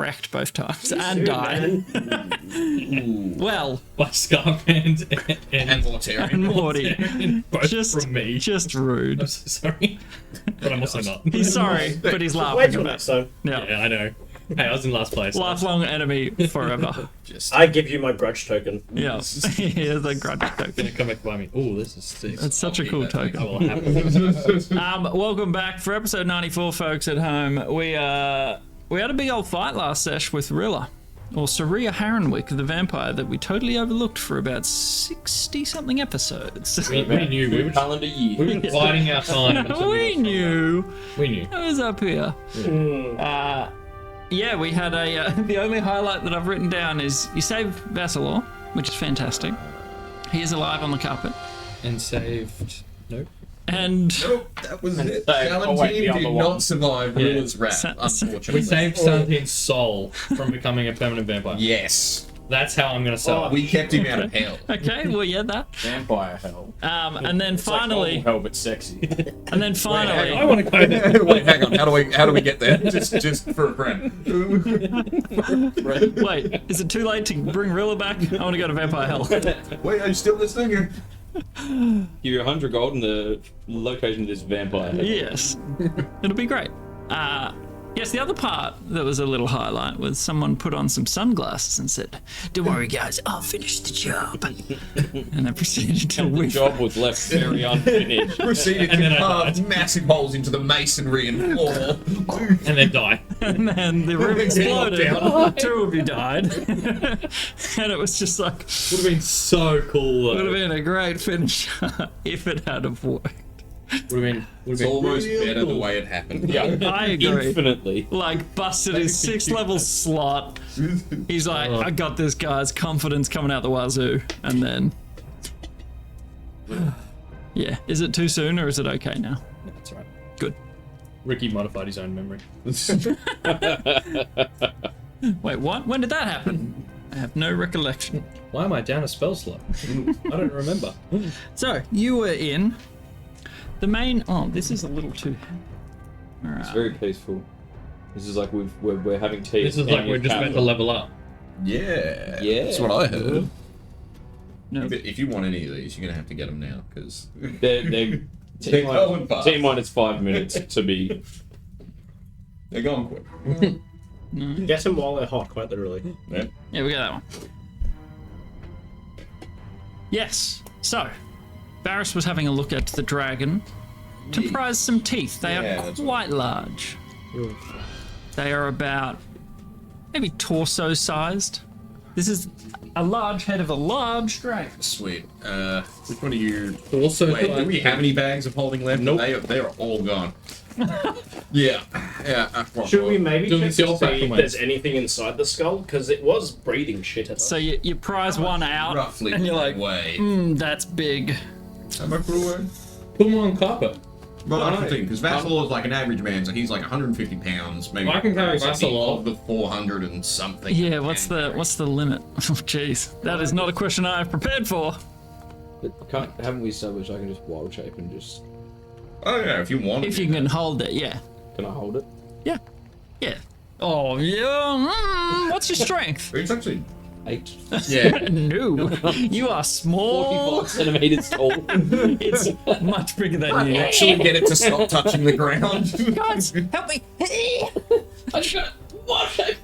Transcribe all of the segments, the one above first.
wrecked both times and died. Well, by Scarpant and Mortarian. and Morty. both Just from me. Just rude. I'm so sorry, but I'm also not. He's sorry, but he's Wait laughing till at next it. time. Yeah. Yeah, I know. Hey, I was in last place. Lifelong enemy forever. I give you my grudge token. Yeah. Here's a grudge token. Gonna come back by me. Oh, this is sick. It's such a cool token. I will happen. Welcome back for episode 94, folks at home. We had a big old fight last sesh with Rilla, or Saria Harrenwick, the vampire that we totally overlooked for about 60-something episodes. We knew we were calendar year. we were biding our time. until We knew. We knew. It was up here. Yeah, we had a. The only highlight that I've written down is you saved Vassalor, which is fantastic. He is alive on the carpet. And saved. Nope. And Nope, that was it. wait, Valentine the other did one. not survive Rilla's wrath, Sa- unfortunately. We saved Santin's soul from becoming a permanent vampire. Yes. That's how I'm gonna sell it. We kept him out of hell. okay, well, yeah, that. Vampire hell. And then It's like finally, normal hell, but sexy. and then finally, I want to go there. Wait, hang on. How do we get there? Just for a friend. wait, is it too late to bring Rilla back? I want to go to Vampire Hell. Wait, are you still listening? Give you 100 gold and the location of this vampire hell. Yes, it'll be great. Yes, the other part that was a little highlight was someone put on some sunglasses and said, "Don't worry, guys, I'll finish the job." And I proceeded to The whiff. job was left very unfinished. Proceeded And to then I carve massive holes into the masonry and floor. And then die. And then the room exploded. Two of you died. And it was just like, Would have been so cool. would have Though. been a great finish if it had have worked. Would have been. It's almost better the way it happened. Yeah, I agree. infinitely. Like, busted his 6th level slot. He's like, I got this guy's confidence coming out the wazoo. And then. Yeah. Is it too soon or is it okay now? That's right. Good. Ricky modified his own memory. Wait, what? When did that happen? I have no recollection. Why am I down a spell slot? I don't remember. So, you were in the main. Oh, this is a little too. It's very peaceful. This is like we're having tea. This is like we're just about to level up. Yeah. Yeah. That's what I heard. No. But if you want any of these, you're gonna have to get them now, because They're They're going fast. T-minus 5 minutes to be. they're going quick. Get them while they're hot, quite literally. Yeah. Yeah, we got that one. Yes. So, Barris was having a look at the dragon to prize some teeth. They Yeah, are that's quite large. They are about maybe torso sized. This is a large head of a large dragon. Sweet. Which one are you? Also, Wait, do we have any bags of holding left? Nope. They are all gone. Yeah. Well, Should we maybe Doing check the to old see fashioned if way. there's anything inside the skull? Because it was breathing shit at us. So you prize one out, roughly and you're like, way? that's big. Am I away? put them on carpet. Well, that's the thing, because Vassalor is like an average man, so he's like 150 pounds, maybe. I can carry something Vassalor. of the 400 and something. Yeah, what's the limit? Oh, jeez, that is not a question I have prepared for. But haven't we established I can just wild shape and just. Oh yeah, if you want. If you can hold it, yeah. Can I hold it? Yeah. Yeah. Oh, yeah. What's your strength? It's actually. 8. Yeah. No. You are small. 45 centimeters tall. It's much bigger than you. Actually, get it to stop touching the ground. Guys, help me. I just got wild shape.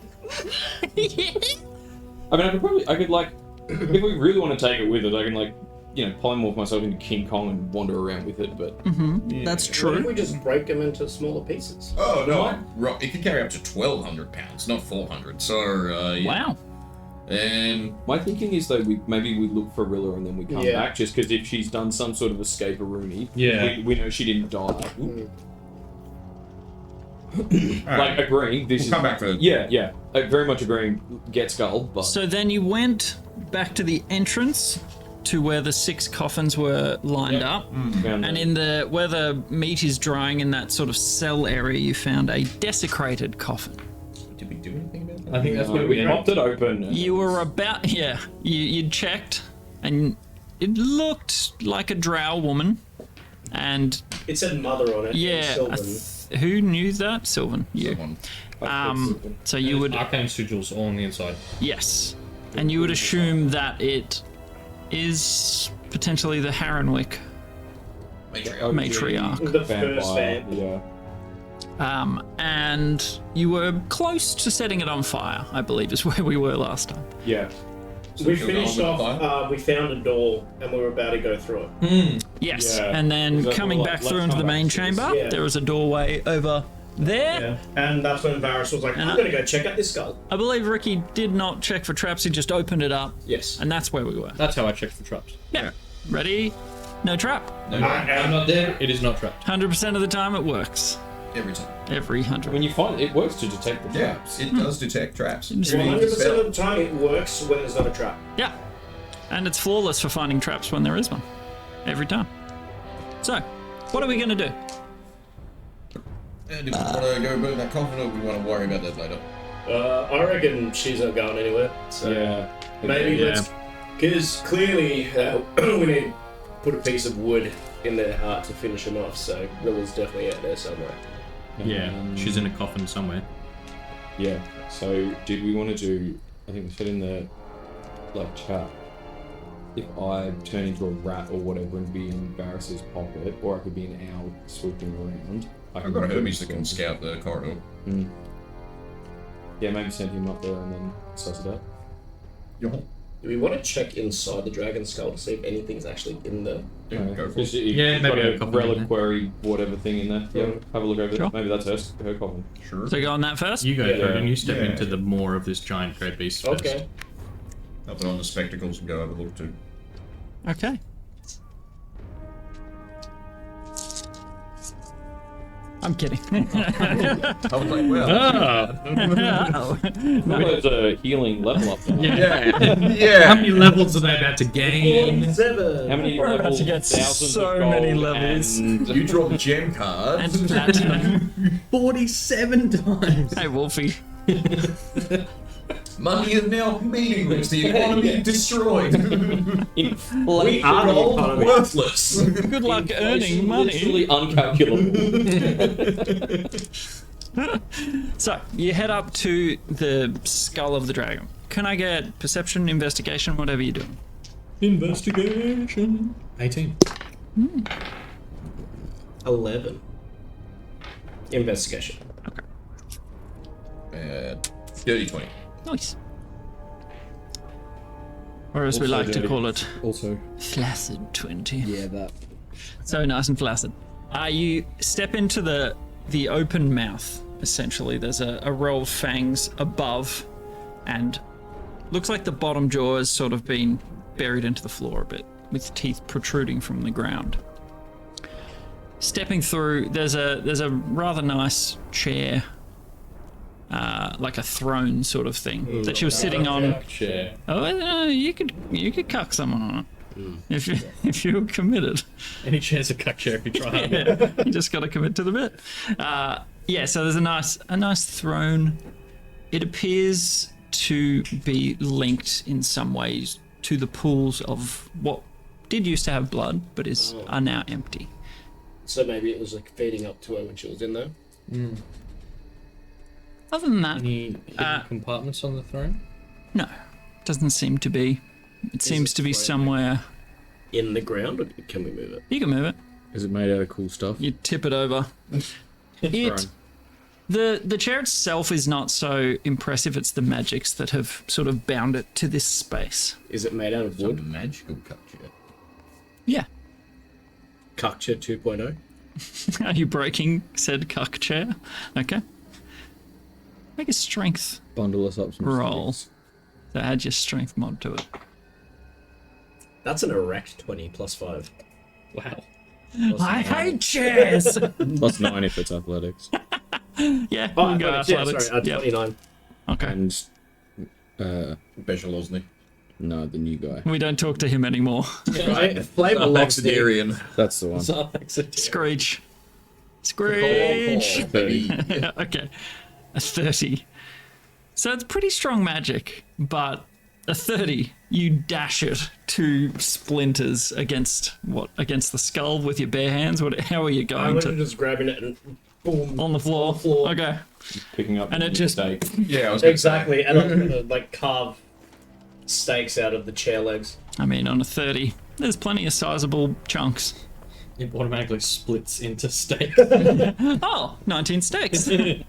I mean, I could like, if we really want to take it with us, I can like, polymorph myself into King Kong and wander around with it. But That's What if true. we just break them into smaller pieces? Oh no! It can carry up to 1,200 pounds, not 400. So yeah. Wow. And my thinking is though, maybe we look for Rilla and then we come Yeah. back, just because if she's done some sort of escape a Rooney, Yeah. we know she didn't die. alright, Like agreeing, this we'll is come back to yeah, very much agreeing. Get skull, but So then you went back to the entrance to where the 6 coffins were lined up. found And it. in the where the meat is drying in that sort of cell area, you found a desecrated coffin. Did we do anything about that? I think that's No, what we we popped it open. and You it was- were about, yeah, you checked, and it looked like a drow woman. And It said mother on it. in yeah, Sylvan. Who knew that? Sylvan, you. Someone. So you would, Arcane sigils all on the inside. yes, and you would assume that it is potentially the Harrenwick Matriarch. matriarch. The first vamp. Yeah. And you were close to setting it on fire, I believe, is where we were last time. Yeah. We Still finished going with the off, we found a door and we were about to go through it. Yes, Yeah. and then Is that coming more back like- through let's into the come main back to this. chamber, Yeah. there was a doorway over there. Yeah. And that's when Varys was like, I'm going to go check out this skull. I believe Ricky did not check for traps, he just opened it up, Yes. and that's where we were. That's how I checked for traps. Yeah. Ready? No trap. I'm not dead. It is not trapped. 100% of the time it works. Every time. Every 100. When you find it works to detect the Yeah, traps. it does detect traps. Just- 100% of the time it works when there's not a trap. Yeah. And it's flawless for finding traps when there is one. Every time. So, what are we going to do? And if we want to go burn that coffin, or we want to worry about that later? I reckon she's not going anywhere. So Yeah. maybe Yeah. let's. Because clearly we need to put a piece of wood in their heart to finish them off. So Rilla's definitely out there somewhere. She's in a coffin somewhere. Yeah. So, did we want to do? I think we said in the chat. If I turn into a rat or whatever and be in Varys's pocket, or I could be an owl swooping around. I've got a Hermes that can scout the corridor. Yeah, maybe send him up there and then suss it out. Yo. Do we want to check inside the dragon skull to see if anything's actually in there? Yeah, go for Because it. Yeah, you've maybe got a a couple in there. reliquary whatever thing in there. Yeah, have a look over Sure. there. Maybe that's her coffin. Sure. So go on that first? You go Yeah. through it and you step Yeah. into the more of this giant crab beast first. Okay. I'll put on the spectacles and go have a look too. Okay. I'm kidding. I was like, well. Oh. Maybe there's a healing level up there. Yeah. How Yeah. many levels are they about to gain? 7. How many We're about levels? to get Thousands so of gold many levels. And You draw the gem card. And platinum. 47 times. Hey, Wolfie. Money is now meaningless. The economy destroyed. inflation. are the economy. Worthless. Good luck earning money. Literally uncalculable. So, you head up to the skull of the dragon. Can I get perception, investigation, whatever you're doing? Investigation. 18. 11. Investigation. Dirty 20. Nice. Or as we Also like to dirty. call it, Also, flaccid 20. yeah, that. So nice and flaccid. You step into the open mouth, essentially. There's a row of fangs above, and looks like the bottom jaw has sort of been buried into the floor a bit, with teeth protruding from the ground. Stepping through, there's a rather nice chair, like a throne sort of thing that she was sitting on. Chair. Oh, you could cuck someone on it if you were committed. Any chance of cuck chair if you try hard. Yeah, you just got to commit to the bit. Yeah, so there's a nice throne. It appears to be linked in some ways to the pools of what did used to have blood, but are now empty. So maybe it was like feeding up to her when she was in there. Other than that, Any hidden compartments on the throne? no, doesn't seem to be. It seems it to be floating? somewhere. In the ground, or can we move it? You can move it. Is it made out of cool stuff? You tip it over. The chair itself is not so impressive. It's the magics that have sort of bound it to this space. Is it made out of Some wood? magical culture. Yeah. Cuckchair 2.0? Are you breaking said cuck chair? Okay. Make a strength Bundle us up some roll. sticks. So add your strength mod to it. That's an erect 20 plus 5. Wow. I hate chairs! Plus 9 if it's athletics. Yeah, we Oh, can go athletics. sorry, Yep. 29. Okay. And Bechelosny. no, the new guy. We don't talk to him anymore. Right? Flavor lost it. Laxidarian. That's the one. Screech. Screech! Baby. Yeah, okay. A 30. So it's pretty strong magic, but a 30, you dash it to splinters against the skull with your bare hands. How are you I'm going going to? to just grabbing it and boom On the floor. Okay. Picking up And the it just- steak. Yeah, I was gonna Exactly, and I'm gonna like carve steaks out of the chair legs. I mean, on a 30, there's plenty of sizable chunks. It automatically splits into steak. Oh, 19 steaks. say.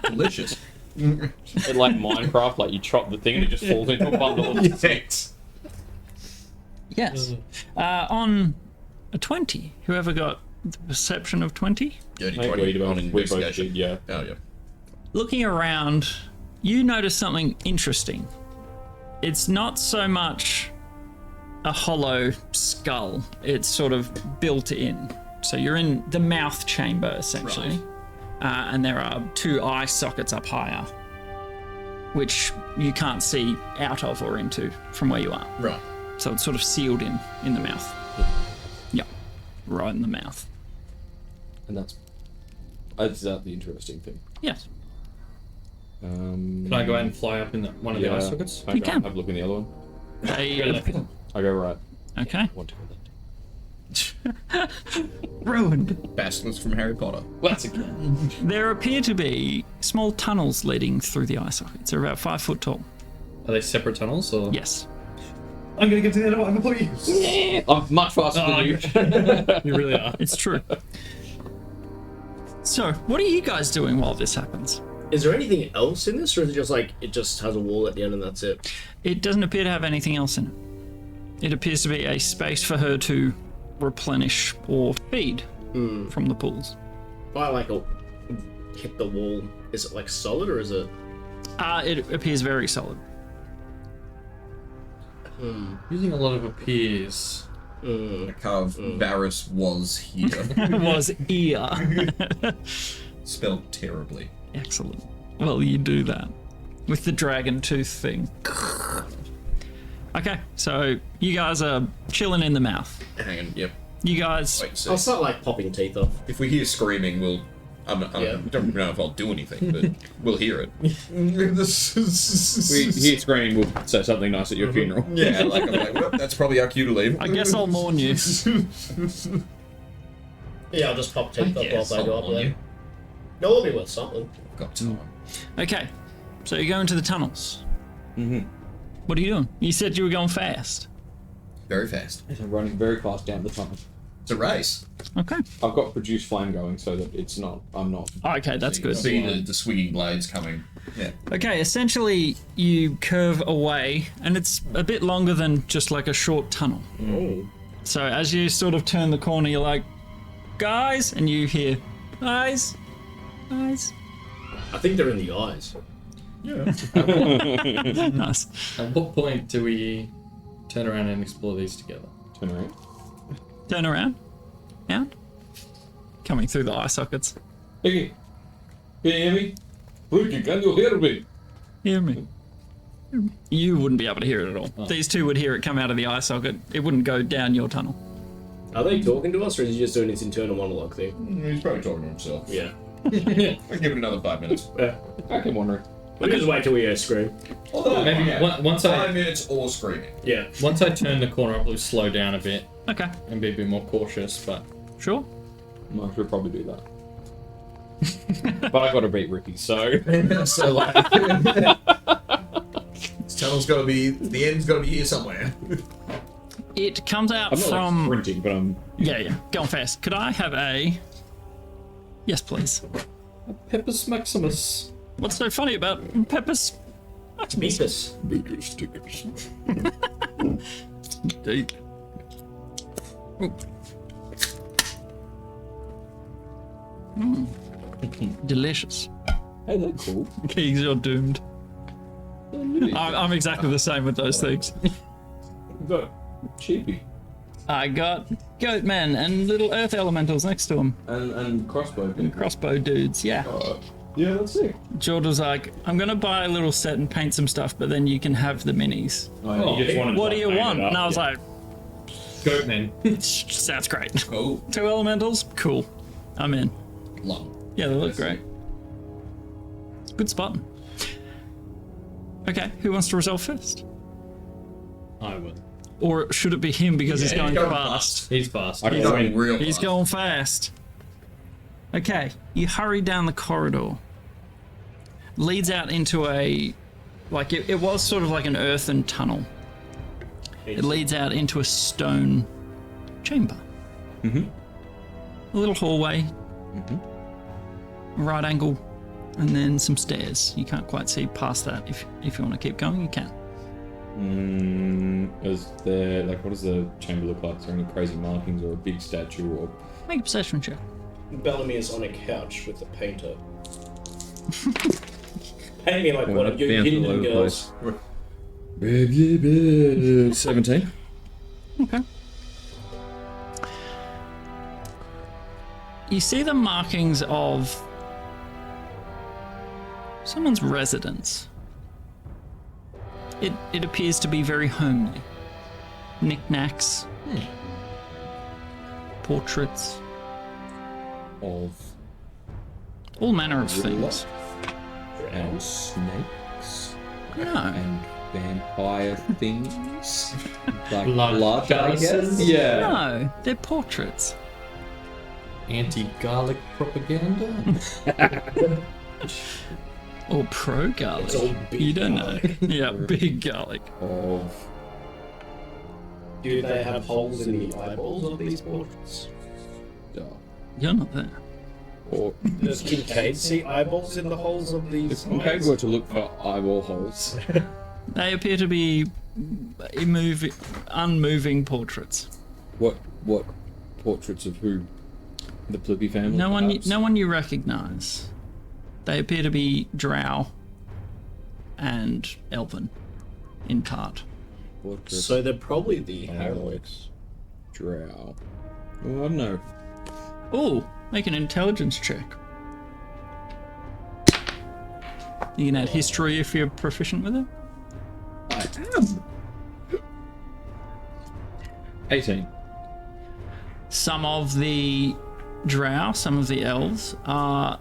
Delicious. It's like Minecraft, like you chop the thing and it just falls into a bundle of steaks. Yes. On a 20, whoever got the perception of 20? Dirty I think 20 we on both investigation. did, yeah. Oh, yeah. Looking around, you notice something interesting. It's not so much a hollow skull, it's sort of built in. So you're in the mouth chamber, essentially. And there are 2 eye sockets up higher, which you can't see out of or into from where you are. Right. So it's sort of sealed in the mouth. Yeah, right in the mouth. And that's the interesting thing. Yes. Can I go out and fly up in one of the eye sockets? I You go can. have a look in the other one. They, I go right. okay. One to left. Ruined. Bastards from Harry Potter. Well, that's a good. There appear to be small tunnels leading through the eye sockets. They're about 5 foot tall. Are they separate tunnels or? Yes. I'm gonna get to the end of one before you. I'm much faster than you. You really are. It's true. So, what are you guys doing while this happens? Is there anything else in this, or is it just like it just has a wall at the end and that's it? It doesn't appear to have anything else in it. It appears to be a space for her to replenish or feed from the pools. If I like hit the wall, is it like solid or is it? It appears very solid. Using a lot of appears. A carve Varus was here. Was ear. Spelled terribly. Excellent. Well, you do that with the dragon tooth thing. Okay, so you guys are chilling in the mouth. Hang on, yep. You guys, Wait, so I'll start like popping teeth off. if we hear screaming, we'll. I don't know if I'll do anything, but we'll hear it. We hear screaming, we'll say something nice at your funeral. Yeah, I'm like, well, that's our cue to leave. I guess I'll mourn you. Yeah, I'll just pop teeth off Yes, while I go up I'll warn there. you. No, it'll be worth something. Got time. Okay, so you go into the tunnels. Mm-hmm. What are you doing? You said you were going fast. Very fast. I'm running very fast down the tunnel. It's a race. Okay. I've got produce flame going so that it's not. I'm not. Okay, that's You can good. see the swinging blades coming. Yeah. Okay, essentially you curve away, and it's a bit longer than just like a short tunnel. Oh. So as you sort of turn the corner, you're like, guys, and you hear, guys, guys. I think they're in the eyes. Nice. At what point do we turn around and explore these together? Turn around. Turn around. Out. Coming through the eye sockets. Vicky, can you hear me? Vicky, can you hear me? Hear me. You wouldn't be able to hear it at all. These two would hear it come out of the eye socket. It wouldn't go down your tunnel. Are they talking to us, or is he just doing his internal monologue thing? He's probably talking to himself. Yeah. I'll give it another 5 minutes. Yeah. I can wonder. We'll just wait till we hear a scream. Maybe Yeah. once 5 I minutes or screaming. Yeah. once I turn the corner, I'll probably slow down a bit Okay, and be a bit more cautious. But sure. I should probably do that. But I got to beat Ricky, so. So like, this tunnel's got to be. The end's got to be here somewhere. It comes out I'm not from... like sprinting, but I'm. Yeah, going fast. Could I have a... Yes, please. Peppers Maximus. What's so funny about Peppers? Beepus. Deep. Ooh. Delicious. Hey, that's cool. Keys, you're doomed. I'm exactly the same with those things. Got cheapy I got goatmen and little earth elementals next to them. and crossbow. Crossbow dudes, yeah. Yeah, that's sick. George was like, I'm gonna buy a little set and paint some stuff, but then you can have the minis. Oh, you just wanted What to, do you paint it want? up, And I was yeah. like, Goatmen. sounds great. Oh, 2 elementals? Cool. I'm in. long. Yeah, they look great. Good spot. Okay, who wants to resolve first? I will. Or should it be him because he's Yeah, going he's going fast? He's fast. I He's can going win. real He's fast. going fast. Okay, you hurry down the corridor. Leads out into a, like it was sort of like an earthen tunnel. It leads out into a stone chamber. Mm-hmm. A little hallway, Mm-hmm. right angle, and then some stairs. You can't quite see past that. If you want to keep going, you can. Is there, like, what does the chamber look like? Is there any crazy markings or a big statue or... Make a perception check. Bellamy is on a couch with a painter. Paint me like one of your Hindu girls. 17. Okay. You see the markings of someone's residence. It appears to be very homely. Knickknacks, portraits, Of all manner of Gorilla. things. and snakes No, and vampire things. Like Blood blood, I guess? chalices? Yeah. no, they're portraits. Anti-garlic propaganda? Or pro-garlic. It's all big You don't know. garlic. Yeah, big garlic. Of Do they have holes in the eyeballs of these portraits? You're not there. or Does Kincaid see eyeballs in the holes of these? if Kincaid were to look for eyeball holes, They appear to be unmoving portraits. what portraits of who? The Plippy family? No one perhaps? you recognise. They appear to be drow and elven, in part. Portraits So they're probably the of Harrowicks. Drow. Oh, I don't know. Oh, make an intelligence check. You can add history if you're proficient with it. I am. 18. Some of the drow, some of the elves are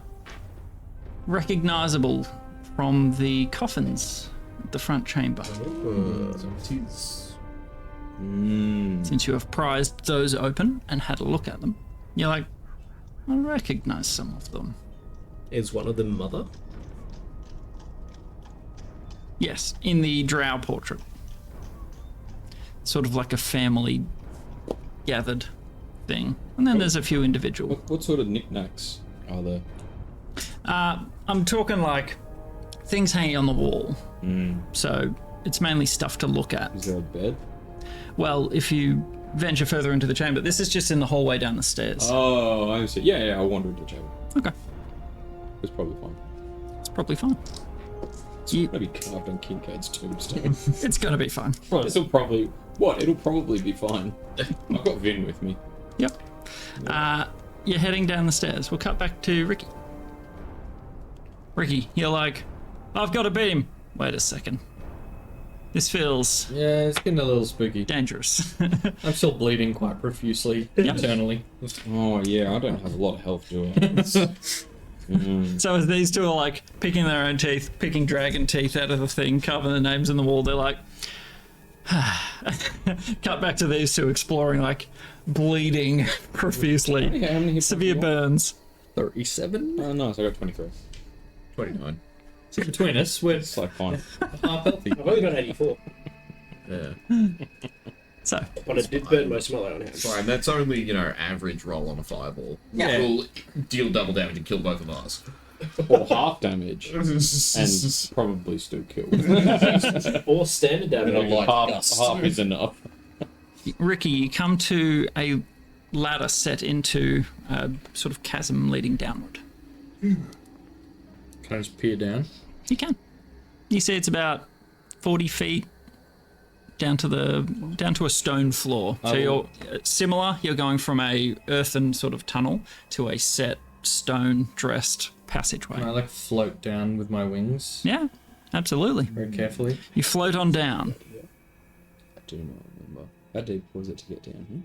recognisable from the coffins at the front chamber. Since you have prized those open and had a look at them, you're like, I recognise some of them. Is one of them mother? Yes, in the drow portrait. Sort of like a family gathered thing. And then there's a few individual. What sort of knickknacks are there? I'm talking like things hanging on the wall. So it's mainly stuff to look at. Is there a bed? Well, if you venture further into the chamber, this is just in the hallway down the stairs. Oh, I see. Yeah, I wandered into the chamber. Okay, It's probably fine. it's probably fine. It's You- maybe carved on Kincaid's tombstone. It's gonna be fine. It'll probably It'll probably be fine. I've got Vin with me. Yep. You're heading down the stairs. We'll cut back to Ricky. Ricky, you're like, I've got to beat him. Wait a second. This feels Yeah, it's getting a little spooky. dangerous. I'm still bleeding quite profusely Yep. internally. Oh yeah, I don't have a lot of health, do I? So as these two are like picking their own teeth, picking dragon teeth out of the thing, carving their names in the wall, they're like, cut back to these two exploring, like bleeding profusely, Yeah, how many hit points severe do you want? burns. 37? Oh nice, I got 23. 29. So between us, we're It's like fine. half healthy. I've only got 84, Yeah. So but I did burn most of my own hands. Sorry, and that's only, average roll on a fireball. Yeah. Will deal double damage and kill both of us. Or half damage. And probably still kill. Or standard And a damage. light half gust. is enough. Ricky, you come to a ladder set into a sort of chasm leading downward. Can I just peer down? You can. You see it's about 40 feet down to a stone floor. So you're similar. You're going from a earthen sort of tunnel to a set stone dressed passageway. Can I like float down with my wings Yeah, absolutely. very carefully? You float on down. I do not remember. How deep was it to get down here?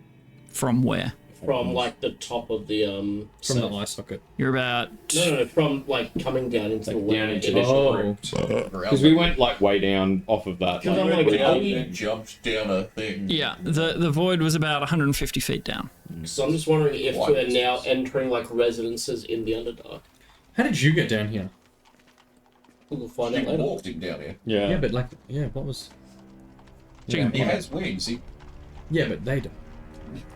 From where? from like the top of the From safe. the eye socket. You're about. No, from like coming down into the Down well. into this Oh. because we went like way down off of that. Because I'm Like, like, Only jumped down a thing. Yeah, the void was about 150 feet down. So I'm just wondering if Why we're is now this? entering like residences in the Underdark. How did you get down here? We'll find He out later. walked him down here. yeah. but like, what was? She can He fly. has wings. Yeah, but they don't.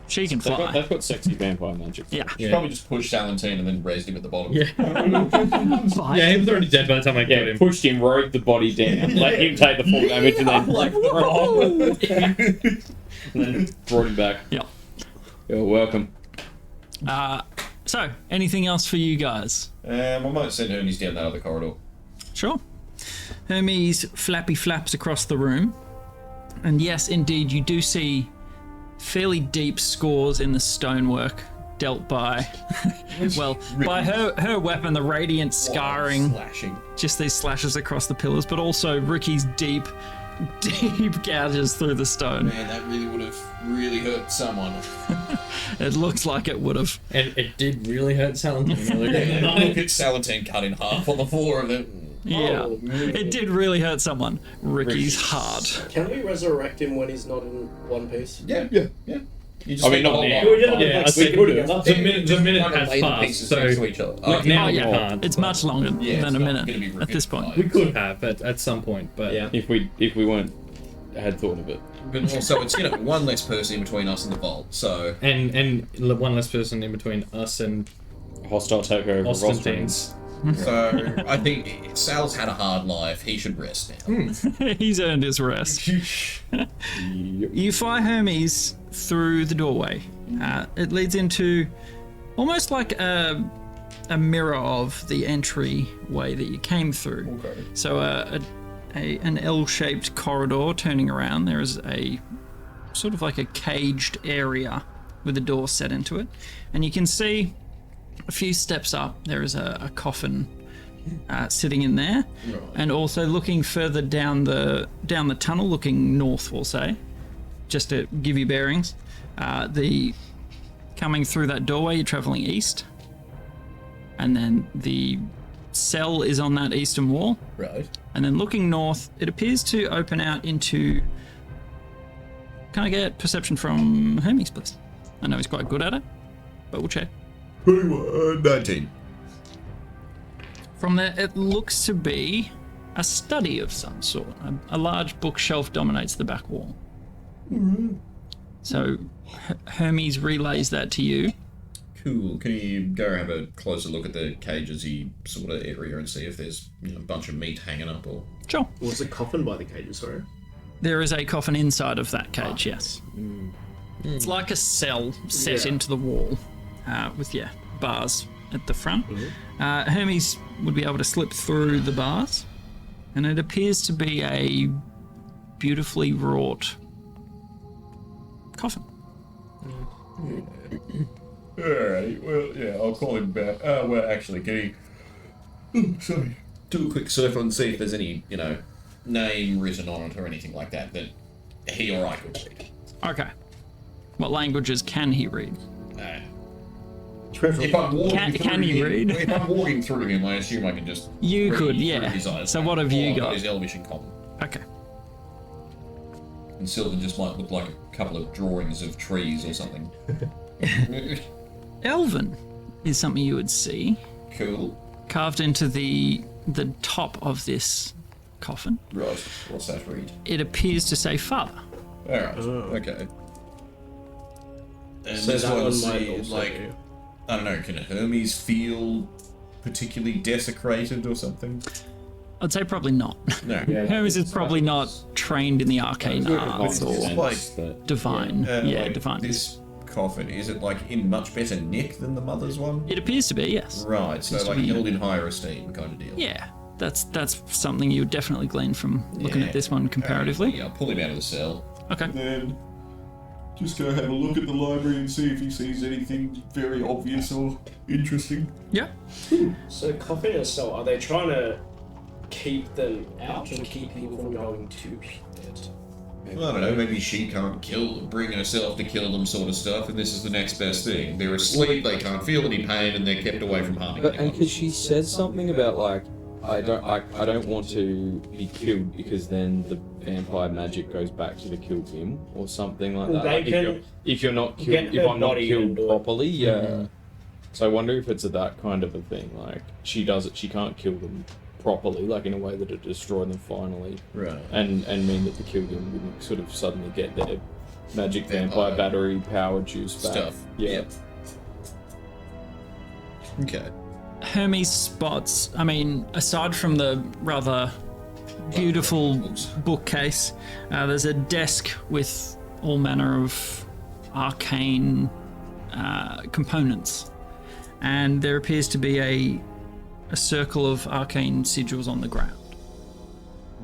She can They've got, fly. they've got sexy vampire magic. Yeah. He probably just pushed Salentine and then raised him at the bottom. Yeah. Yeah, he was already dead by the time I killed Yeah, him. pushed him, rode the body down, let him take the full damage, and then Like, and then brought him back. Yeah. You're welcome. So, anything else for you guys? I might send Hermes down that other corridor. Sure. Hermes flappy flaps across the room. And yes, indeed, you do see fairly deep scores in the stonework dealt by, well, by her weapon, the radiant scarring, Slashing. just these slashes across the pillars, but also Ricky's deep gouges through the stone. Man, that really would have really hurt someone. It looks like it would have. And it did really hurt Salentine. Look at Salentine cut in half on the floor and then... Yeah, Oh, it did really hurt someone. Ricky's heart. Can we resurrect him when he's not in one piece? Yeah. You just I mean, take not the whole now. lot. Can we just Yeah, I like think put together? the minute Kind of has lay the passed, pieces so next to each other. like now Oh we yeah, can't. it's much longer Yeah, than it's a not gonna minute be at this point. We could have at some point, but Yeah. If we weren't had thought of it. But also, it's, one less person in between us and the vault, so... and one less person in between us and Hostile takeover of Austin Rostrum. teams. So, I think Sal's had a hard life. He should rest now. He's earned his rest. You fly Hermes through the doorway. It leads into almost like a mirror of the entryway that you came through. Okay. So an L-shaped corridor turning around. There is a sort of like a caged area with a door set into it, and you can see a few steps up. There is a coffin sitting in there, Right. and also looking further down the tunnel, looking north, we'll say, just to give you bearings. The coming through that doorway, you're traveling east, and then the cell is on that eastern wall. Right. And then looking north, it appears to open out into... Can I get perception from Hermes, please? I know he's quite good at it, but we'll check. 19. From there, it looks to be a study of some sort. A large bookshelf dominates the back wall. So Hermes relays that to you. Cool. Can you go have a closer look at the cages-y sort of area and see if there's a bunch of meat hanging up or... Sure. Was the coffin by the cages, sorry? There is a coffin inside of that cage, yes. It's like a cell set Yeah. into the wall with, bars at the front. Hermes would be able to slip through the bars, and it appears to be a beautifully wrought coffin. Alright, well, yeah, I'll call him back. Well, actually, can he... sorry. Do a quick surf and see if there's any, name written on it or anything like that that he or I could read. Okay. What languages can he read? If I'm walking Can through he him, read? If I'm walking through him, I assume I can just You read could, through yeah. his eyes. So what have you got? His Elvish in common. Okay. And Sylvan just might look like a couple of drawings of trees or something. Elven is something you would see Cool. carved into the top of this coffin. Right. What's that read? It appears to say father. Alright. Okay. And So this that one one's might also like, be- I don't know, can Hermes feel particularly desecrated or something? I'd say probably not. No. Hermes is probably not trained in the arcane arts or like- divine. Like, divine. This coffin, is it like in much better nick than the mother's one? It appears to be, yes. Right, so Seems to like be- held in higher esteem kind of deal. Yeah, that's something you would definitely glean from looking at this one comparatively. Yeah, I'll pull him out of the cell. Okay. Then just go have a look at the library and see if he sees anything very obvious or interesting. Yeah. So coffin and cell, are they trying to keep them out or keep people from going to it? I don't know, maybe she can't bring herself to kill them sort of stuff, and this is the next best thing. They're asleep, they can't feel any pain, and they're kept away from harming But and anyone. because she said something about like, I don't want to be killed because then the vampire magic goes back to the killed him or something like that. They Like if you're not get killed, if her I'm not body killed into it. properly, yeah. So I wonder if it's that kind of a thing. Like she does it, she can't kill them properly, like in a way that it destroy them finally, Right. and mean that the killed them wouldn't sort of suddenly get their magic vampire battery power juice back. Stuff. Yeah. Yep. Okay. Hermes spots, I mean, aside from the rather beautiful bookcase, there's a desk with all manner of arcane components. And there appears to be a circle of arcane sigils on the ground.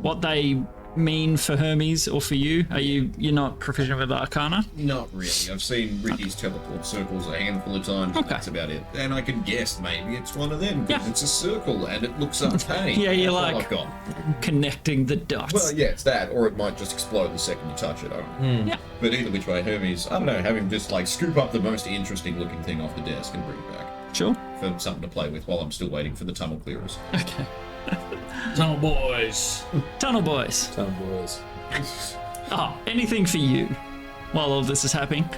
What they mean for Hermes or for you, you're not proficient with Arcana? Not really. I've seen Ricky's teleport circles a handful of times. Okay. That's about it. And I can guess maybe it's one of them because Yeah. it's a circle and it looks arcane. Yeah, you're That's all like- I've got. Connecting the dots. Well, yeah, it's that, or it might just explode the second you touch it. I don't know. Yeah. But either which way, Hermes, I don't know, have him just like scoop up the most interesting looking thing off the desk and bring it back Sure. for something to play with while I'm still waiting for the tunnel clearers. Okay. Tunnel boys. Tunnel boys. Tell them boys. Oh, anything for you while all this is happening.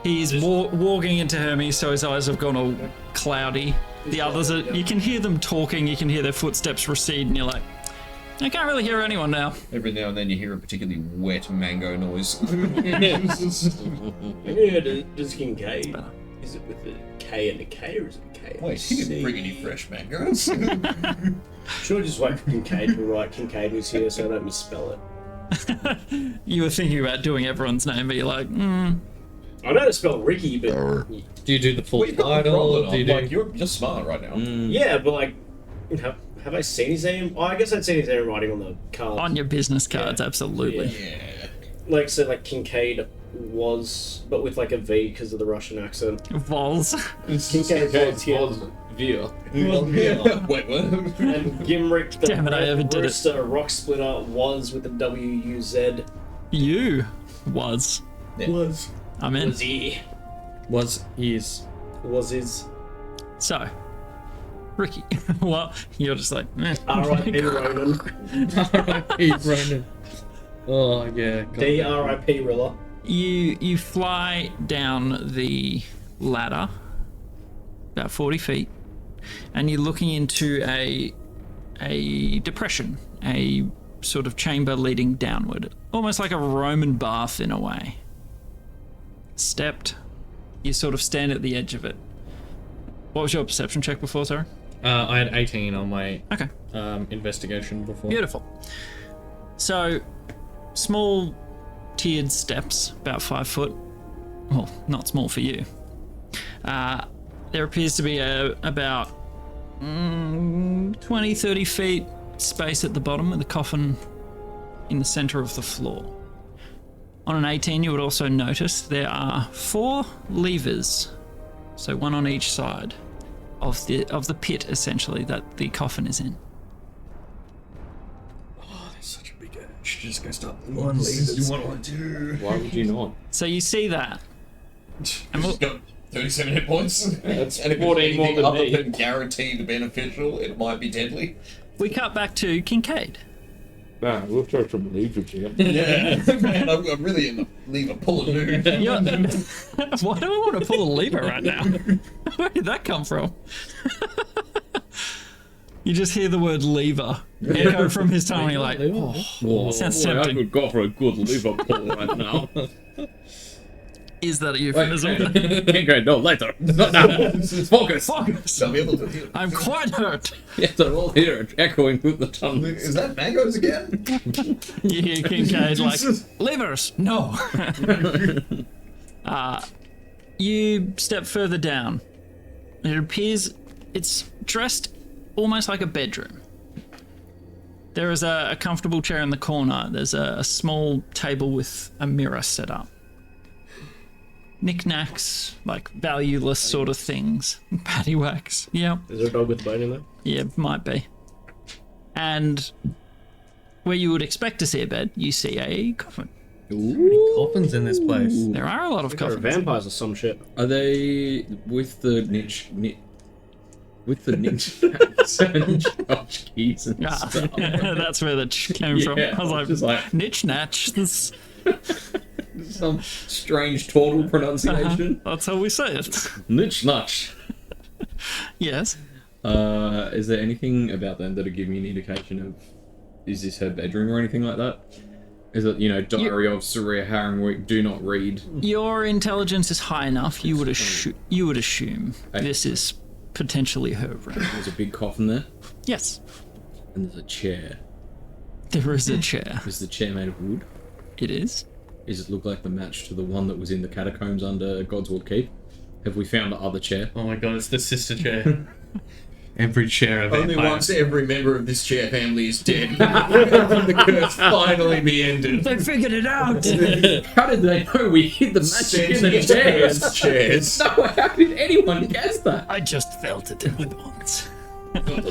He's walking into Hermes, so his eyes have gone all cloudy. The others are, you can hear them talking, you can hear their footsteps recede, and you're like, I can't really hear anyone now. Every now and then you hear a particularly wet mango noise. Yeah, does Kincaid? Is it with a K and a K, or is it a K? and a Wait, he didn't C? bring any fresh mangoes. Should I just wait for Kincaid to write Kincaid was here so I don't misspell it? You were thinking about doing everyone's name, but you're like, I know how to spell Ricky, but Do you do the full Well, you've got the title? problem. Do you do... Like, you're smart right now. yeah, but like, have I seen his name? Oh, I guess I'd seen his name writing on the card. on your business cards, absolutely. Yeah. Like, so like Kincaid was, but with like a V because of the Russian accent. Vols. Kincaid was here. Via. Yeah. Wait, what? And Gimrick, the Damn it, I Red overdid it. Rooster Rock Splitter was with the W-U-Z. You was. Was. I'm in. Was he? Was is. Was his. So, Ricky. Well, you're just like, R.I.P. Ronan. R.I.P. Ronan. Oh yeah. God. D.R.I.P. Rilla. You fly down the ladder about 40 feet, and you're looking into a depression, a sort of chamber leading downward, almost like a Roman bath in a way. Stepped, you sort of stand at the edge of it. What was your perception check before, sorry? I had 18 on my Okay. investigation before. Beautiful. So, small tiered steps, about 5 foot. Well, not small for you. There appears to be about 20, 30 feet space at the bottom with a coffin in the center of the floor. On an 18, you would also notice there are 4 levers, so one on each side of the pit, essentially, that the coffin is in. Such a big edge. Just go start. One leaves. You want to do? Why would you not? So you see that. And Just got 37 hit points. That's And if 14 more than other me. than guaranteed beneficial, it might be deadly. we cut back to Kincaid. Nah, we'll throw some leverage here. Yeah, man, I'm really in the lever pulling mood. Why do I want to pull a lever right now? Where did that come from? You just hear the word lever echo from his tongue, and you're like, Oh, sounds boy, I tempting. could go for a good liver pull right now. Is that a euphemism? Okay, no, later. Not now. Focus. Focus. They'll be able to hear. I'm quite hurt. Yes, they're all here, echoing through the tunnel. Is that mangoes again? You hear Kincaid like, levers, no. You step further down. It appears it's dressed almost like a bedroom. There is a comfortable chair in the corner. There's a small table with a mirror set up. Knickknacks, like valueless sort of things. Paddywhacks. Yeah. Is there a dog with a bone in there? Yeah, might be. And where you would expect to see a bed, you see a coffin. Coffins in this place. There are a lot of There are coffins. vampires or some shit. Are they with the niche certain keys and Ah, stuff? that's where the came from. Yeah, I was like, just like- niche natch. Some strange turtle pronunciation. That's how we say it. Niche nutch. Yes. Is there anything about them that'll give me an indication of is this her bedroom or anything like that? Is it, Diary of Saria Harrenwick, do not read? Your intelligence is high enough. You would assume Okay. this is potentially her room. There's a big coffin there, Yes. and there's a chair. There is a chair. Is the chair made of wood? It is. Does it look like the match to the one that was in the catacombs under Godswood Keep? Have we found the other chair? Oh my god, it's the sister chair. Every chair of Only vampire. once every member of this chair family is dead. The curse finally be ended. They figured it out. How did they know we hid the magic in the chairs? Chairs. No, how did anyone guess that? I just felt it in my bones.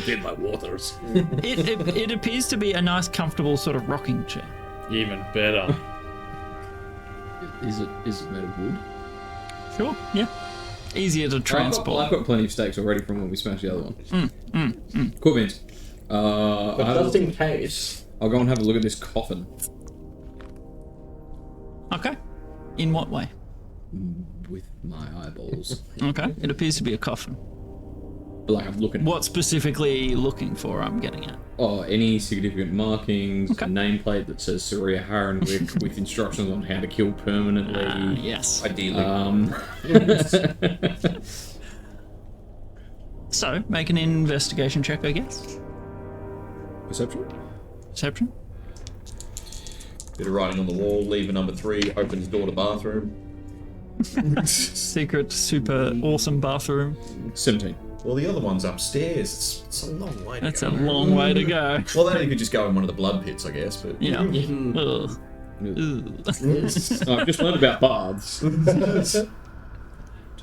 In my waters. It appears to be a nice, comfortable sort of rocking chair. Even better. Is it made of wood? Sure. Yeah. Easier to transport. I've got plenty of steaks already from when we smashed the other one. Cool beans. But just in case. I'll go and have a look at this coffin. Okay. In what way? With my eyeballs. Okay. It appears to be a coffin. But like I'm looking. What specifically looking for? I'm getting at. Oh, any significant markings, Okay. a nameplate that says Saria Harrenwick with instructions on how to kill permanently. Yes. Ideally. So make an investigation check, I guess. Perception? Perception. Bit of writing on the wall, lever number 3, opens door to bathroom. Secret, super awesome bathroom. 17. Well, the other one's upstairs. It's a long way to That's go. a long way to go. Well, then you could just go in one of the blood pits, I guess, but... Yeah. Ugh. Oh, Ugh. I've just learned about baths.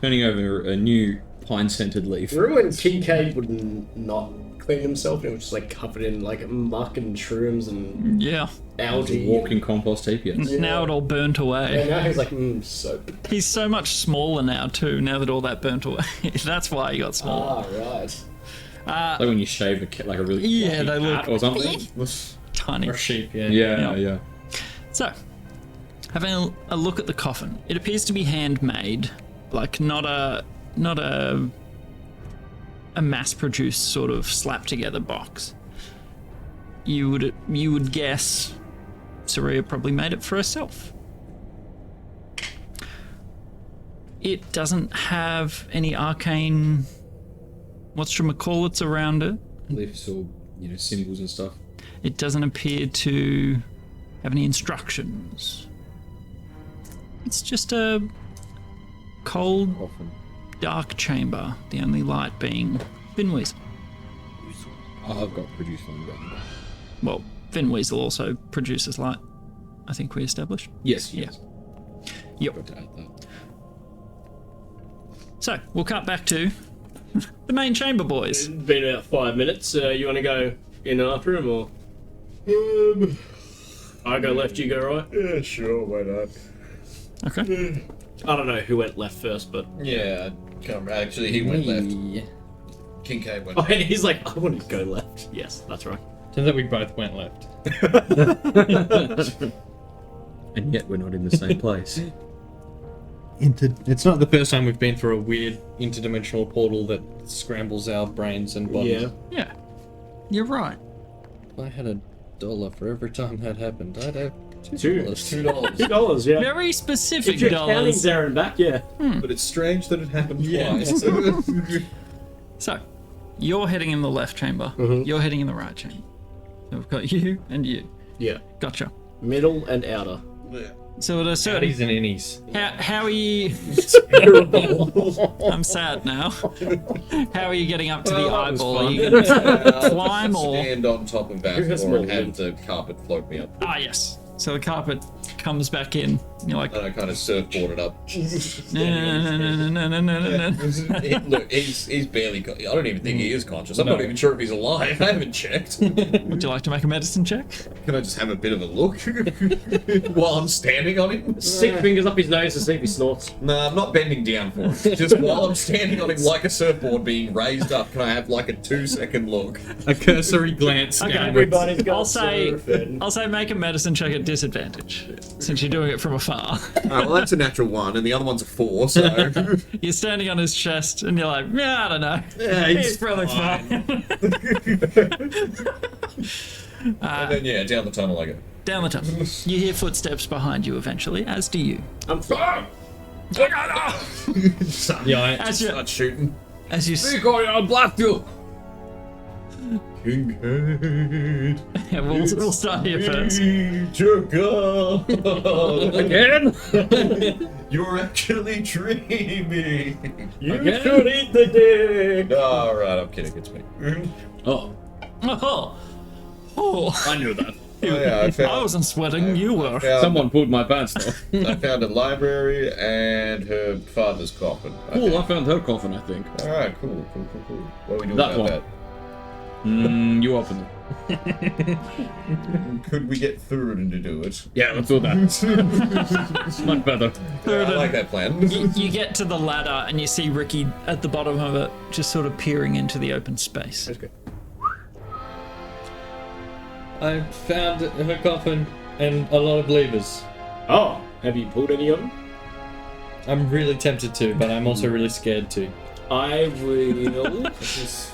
Turning over a new pine-scented leaf. Remember when Kincaid would not clean himself and it was just like covered in like muck and shrooms and Yeah. algae? Walking compost heap, yes. Now it all burnt away. And now he's like, soap. He's so much smaller now too. Now that all that burnt away, that's why he got smaller. Right. Like when you shave a cat, like a really Yeah, fluffy they cat look or something. tiny. Or sheep, yeah. Yeah. So, having a look at the coffin, it appears to be handmade, like not a mass-produced sort of slap-together box. You would guess Saria probably made it for herself. It doesn't have any arcane whatchamacallits around it. Leaves or symbols and stuff. It doesn't appear to have any instructions. It's just a cold, Often. dark chamber, the only light being Finweasel. Oh, I've got produce flame gun. Well, Finweasel also produces light, I think we established. Yes, Yeah. yes. Yep. Got to add that. So, we'll cut back to the main chamber, boys. It's been about 5 minutes. You want to go in after him or? I go left, you go right? Yeah, sure, why not? Okay. I don't know who went left first, but. Yeah, I can't remember. Actually, he went left. Kincaid went Oh, left. and he's like, I want to go left. Yes, that's right. Turns out we both went left. And yet we're not in the same place. It's not the first time we've been through a weird interdimensional portal that scrambles our brains and bodies. Yeah. Yeah. You're right. If I had $1 for every time that happened, I'd have $2. $2. $2, yeah. Very specific If you're counting dollars. there and back, yeah. But it's strange that it happened twice. So, you're heading in the left chamber. You're heading in the right chamber. So we've got you and you. Yeah. Gotcha. Middle and outer. So at a certain... Outies and innies. How are you... I'm sad now. How are you getting up to the Well, that was eyeball? fun. Are you going to climb or... Stand on top of Who has Bathmore more and have wind? the carpet float me up. Ah, yes. So the carpet comes back in. You're like, And I kind of surfboard it up. no. Look, he's barely got. I don't even think he is conscious. I'm not even sure if he's alive. I haven't checked. Would you like to make a medicine check? Can I just have a bit of a look while I'm standing on him? Stick fingers up his nose to see if he snorts. Nah, I'm not bending down for it. Just while I'm standing on him like a surfboard being raised up, can I have like a 2-second look? A cursory glance Okay. downwards. Everybody's got I'll say surfing. I'll say make a medicine check at disadvantage, since you're doing it from afar. Alright, well that's a natural 1, and the other one's a 4, so... You're standing on his chest, and you're like, yeah, I don't know. Yeah, He's probably fine. and then, yeah, down the tunnel I go. Down the tunnel. You hear footsteps behind you eventually, as do you. I'm fine. Yeah, As you, Start shooting. as you, I'll blast you! Kinghead, yeah, we'll start here first. Again? You're actually dreaming. You should eat the dick. Alright, I'm kidding, it's me. Oh, Oh, I knew that. Yeah, I wasn't sweating, you were. Someone pulled my pants though. I found a library and her father's coffin. Cool, I found her coffin, I think. Alright, cool. What are we doing That about one. You open it. that? Could we get Thurin to do it? Yeah, let's do that. It's much better. Yeah, I like that plan. You get to the ladder and you see Ricky at the bottom of it, just sort of peering into the open space. That's good. I found her coffin and a lot of levers. Oh, have you pulled any of them? I'm really tempted to, but I'm also really scared to. I will just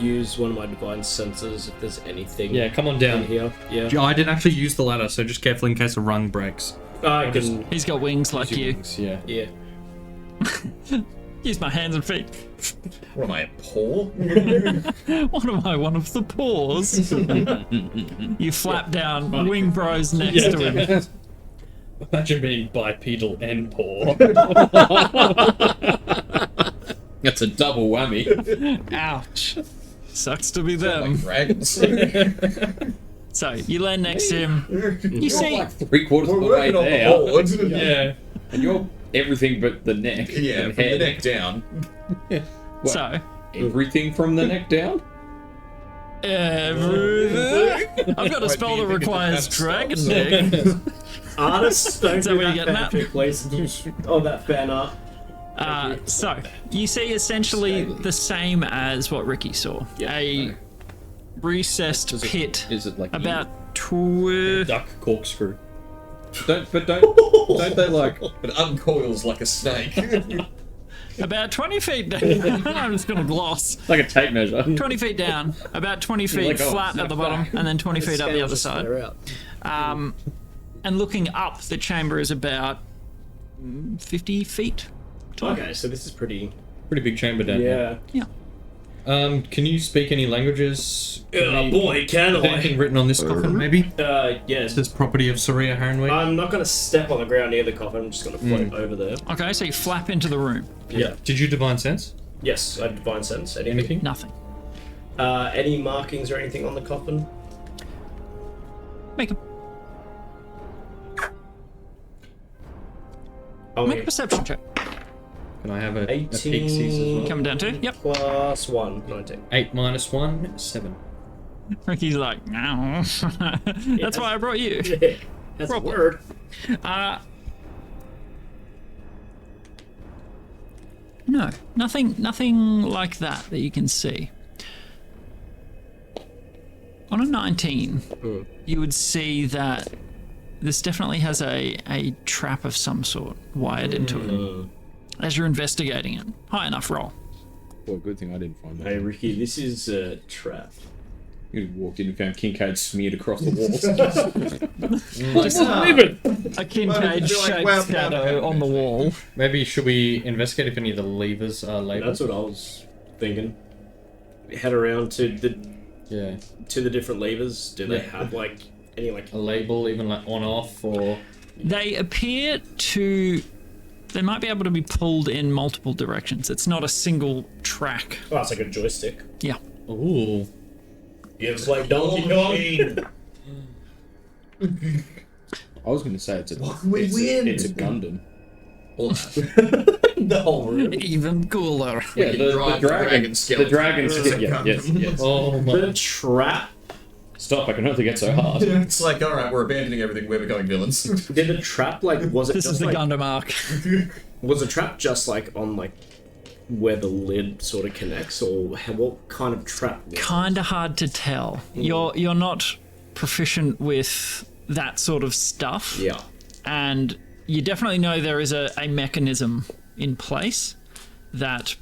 use one of my divine senses if there's anything. Yeah, come on down down. here. Yeah. I didn't actually use the ladder, so just careful in case a rung breaks. I can. He's got wings like you. Yeah. Yeah. Use my hands and feet. What am I, a paw? What am I, one of the paws? You flap down, wing bros next to him. Imagine being bipedal and paw. That's a double whammy. Ouch. Sucks to be Like them. dragons. So, you land next to him. You see, Like 3/4 of the We're way working on the there. board. Yeah. And you're everything but the neck. Yeah, and from the head. neck down. so, Everything from the neck down? everything. I've got a Wait, spell do you that think it requires has dragon stops? dick. Artists don't Is that do where that you're getting that? fanfic, please. Oh, that fan art. So, you see essentially the same as what Ricky saw. Yeah. A recessed pit Is it like about Duck corkscrew. don't they like It uncoils like a snake. about 20 feet down. I'm just going to gloss. like a tape measure? 20 feet down, about 20 feet Like, oh, flat at the bottom, and then 20 feet up the other side. Out. And looking up, the chamber is about 50 feet. Okay, so this is pretty. Pretty big chamber down here. Yeah. Yeah. Can you speak any languages? Oh boy, can Is anything I? written on this coffin, maybe? Yes. This property of Saria Harrenweek? I'm not going to step on the ground near the coffin. I'm just going to float over there. Okay, so you flap into the room. Yeah. Did you divine sense? Yes, I divine sense. Anything? Anything? Nothing. Any markings or anything on the coffin? Make a Oh, make a perception check. Can I have a peek 18. sees as well? Coming down to yep. Plus 1, 19. 8 minus 1, 7. Ricky's like, no. That's why I brought you. That's a Problem. word. No, nothing like that you can see. On a 19, you would see that this definitely has a trap of some sort wired into it. As you're investigating it, high enough roll. Well, good thing I didn't find that. Hey, Ricky, this is a trap. You walked in and found Kincaid smeared across the walls. Just a Kincaid-shaped shadow on the wall. Maybe should we investigate if any of the levers are labeled? That's what I was thinking. Head around to Yeah. the different levers. Do they Yeah. have like any like? A label, even like on off or. They appear to. They might be able to be pulled in multiple directions. It's not a single track. Oh, it's like a joystick. Yeah. Ooh. Yeah, it's like Donkey Kong. I was going to say it's a we win? It's a Gundam. All that. The whole room. Even cooler. Yeah, can the drive dragon. the skeleton. The dragon. It's a Yeah, yes, Gundam. yes. Oh my. The trap. Stop! I can only get so hard. It's like, all right, we're abandoning everything. We're becoming villains. Did the trap was it This just is the like, Gundam arc. was the trap just like on like where the lid sort of connects, or what kind of trap? Kind of hard to tell. You're not proficient with that sort of stuff. Yeah. And you definitely know there is a mechanism in place that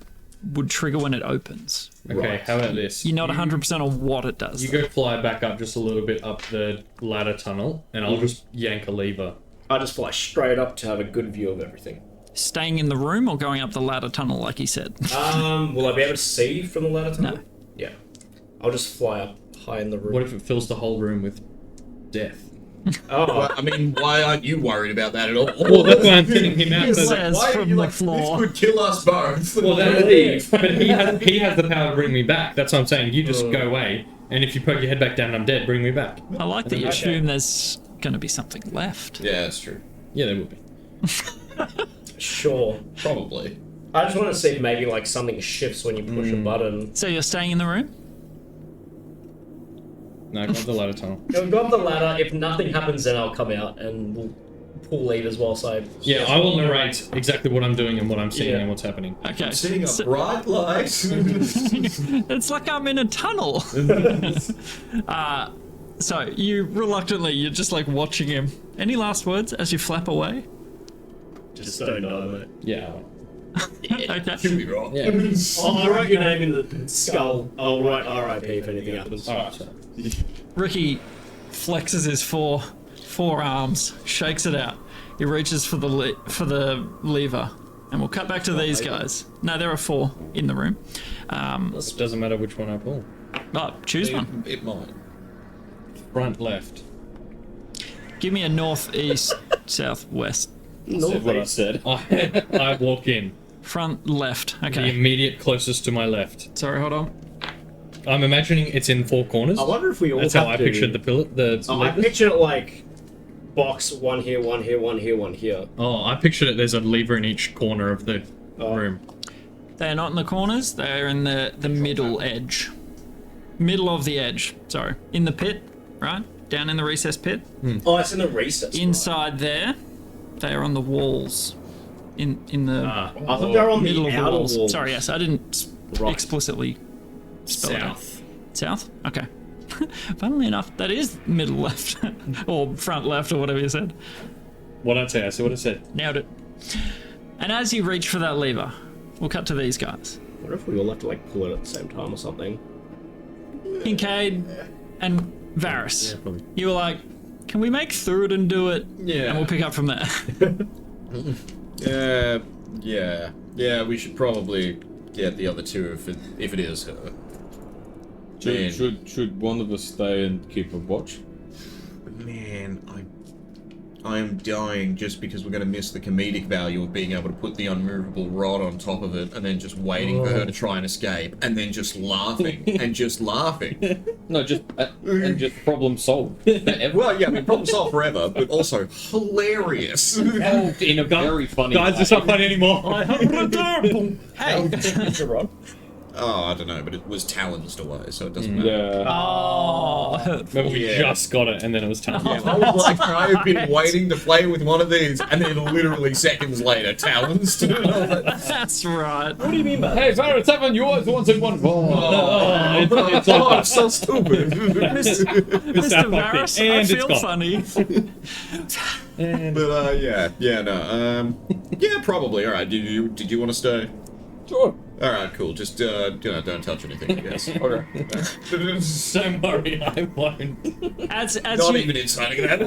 would trigger when it opens. Okay, Right. how about this? You're not 100% on what it does. You go fly back up just a little bit up the ladder tunnel, and I'll just yank a lever. I just fly straight up to have a good view of everything. Staying in the room or going up the ladder tunnel, like he said. Will I be able to see from the ladder tunnel? No. Yeah. I'll just fly up high in the room. What if it fills the whole room with death? Oh, Well, I mean, why aren't you worried about that at all? Well, that's why I'm getting him out. He So says why are from you the like, floor. this could kill us both? well, then leave. But he has the power to bring me back. That's what I'm saying. You just go away, and if you poke your head back down and I'm dead, bring me back. I like that you Okay. assume there's going to be something left. Yeah, that's true. Yeah, there will be. sure. Probably. I just want to see if maybe like something shifts when you push a button. So you're staying in the room? No, go up the ladder tunnel. Go up the ladder. If nothing happens, then I'll come out and we'll pull levers whilst I. Yeah, I will narrate exactly what I'm doing and what I'm seeing Yeah. and what's happening. Okay. Seeing a So- bright light. it's like I'm in a tunnel. So you reluctantly, you're just like watching him. Any last words as you flap away? Just don't know it. Yeah. Okay. Could be wrong. Yeah. I'll write your name in the skull. I'll write RIP if anything happens. Alright. Ricky flexes his forearms, shakes it out. He reaches for the lever, and we'll cut back to these guys. No, there are 4 in the room. It doesn't matter which one I pull. Oh, choose one. It might. Front left. Give me a northeast, southwest. Said what I said. I walk in. Front left. The Okay. immediate closest to my left. Sorry, hold on. I'm imagining it's in 4 corners. I wonder if we all That's have how I to... pictured the pillar. The Oh, I levers. picture it like box, one here, one here, one here, one here. Oh, I pictured it. There's a lever in each corner of the room. They are not in the corners. They are in the middle edge. Middle of the edge. Sorry. In the pit, right? Down in the recessed pit. Oh, it's in the recess. Inside there, they are on the walls. In the I thought they're on middle the of the outer walls. walls. Sorry, yes, I didn't Right. explicitly spell it out. South. South? Okay. Funnily enough, that is middle left. Or front left, or whatever you said. What I'd say, I said what I said. Nailed it. And as you reach for that lever, we'll cut to these guys. I wonder if we all have to like pull it at the same time or something. Kincaid and Varys. Yeah, probably. You were like, can we make through it and do it? Yeah. And we'll pick up from there. Yeah, we should probably get the other 2 if it is her. Man. Should one of us stay and keep a watch? Man, I am dying just because we're going to miss the comedic value of being able to put the unmovable rod on top of it and then just waiting for her to try and escape and then just laughing and just laughing. No, just and just problem solved. Well, yeah, I mean, problem solved forever, but also hilarious. In a very funny Guys, way. it's not funny anymore. Hey! Oh, I don't know, but it was talons away, so it doesn't matter. Yeah. Oh, Remember, we Yeah. just got it, and then it was time. Yeah, I was like, I have been waiting to play with one of these, and then literally seconds later, talons. that's right. What do you mean by Hey, Farrah, 7, you always wanted one. It's Oh, all I'm so stupid. Mr. Varys, I And it's feel gone. funny. But yeah, probably. All right, did you want to stay? Sure. All right, cool. Just don't touch anything, I guess. Okay. Don't worry, I won't. As Not you, even inciting that.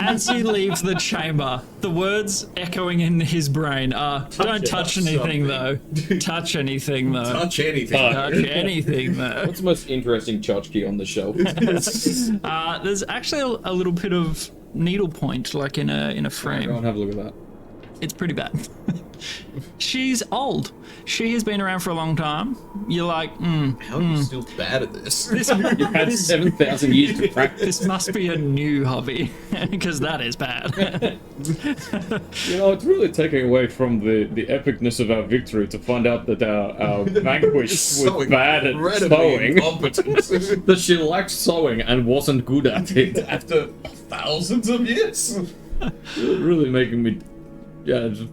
as you leave the chamber, the words echoing in his brain are, don't touch anything though. Touch anything though. Touch anything. Touch anything though. What's the most interesting tchotchke on the shelf? There's actually a little bit of needlepoint, like in a Go frame. and have a look at that. It's pretty bad. She's old. She has been around for a long time. You're like, How are you still bad at this? You've had 7,000 years to practice. this must be a new hobby, because that is bad. You know, it's really taking away from the epicness of our victory to find out that our vanquish was bad at sewing. That she liked sewing and wasn't good at it. After thousands of years. Really making me, just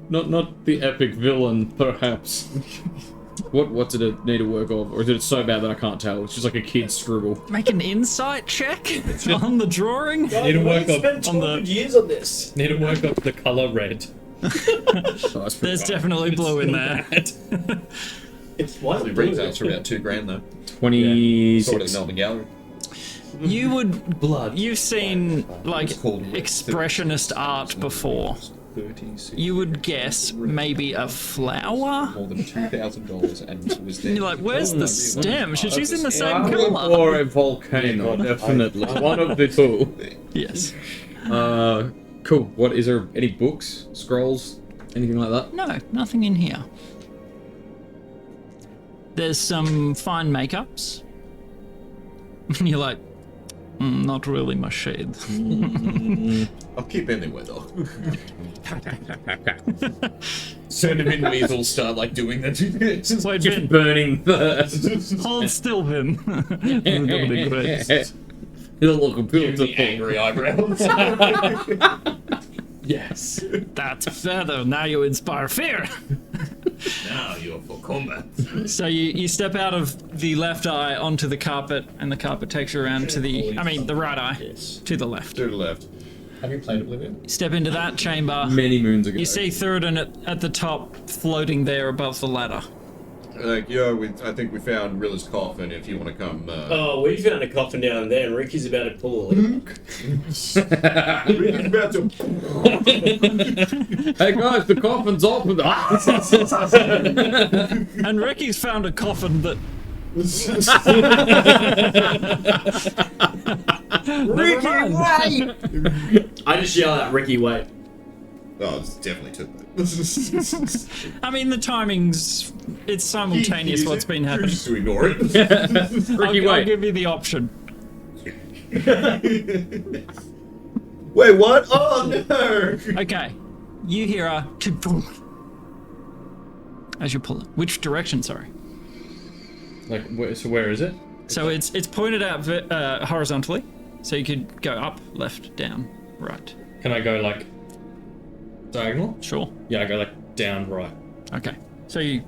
not the epic villain, perhaps. What did it need to work off, or is it so bad that I can't tell? It's just like a kid's scribble. Make an insight check on the drawing. Need to work spent on 200 years on this. need to work up the color red. There's definitely blue in there. It's one The retails for about $2,000 though. 26. Sort of the Melbourne Gallery. You would You've seen like It's called expressionist art before. 36. You would guess maybe a flower. More than $2,000, and it was there. And you're like, where's the stem? She's using the same I colour. or a volcano, definitely. One of the two. Yes. Cool. What is there? Any books, scrolls, anything like that? No, nothing in here. There's some fine makeups. And you're like, not really my shade. I'll keep anyway though. Send him in, weasels start like doing that. Wait, Just Vin, burning the. hold still, Vin. This is gonna be great. It'll look The beautiful. angry eyebrows. Yes. That's feather. Now you inspire fear. Now you're for combat. So you step out of the left eye onto the carpet, and the carpet takes you around to the right eye, to the left. To the left. Have you played Oblivion? Step into that chamber. Many moons ago. You see Theoden at the top, floating there above the ladder. Like, I think we found Rilla's coffin. If you want to come. Oh, we found a coffin down there, and Ricky's about to pull a lever. He's about to. Hey guys, the coffin's open. And Ricky's found a coffin that. Ricky, wait! I just yell at Ricky, wait. Oh, it's definitely took that. I mean, the timing's. It's simultaneous what's been happening. Choose to ignore it. Ricky, I'll wait. give you the option. Wait, what? Oh no! Okay. You hear a. As you pull it. Which direction, sorry? Like, so where is it? So it's pointed out horizontally. So you could go up, left, down, right. Can I go like diagonal? Sure. Yeah, I go like down, right, Okay. So you.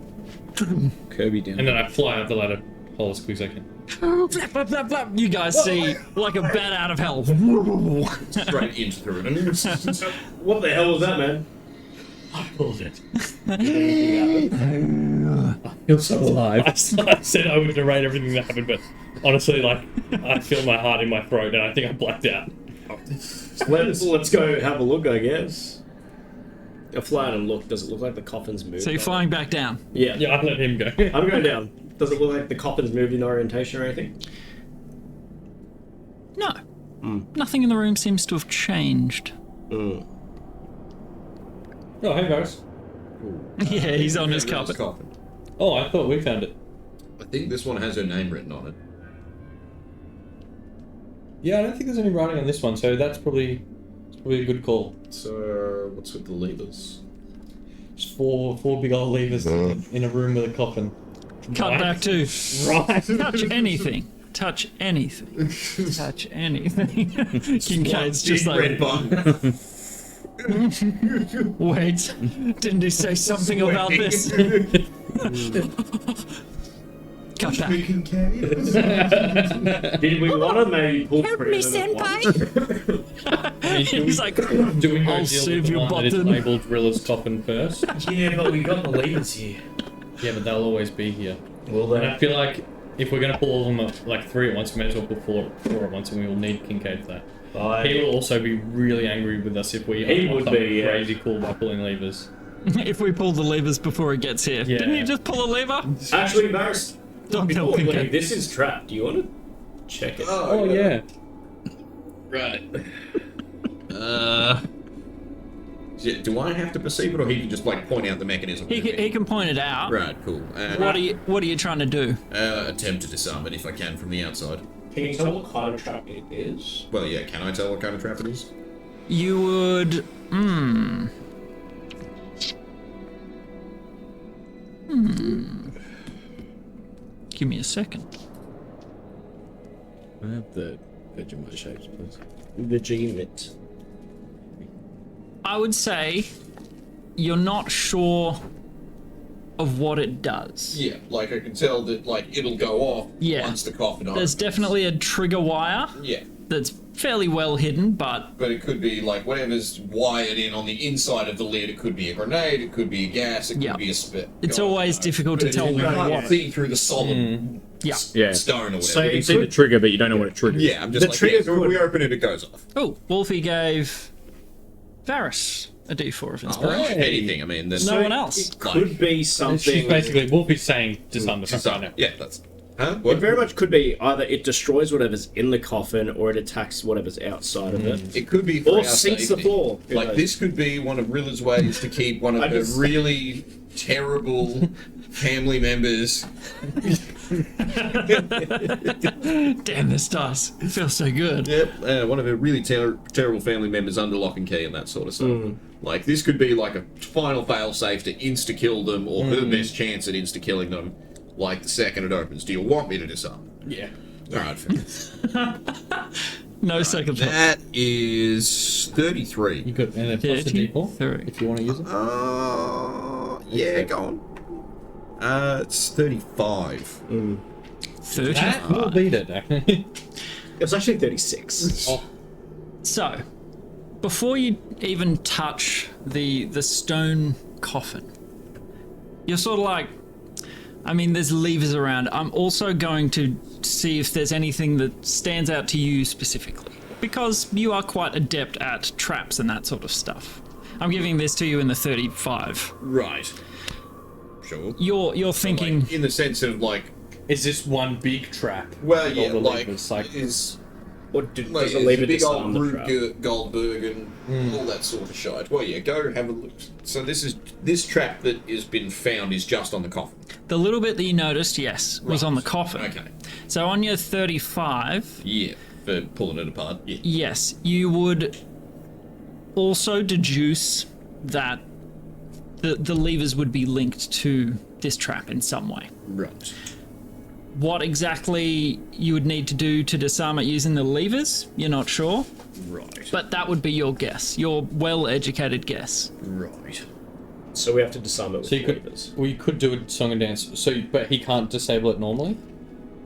Kirby down. and then I fly up the ladder, hold as quick as I can. Flap, flap, flap, flap. You guys see like a bat out of hell. Straight into the ribbon. What the hell was that, man? I pulled it. I feel so alive. I said I would narrate everything that happened, but honestly, like, I feel my heart in my throat, and I think I blacked out. Let's go have a look, I guess. A fly and look. Does it look like the coffin's moved? So you're flying back down. Yeah. Yeah, I'll let him go. I'm going down. Does it look like the coffin's moved in orientation or anything? No. Nothing in the room seems to have changed. Oh, hey guys. Yeah, he's on his Rilla's carpet. coffin. Oh, I thought we found it. I think this one has her name written on it. Yeah, I don't think there's any writing on this one, so that's probably a good call. So, what's with the levers? Just four big old levers in a room with a coffin. Cut Right. back to. Right. Touch anything. Touch anything. Touch anything. Kincaid's just Big like. red button. Wait, didn't he say something about this? Cut back. Did we want to maybe pull Help me, senpai! He's like, Do we go I'll deal save with the your one that is button. labelled Rilla's coffin first? Yeah, but we got the levers here. Yeah, but they'll always be here. Well, And I feel like if we're going to pull all of them like three at once, we may as well pull four at once, and we will need Kincaid for that. He will also be really angry with us if we He unlock would something be, yeah. crazy cool by pulling levers. if we pull the levers before he gets here. Yeah. Didn't you just pull a lever? Actually, embarrassed. Don't tell Before we Kincaid. leave, this is trapped. Do you want to check it? Oh yeah. Right. Do I have to perceive it, or he can just like point out the mechanism? He can point it out. Right, cool. What are you trying to do? Attempt to disarm it if I can from the outside. Can you tell what kind of trap it is? Well, yeah. Can I tell what kind of trap it is? You would. Give me a second. I have the Vegemite shapes, please. Vegemite. I would say you're not sure of what it does. Yeah, like I can tell that like it'll go off once the coffin opens. There's definitely a trigger wire. Yeah. That's fairly well hidden, but it could be like whatever's wired in on the inside of the lid. It could be a grenade, it could be a gas, it could be a spit. It's always difficult to tell You can't what. see through the solid Yeah. stone or whatever. So you can see the trigger, but you don't know what it triggers. Yeah, I'm just The like, trigger so when we open it, it goes off. Oh, Wolfie gave Varys a D4 of inspiration. Anything, I mean, there's No one else. It could be something. She's basically, Wolfie's saying disarm the front right now. Yeah, that's... Huh? It What? very much could be either it destroys whatever's in the coffin or it attacks whatever's outside of it. It could be for Or our sinks the safety. floor. Who Like, knows? this could be one of Rilla's ways to keep one of I her just- really terrible family members. Damn, this does. It feels so good. Yep, one of her really terrible family members under lock and key and that sort of stuff. Like, this could be like a final fail-safe to insta-kill them, or her best chance at insta-killing them, like the second it opens. Do you want me to disarm? Yeah. Alright, fair. No second thought. That is 33. You could, and then plus the D4 33. if you want to use it. Yeah, go on. It's 35. 30. That will beat it, actually. It was actually 36. So, before you even touch the stone coffin, you're sort of like, I mean, there's levers around. I'm also going to see if there's anything that stands out to you specifically, because you are quite adept at traps and that sort of stuff. I'm giving this to you in the 35. Right. Sure. You're thinking, Like, in the sense of, like, Is this one big trap? well, with all yeah, the like, levers, is... What did, Like, does it's a lever a big disarm old the Rube trap? Goldberg and all that sort of shit. Well, yeah, go have a look. So this trap that has been found is just on the coffin. the little bit that you noticed, yes, was on the coffin. Okay. So on your 35, Yeah, for pulling it apart. Yeah. yes, you would also deduce that the levers would be linked to this trap in some way. Right. What exactly you would need to do to disarm it using the levers, you're not sure, Right. but that would be your guess, your well-educated guess. Right. So we have to disarm it with So you could, levers. well, you could do a song and dance. So, but he can't disable it normally.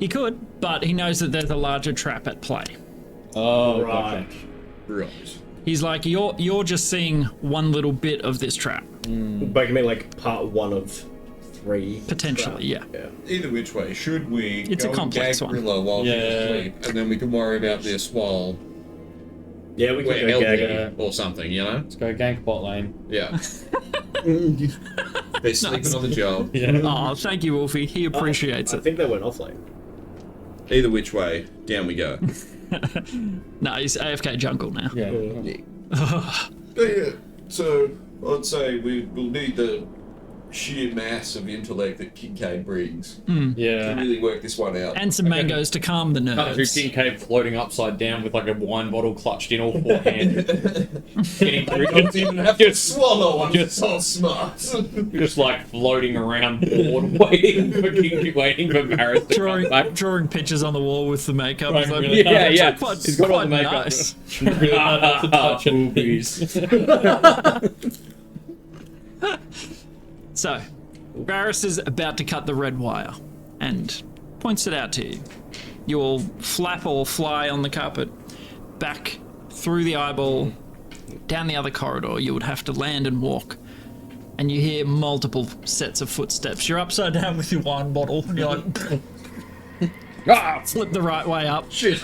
He could, but he knows that there's a larger trap at play. Oh, Right. gotcha. Right. He's like, you're just seeing one little bit of this trap. But you mean like part 1 of 3? Potentially, yeah. Yeah. Either which way, should we It's a go complex and gag one. Rilla while she's Yeah. asleep, and then we can worry about this while Yeah, we we're can go gag healthy her. or something, you know? Let's go gank bot lane. Yeah. They're sleeping on the job. Yeah. Oh, thank you, Wolfie. He appreciates I it. think they went offlane. Either which way, down we go. No, he's AFK jungle now. Yeah. But yeah, so I'd say we'll need the sheer mass of intellect that Kincaid brings to Yeah. really work this one out. And some mangoes to calm the Can't do nerves. Kincaid floating upside down with like a wine bottle clutched in all four hands. Getting through, Don't even have to swallow one. just- So smart. just like floating around bored, waiting for Varys to come back. Drawing pictures on the wall with the makeup. He's like, Yeah, "Oh, it's yeah. quite- He's got all the quite makeup. nice." Really hard not to touch it. Boobies. So, Varys is about to cut the red wire and points it out to you. You all flap or fly on the carpet, back through the eyeball, down the other corridor. You would have to land and walk. And you hear multiple sets of footsteps. You're upside down with your wine bottle, and you're like, flip the right way up. Shit.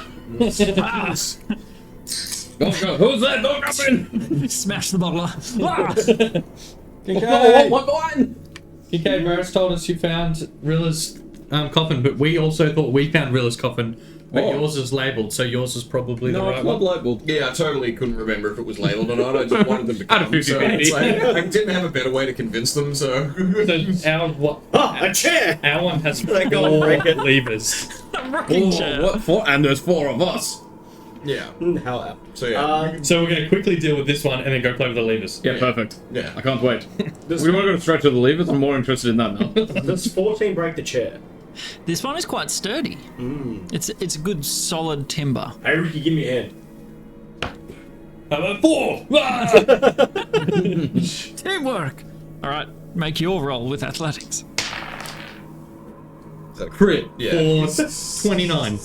Ah, Don't go. Who's that? Don't come in. smash the bottle. Ah! Kincaid. What button? Kincaid, Varys told us you found Rilla's coffin, but we also thought we found Rilla's coffin But Oh. yours is labelled, so yours is probably the No, right club one. labeled. Yeah, I totally couldn't remember if it was labelled or not. I just wanted them to Out of come. 50 So minutes. it's like, I didn't have a better way to convince them, so. So our what? Ah, a chair! Our one has Go and 4 break it. levers. Rocking chair. What for? And there's 4 of us. Yeah. How apt. So yeah. So we're going to quickly deal with this one and then go play with the levers. Yeah, perfect. Yeah. I can't wait. We want to go straight to the levers. I'm more interested in that now. Does 14 break the chair? This one is quite sturdy. It's good solid timber. Hey, Ricky, give me a hand. How about 4? Ah! Teamwork. All right, make your roll with athletics. Crit. Yeah. For 29.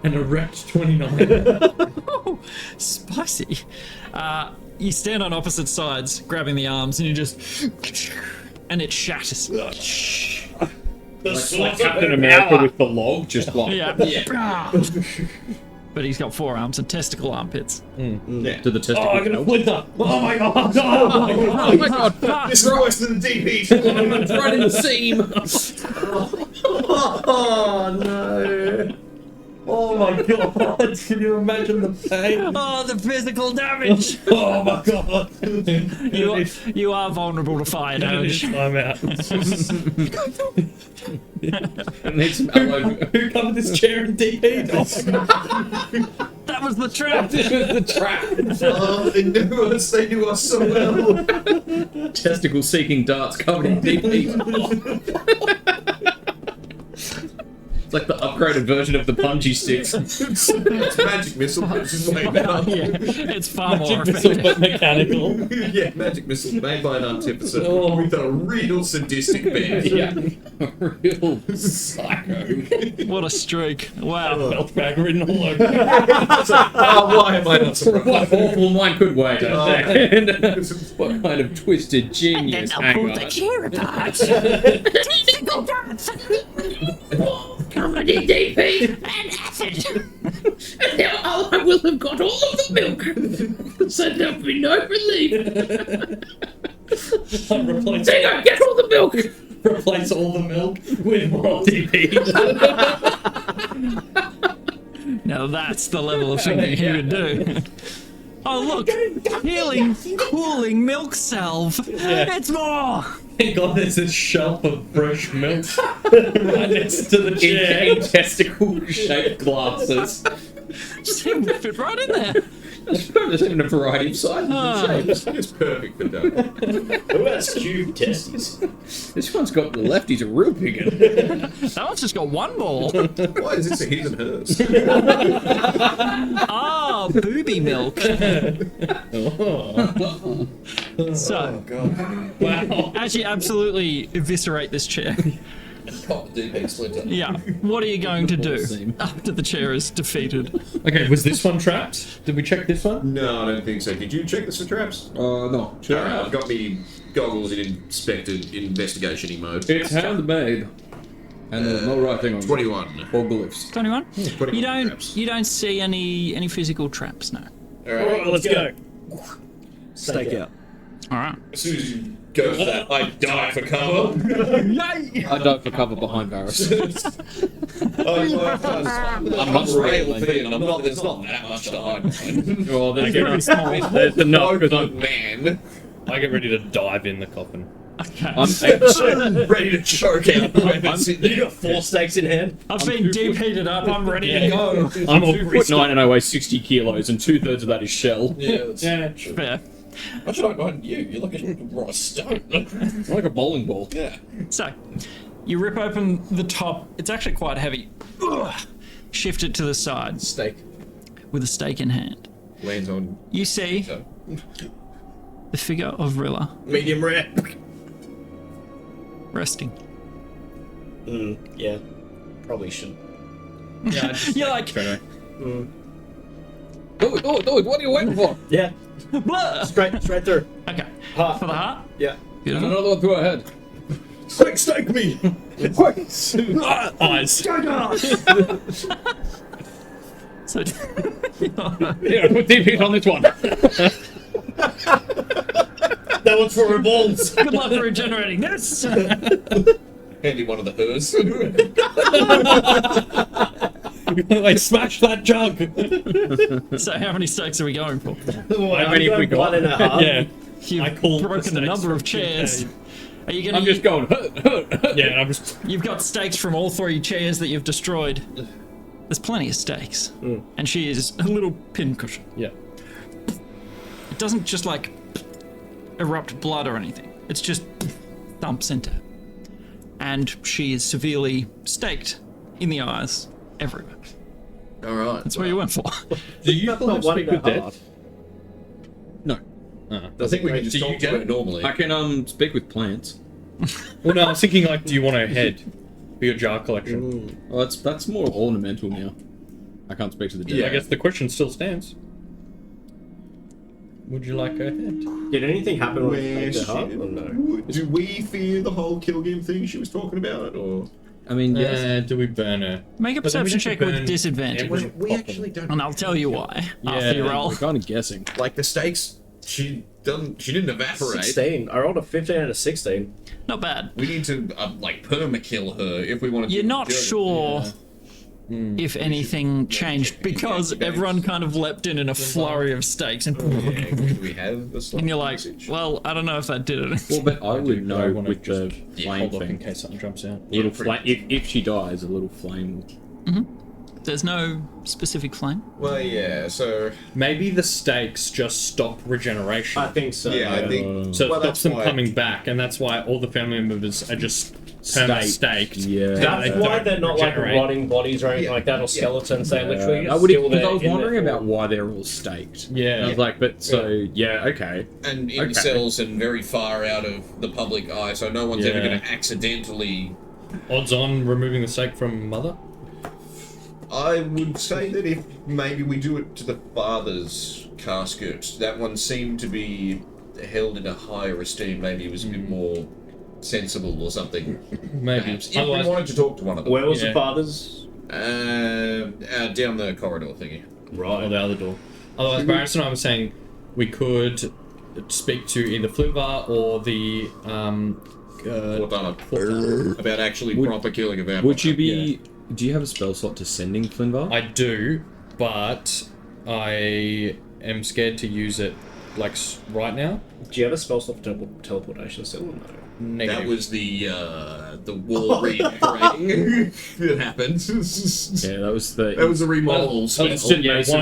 And a wrecked 29. Spicy. You stand on opposite sides, grabbing the arms, and you just and it shatters. Like Captain America with the log, just like Yeah. But he's got forearms and testicle armpits. Yeah. to the testicle. Oh, I'm going to splinter. Oh my god. Oh my god. Oh my god! This is worse than the DP. It's right in the seam. Oh no. Oh my god. Can you imagine the pain? Oh, the physical damage! Oh my god. You are vulnerable to fire damage. I'm out. It needs some aloe. Who covered this chair in DP? That was the trap. The trap. Oh, they knew us. They knew us so well. Testicle seeking darts covered in DP. It's like the upgraded version of the punji sticks. It's magic missile, but it's just made better. Yeah, it's far more Magic missile, effective. but mechanical. Yeah, magic missile made by an artificer Oh. with a real sadistic band. Yeah. Real psycho. What a streak! Wow. Belt bag written all over. Oh, why am I not What surprised? awful mine could wait a second. What kind of twisted genius? Hang on. chair apart. Testicle darts. Comedy DP and acid. And now I will have got all of the milk. So there'll be no relief. Replace, They don't get all the milk. replace all the milk with more DP. Now that's the level of thinking he would do. Oh look, healing, cooling milk salve. It's more. Thank God there's this shelf of fresh milk right next to the chair. In testicle-shaped glasses. It would fit right in there. There's even a variety of sizes and shapes. It's perfect for that. Who has cube testes? This one's got the lefties a real big one. That one's just got one ball. Why is this a his and hers? Ah, booby milk. So, Wow. as you absolutely eviscerate this chair, Cop the DP splinter. yeah, what are you going to do after the chair is defeated? Okay, was this one trapped? Did we check this one? No, I don't think so. Did you check this for traps? No. Alright, I've got me goggles in inspected investigation mode. It's handmade. And there's no writing on 21. or glyphs. 21? 21 traps. You don't see any physical traps, no. Alright. Let's go. Stake out. All right. As soon as you go for that, I die for cover. I don't for cover behind Varys. I'm not rail thin. I'm not. There's not that much to hide behind. Oh, there's Very small. There's enough because I'm. Man, I get ready to dive in the coffin. Okay. I'm ready to choke out. You got 4 stakes in hand? I've been deep heated up. I'm ready to go. I'm 2'9" and I weigh 60 kilos, and 2/3 of that is shell. Yeah, that's Yeah. Fair. I should hide behind you. You're like a raw stone. I'm like a bowling ball. Yeah. So, you rip open the top. It's actually quite heavy. Ugh. Shift it to the side Steak with a stake in hand. lands on. You see So. the figure of Rilla Medium rare. resting. Yeah. Probably should. Yeah, You're like, Do it, what are you waiting for? Yeah. blah. Straight through. Okay. Heart. For the heart. Yeah. And Beautiful. another one through our head. Quick, stake me! eyes. So, Yeah, put DP on this one. That one's for her balls. good luck regenerating this. Hand him one of the hers. Like, smash that jug. So how many stakes are we going for? How many have we got? 1.5. Yeah. You've I call broken a number of chairs. Are you gonna? I'm just going. Yeah, and I'm just. You've got stakes from all 3 chairs that you've destroyed. There's plenty of stakes, and she is a little pincushion. Yeah. It doesn't just like erupt blood or anything. It's just thumps into her. And she is severely staked in the eyes everywhere. All right. That's what you went for. Do you not speak with 1.5. dead? No. I think we can just Do you talk get to it? it normally. I can speak with plants. Well, no, I was thinking like, do you want her head for your jar collection? Well, that's more ornamental now. I can't speak to the dead. I guess the question still stands. Would you like her head? Did anything happen when we Where faked her heart, shit? or no? Do we fear the whole kill game thing she was talking about, or I mean, yes. Do we burn her? Make a But then we'd perception have to check with burn disadvantage. every- we actually don't? And I'll tell you why after you roll. We're kind of guessing. Like the stakes, she didn't evaporate. 16. I rolled a 15 and a 16. Not bad. We need to like perma kill her if we want to. You're not kill her. sure if anything changed because everyone kind of leapt in a flurry of stakes and Yeah, do we have the and you're like, well, I don't know if that did it. Well, but I would know I wanna with the just flame hold off in thing. case something jumps out. Little flame. If she dies, a little flame will. There's no specific flame. Well, yeah. So Maybe the stakes just stop regeneration. I think so. yeah, I think So it well, stops that's them why- coming back, and that's why all the family members are just staked. Yeah. That's They why don't they're not like regenerate. rotting bodies or anything like that, or skeletons. They literally I just would still because there I was in their wondering about form. why they're all staked. Yeah. And I was like, but so yeah, okay. and in Okay. cells and very far out of the public eye, so no one's ever Yeah. going to accidentally. Odds on removing the stake from mother? I would say that if maybe we do it to the father's casket, that one seemed to be held in a higher esteem. Maybe it was a bit more sensible or something. Maybe. Perhaps. If Otherwise, we wanted to talk to one of them. Where was Yeah. the father's? Down the corridor thingy. or the other door. Otherwise, Barris and I were saying we could speak to either Flivar or the Fortana. About actually proper killing a vampire. Would you be? Do you have a spell slot to sending Flinvar? I do, but I am scared to use it like right now. Do you have a spell slot for teleportation still? Or no. Negative. That was the wall redecorating that happened. Yeah, that was the. That was the remodel spell. One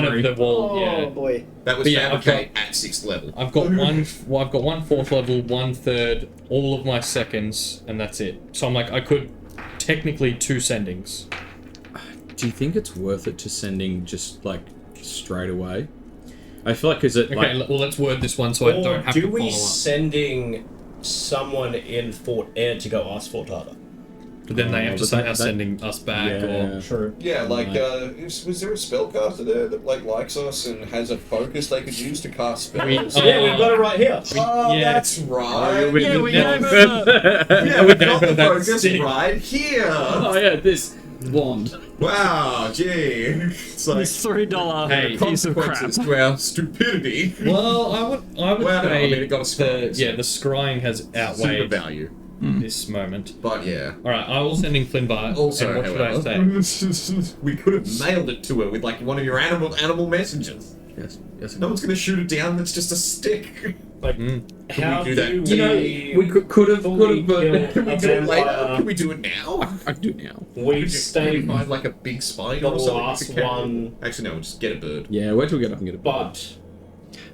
of the wall. Oh Yeah. boy. That was But yeah, fabricate at 6th level. I've got one. Well, I've got 1 4th level, 1/3, all of my seconds, and that's it. So I'm like, I could technically 2 sendings. Do you think it's worth it to sending just like straight away? I feel like is it Okay, like well, let's word this one so I Or don't have do to we follow up. sending someone in Fort Air to go ask Fortana? But then they have to but somehow that- sending us back, Yeah. or True. Yeah, like, was there a spellcaster there that, like, likes us and has a focus they could use to cast spells? Yeah, we've got it right here. Oh, yeah. that's right. Yeah, we Yeah. gave her Yeah, we got the That's focus sick. right here. oh yeah, this wand. Wow, gee. It's like this $3 Hey, piece of crap. consequences to our stupidity. Well, I would Well, no, say I mean, it got a scrying, so- the scrying has Super outweighed value. this moment. But yeah. All right, I will sending Flinbar. Also, and what should I however, say? we could have mailed it to her with like one of your animal messengers. Yes. No one's gonna shoot it down. That's just a stick. Like, how do that? do You know, we could have, fully but kill Can we a do it later? vampire? Can we do it now? I can do it now. We Can we stay, find like a big spine the or something? last to carry? one, Actually, no. We'll just get a bird. Yeah, wait till we get up and get it. but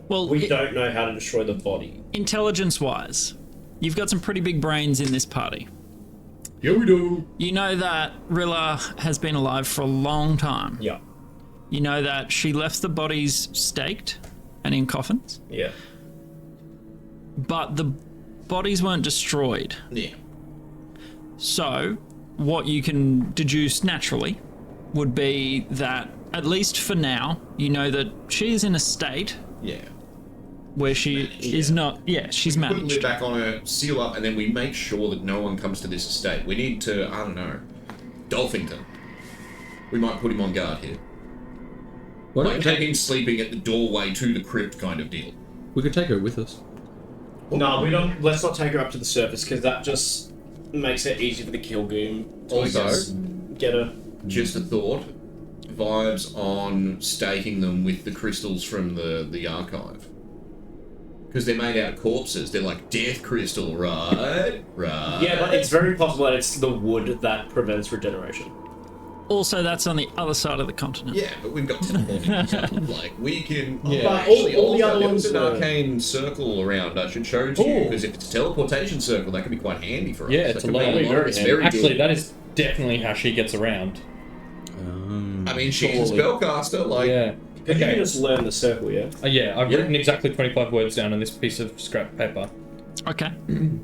Well, we don't know how to destroy the body. intelligence-wise, you've got some pretty big brains in this party. Here we do. You know that Rilla has been alive for a long time. Yeah. You know that she left the bodies staked and in coffins, Yeah. but the bodies weren't destroyed. Yeah. So, what you can deduce naturally would be that, at least for now, you know that she is in a state Yeah. where she is not. Yeah, she's Put the lid managed. back on her, seal up, and then we make sure that no one comes to this estate. We need to, I don't know, Dolphington. We might put him on guard here. Why Like don't take him sleeping at the doorway to the crypt kind of deal. we could take her with us? No, we don't. Let's not take her up to the surface because that just makes it easy for the kill goon to Also- just get her. Just a thought. vibes on staking them with the crystals from the archive. Because they're made out of corpses. They're like death crystal, right? Right. Yeah, but it's very possible that it's the wood that prevents regeneration. Also, that's on the other side of the continent. Yeah, but we've got teleporting. Like, we can... Yeah. But Actually, all the also, other there was ones an are- arcane circle around I should show to you, because if it's a teleportation circle, that could be quite handy for us. Yeah, That it's a could make lovely lot of this very Actually, good. that is definitely how she gets around. I mean, she's a spellcaster, like... Yeah. Could you Okay. just learn the circle, yeah? Yeah, I've written exactly 25 words down on this piece of scrap paper. Okay.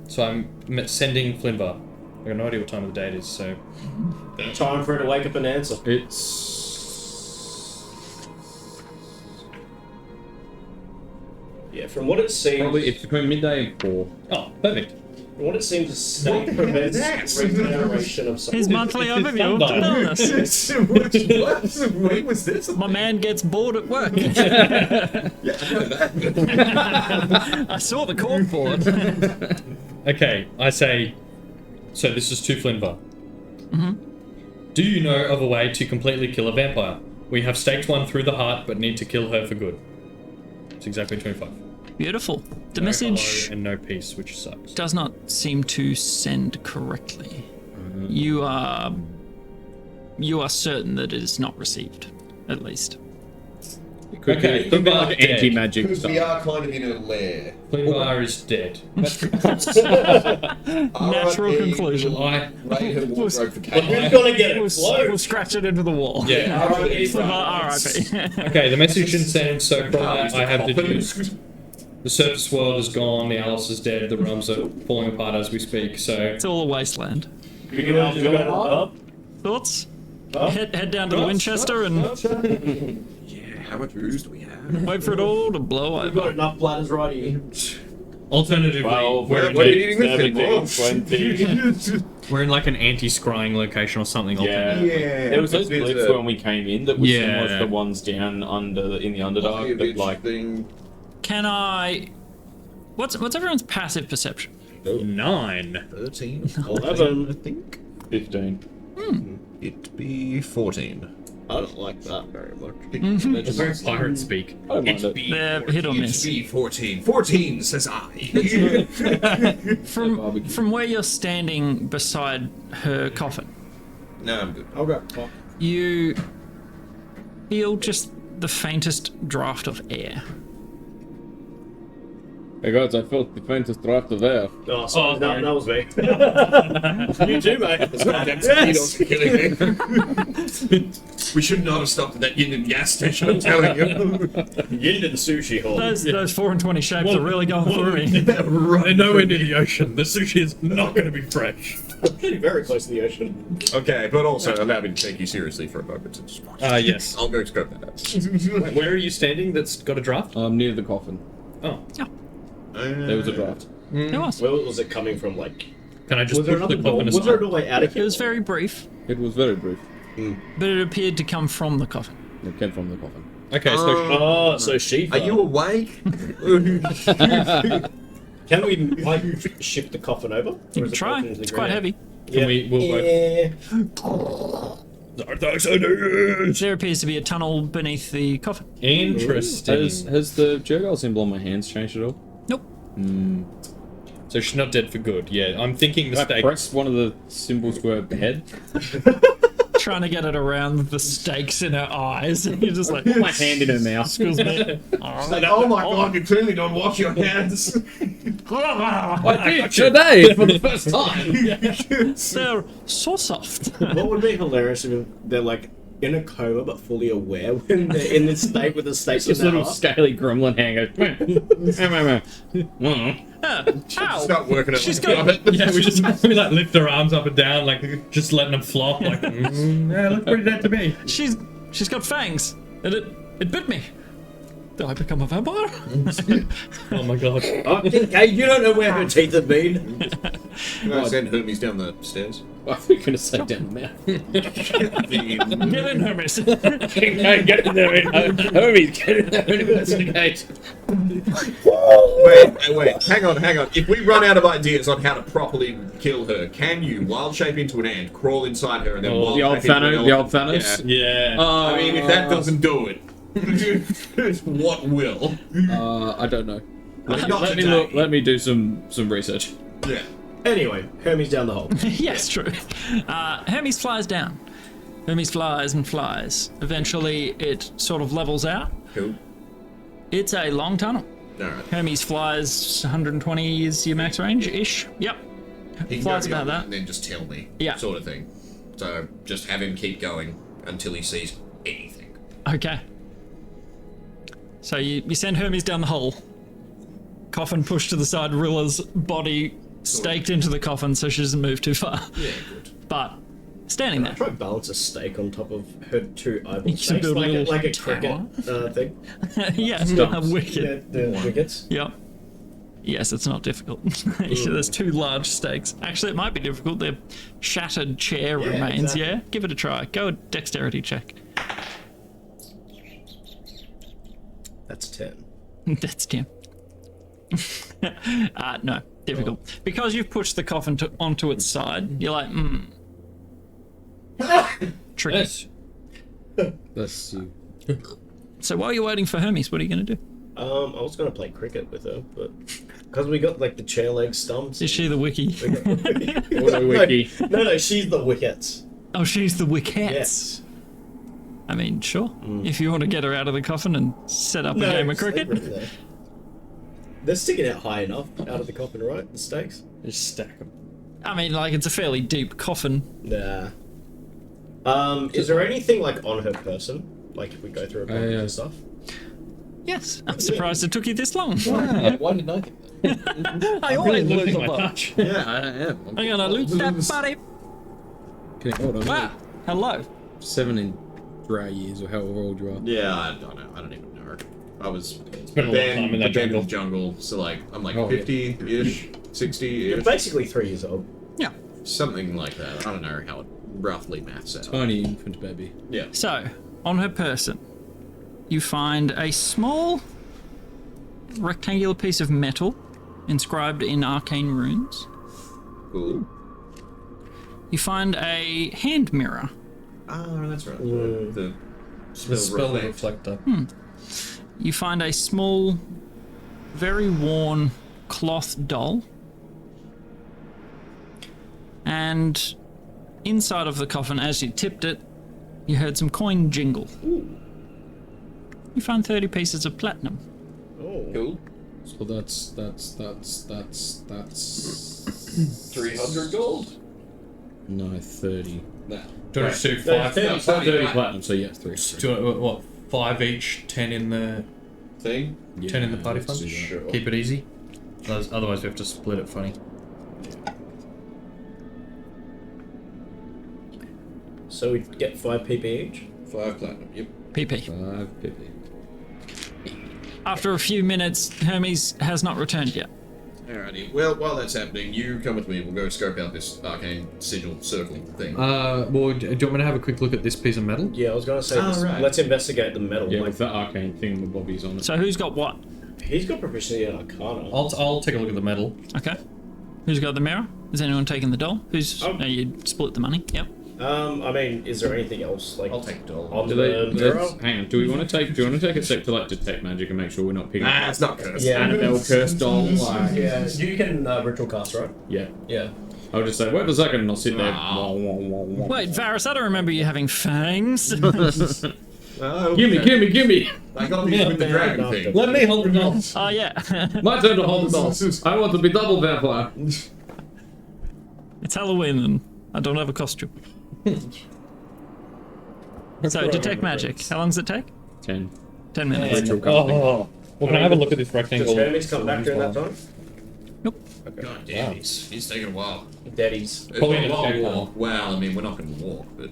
So I'm sending Flinvar. I've got no idea what time of the day it is, so... Time for her to wake up and answer. It's Yeah, from what it seems... probably it's between midday and 4. Oh, perfect. From what it seems, the state prevents regeneration of His something. monthly overview of the illness. When was this? My man gets bored at work. Yeah, I know that. I saw the corkboard. Okay, I say... So this is to Flinvar. Do you know of a way to completely kill a vampire? We have staked one through the heart, but need to kill her for good. It's exactly 25. Beautiful. The No message hello and no peace, which sucks. does not seem to send correctly. You are certain that it is not received, at least. It could Okay, be, could be Flinvar like dead. anti-magic Because we stuff. are kind of in a lair. Flinvar is dead. Natural RIP, conclusion. I... Raid her wardrobe for We've Kate. got to get it We'll close. scratch it into the wall. Yeah. R.I.P. Okay, the message is sent, so from that I have deduced. The surface world is gone, the Alice is dead, the realms are falling apart as we speak, so... It's all a wasteland. We can all go up. Thoughts? Head down to the Winchester and How much booze do we have? wait for it all to blow We've got over. enough bladders right here. Alternatively, we're What are you eating this thing for? we're in like an anti-scrying location or something. Yeah. Yeah. There was those there's glyphs a- when we came in that was similar Yeah. to the ones down under in the Underdark that like thing. Can I... What's everyone's passive perception? 9. 13. 11. I think. 15. It'd be 14. I don't like that very much. It's very pirate speak. I don't mind it. They're hit or miss. It'd be 14. 14, says I. From where you're standing beside her coffin, No, I'm good. I'll go. you feel just the faintest draft of air. Hey guys, I felt the faintest draft of air. Oh, sorry. sorry. That was me. You too, mate. Mosquitoes are killing me. We should not have stopped at that Union gas station, I'm telling you. Yinden sushi hall. Those 4 and 20 shapes are really going through me. They're nowhere near the ocean. The sushi is not going to be fresh. Getting very close to the ocean. Okay, but also allow me to take you seriously for a moment. Yes. I'll go scrub that out. Where are you standing that's got a draft? Near the coffin. Oh. Yeah, There was a draft. it was. Where was it coming from? Like, Can I just was there push the another door? coffin Was there a aside? doorway out of It here? was very brief, It was very brief. but it appeared to come from the coffin. It came from the coffin. Okay, so Oh, so she. Are you awake? Can we like shift the coffin over? You can try. It's quite heavy. can we'll both... There appears to be a tunnel beneath the coffin. Interesting. Has the Jurgal symbol on my hands changed at all? Nope. So she's not dead for good. Yeah, I'm thinking Can I mistake. press one of the symbols to her head? Trying to get it around the stakes in her eyes. And you're just like, Put my hand in her mouth. excuse me. Like, oh my god, you clearly don't wash your hands. I did today for the first time. They're so soft. What would be hilarious if they're like in a coma but fully aware when they're in this state with the stakes in This their little heart? scaly gremlin hand goes. Ow. It's not working out. She's like got- it. Yeah, we like lift her arms up and down, like just letting them flop. Like, yeah, looks pretty dead to me. She's got fangs, and it bit me. Did I become a vampire? Oh my god. Oh, hey, you don't know where her teeth have been. Can I send Hermes down the stairs? I think you're gonna say down the mouth. Get in, Hermes. Get in there, Hermes, get in there and investigate. Wait, hang on. If we run out of ideas on how to properly kill her, can you wild shape into an ant, crawl inside her, and then wild The old shape into an Thanos. The elephant? old Thanos. Yeah. I mean, if that doesn't do it, what will? I don't know. Not Let me today. look. Let me do some research. Yeah. Anyway, Hermes down the hole. Yes, true. Hermes flies down. Hermes flies and flies. Eventually, it sort of levels out. Cool. It's a long tunnel. Alright. Hermes flies 120 is your max range-ish. Yep. He can Flies go about beyond that. and then just tell me. Yeah. Sort of thing. So just have him keep going until he sees anything. Okay. So you send Hermes down the hole. Coffin pushed to the side. Rilla's body staked into the coffin so she doesn't move too far. Yeah, good. But standing Try there. to balance a stake on top of her two eyeball You can stakes, build a little like a tower. cricket thing. Yeah, a Yeah, wicket. the wickets. Yep. Yes, it's not difficult. There's two large stakes. Actually, it might be difficult. Their shattered chair remains. exactly. Yeah, give it a try. Go a dexterity check. That's 10. That's 10. No, difficult. Because you've pushed the coffin onto its side, you're like, tricky. Yes. That's you. So while you're waiting for Hermes, what are you going to do? I was gonna play cricket with her, but because we got like the chair leg stumps. Is she the wiki? Auto wiki. No, she's the wickets. Oh, she's the wickets. Yes. I mean, sure. If you want to get her out of the coffin and set up a game of cricket. They're sticking out high enough out of the coffin, right? The stakes. Just stack them. I mean, like, it's a fairly deep coffin. Nah. Is there anything like on her person? Like if we go through a bunch and stuff? Yes. I'm surprised it took you this long. Why didn't I think that? I Really always losing lose my a touch. Yeah, I am. I'm gonna loot that body. Okay, hold on. Ah, hello. 7 in dry years or however old you are. Yeah, I don't know. I don't even know. I was been a long time in that jungle, so like I'm like Oh, yeah. 50-ish, 60-ish, You're basically 3 years old. Yeah. something like that. I don't know how it roughly maths out. Tiny infant baby. Yeah. So, on her person, you find a small rectangular piece of metal inscribed in arcane runes. Cool. You find a hand mirror. Ah, that's right. The The spell reflect. reflector. You find a small, very worn cloth doll. And inside of the coffin, as you tipped it, you heard some coin jingle. You found 30 pieces of platinum. Oh. Cool. So that's 300 gold. no 30. No. Do you want to do No, 5? 30. 30 platinum. So yes, 3. Do you want, what, 5 each, 10 in the Thing. 10 in the party let's fund? do that. Sure. Keep it easy. Otherwise we have to split it funny. So we get 5 PP each? 5 platinum. Yep. PP. 5 PP. After a few minutes, Hermes has not returned yet. Alrighty. Well, while that's happening, you come with me. We'll go scope out this arcane sigil circling thing. Well, do you want me to have a quick look at this piece of metal? Yeah, I was gonna say, right. let's investigate the metal. Yeah, like, with the arcane thing with Bobby's on it. So who's got what? he's got proficiency in Arcana. I'll take a look at the metal. Okay. Who's got the mirror? Is anyone taking the doll? Who's? Oh. No, you split the money. Yep. I mean, is there anything else like I'll take the doll. on Do the they, mirror? hang on, do we want to take a sec to like detect magic and make sure we're not picking Ah, up it's not cursed. Yeah. Annabelle cursed doll? Like, Yeah, you can ritual cast, right? yeah. Yeah. I'll just say, wait a second, and I'll sit there. Wait, Varys, I don't remember you having fangs. Oh, Gimme! I got these with the dragon no, thing. Let me hold the doll. Oh, yeah. My turn to hold the doll. I want to be double vampire. It's Halloween and I don't have a costume. So, detect magic. How long does it take? 10. 10 minutes. Ritual casting. Oh. Well, can I have a look at this Does rectangle? Hermes come back during that time? God damn, he's taking a while. Daddy's. It's Probably not a gonna long take walk. Well, I mean, we're not going to walk, but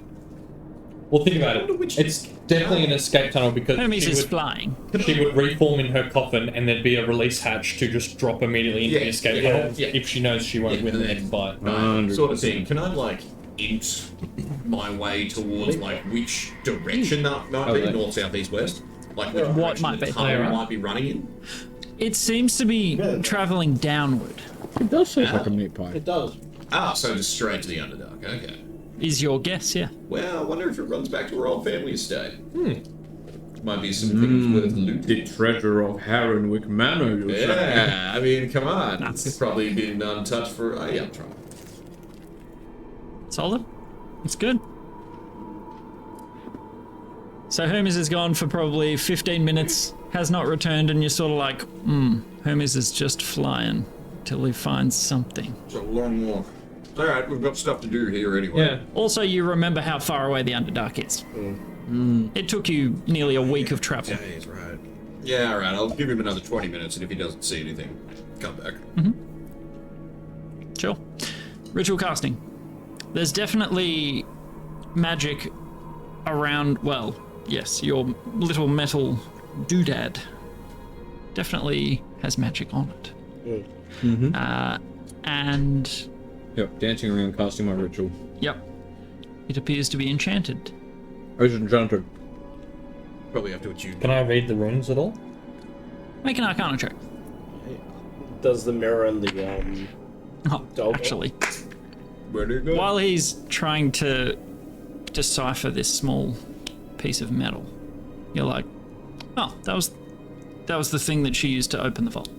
Well, think about it. It's definitely an escape tunnel because Hermes she is would, flying. she would reform in her coffin and there'd be a release hatch to just drop immediately into the escape tunnel if she knows she won't win the next fight. Sort of thing. Can I like int my way towards like which direction that might be? North, south, east, west. Like which What direction might the be? tunnel might be running in. It seems to be travelling downward, It does seem like a meat pie. It does. Ah, so just straight to the Underdark. Okay. is your guess, yeah. Well, I wonder if it runs back to our old family estate. Might be some things worth looting. The treasure of Harrenwick Manor, you say? Yeah, I mean, come on. That's- It's probably been untouched for a young trial. Solid. It's good. So Hermes is gone for probably 15 minutes, has not returned, and you're sort of like, Hermes is just flying till he finds something. It's a long walk. It's alright, we've got stuff to do here anyway. Yeah. Also, you remember how far away the Underdark is. It took you nearly a week of travel. Yeah, he's right. Yeah, alright, I'll give him another 20 minutes, and if he doesn't see anything, come back. Sure. Ritual casting. There's definitely magic around, well, yes, your little metal doodad definitely has magic on it. And, Yep, dancing around casting my ritual. yep, it appears to be enchanted. It's enchanted. Probably have to attune. Can I read the runes at all? Make an Arcana check. Does the mirror and the Oh, Dog. actually, Where do you go? while he's trying to decipher this small piece of metal, you're like, oh, that was the thing that she used to open the vault.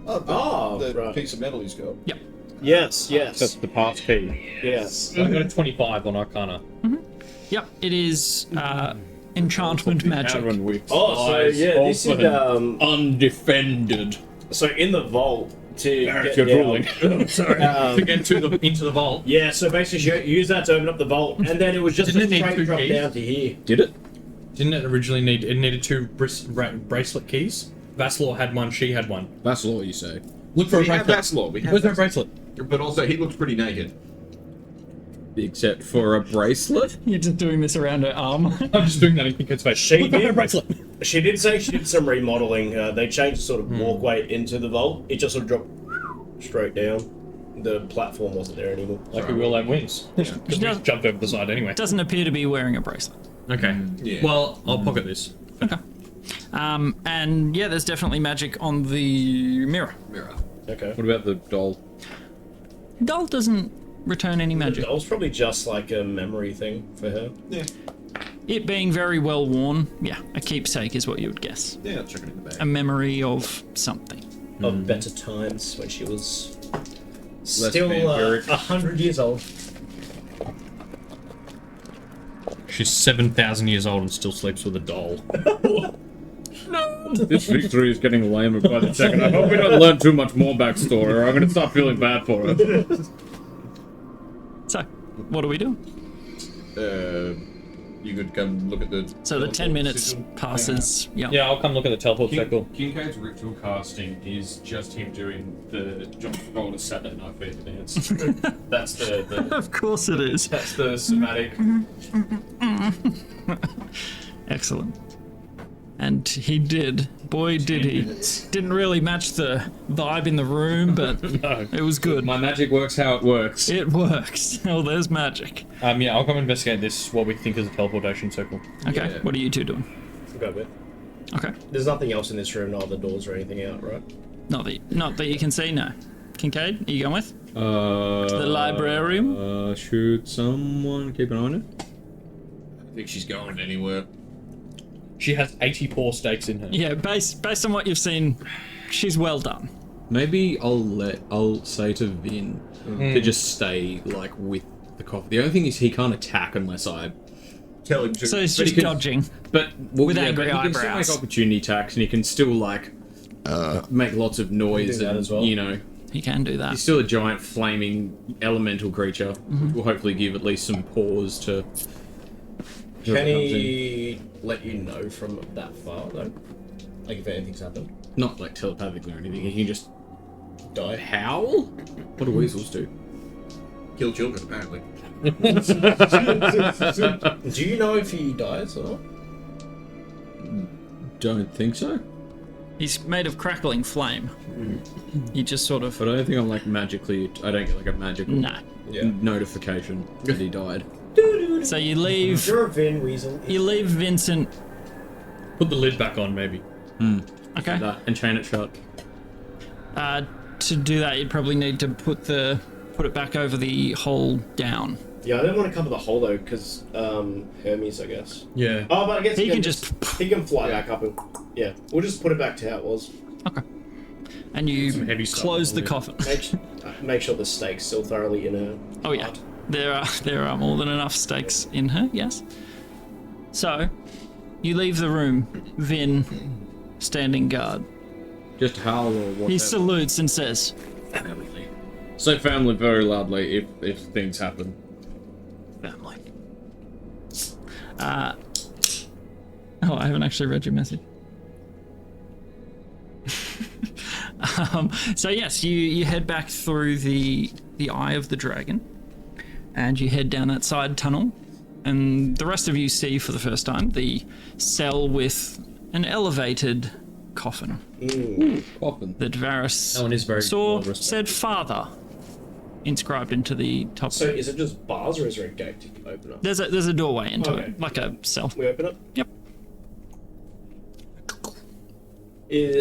Oh, the right. piece of metal he's got. Yep. Yes, yes, That's the pass key. yes. I got a 25 on Arcana. Yep, it is enchantment magic. Harrenwick's Oh, so eyes yeah, this is open, undefended. so in the vault to Barrett, get you're down. drooling. Sorry. to get into the vault. Yeah, so basically you use that to open up the vault, and then it was just Didn't a it need straight two drop keys? down to here. Did it? Didn't it originally need? It needed two bracelet keys. Vassalor had one. She had one. That's all you say. Look for We a have bracelet. Vassalor, we have Where's her Vassalor. bracelet? But also, he looks pretty naked. Except for a bracelet? You're just doing this around her arm. I'm just doing that in Kinko's face. She Look at her did. bracelet. She did say she did some remodeling. They changed the sort of walkway into the vault. It just sort of dropped straight down. The platform wasn't there anymore. Like we will have wings. Because we does- jumped over the side anyway. Doesn't appear to be wearing a bracelet. Okay. Yeah. Well, I'll pocket this. Okay. And yeah, there's definitely magic on the mirror. Mirror. Okay. What about the doll? Doll doesn't return any magic. That was probably just like a memory thing for her. Yeah. It being very well worn, yeah, a keepsake is what you would guess. Yeah, I'll check it in the bag. A memory of something. Of better times when she was Less still vampiric. 100 years old. She's 7,000 years old and still sleeps with a doll. This victory is getting lamer by the second. I hope we don't learn too much more backstory, or I'm going to start feeling bad for her. So, what are we doing? You could come look at the. So the 10 minutes passes. Yeah. Yeah, I'll come look at the teleport circle. Kincaid's ritual casting is just him doing the John Travolta Saturday Night Fever dance. That's the Of course it is. that's the somatic. Excellent. And he did. Boy, did he. Didn't really match the vibe in the room, but No. it was good. My magic works how it works. It works. Oh, there's magic. Yeah, I'll come investigate this, what we think is a teleportation circle. Okay, Yeah. what are you two doing? Go with. Okay. There's nothing else in this room, no other doors or anything out, right? Not that you can see, no. Kincaid, are you going with? The librarian? Should someone keep an eye on it? I think she's going anywhere. She has 84 stakes in her. Yeah, based on what you've seen, she's well done. Maybe I'll say to Vin to just stay like with the coffee. The only thing is he can't attack unless I. Tell him to. So he's But just he can- dodging. But well, With yeah, angry but he can still eyebrows. make opportunity attacks, and he can still like make lots of noise, Do that and as well. you know, He can do that. he's still a giant flaming elemental creature, which will hopefully give at least some pause to. Can whoever comes in. he let you know from that far, though? Like if anything's happened? Not like telepathically or anything. He can just Die? howl. What do weasels do? Kill children, apparently. Do you know if he dies or not? Don't think so. He's made of crackling flame. He just sort of... But I don't think I'm like magically. I don't get like a magical Nah. notification that he died. So you leave... You're a Vin reason. You leave Vincent... Put the lid back on, maybe. Okay. That and chain it shut. To do that, you'd probably need to put it back over the hole down. Yeah, I don't want to cover the hole though, because Hermes, I guess. Yeah. Oh, but I guess He can just... he can fly back up and we'll just put it back to how it was. Okay. And you Some heavy stuff close on the it. coffin. Make sure the steak's still thoroughly in her. Oh yeah, there are more than enough stakes in her. Yes. So, you leave the room. Vin, standing guard. Just howl or whatever. He salutes and says, Family. Say family very loudly if things happen. "Family." Oh, I haven't actually read your message. So yes, you head back through the eye of the dragon, and you head down that side tunnel, and the rest of you see for the first time the cell with an elevated coffin Coffin. that Varys That one is very saw well-respected. said "Father" inscribed into the top. So is it just bars or is there a gate to open up? There's a doorway into Okay. it, like a cell. We open up? Yep.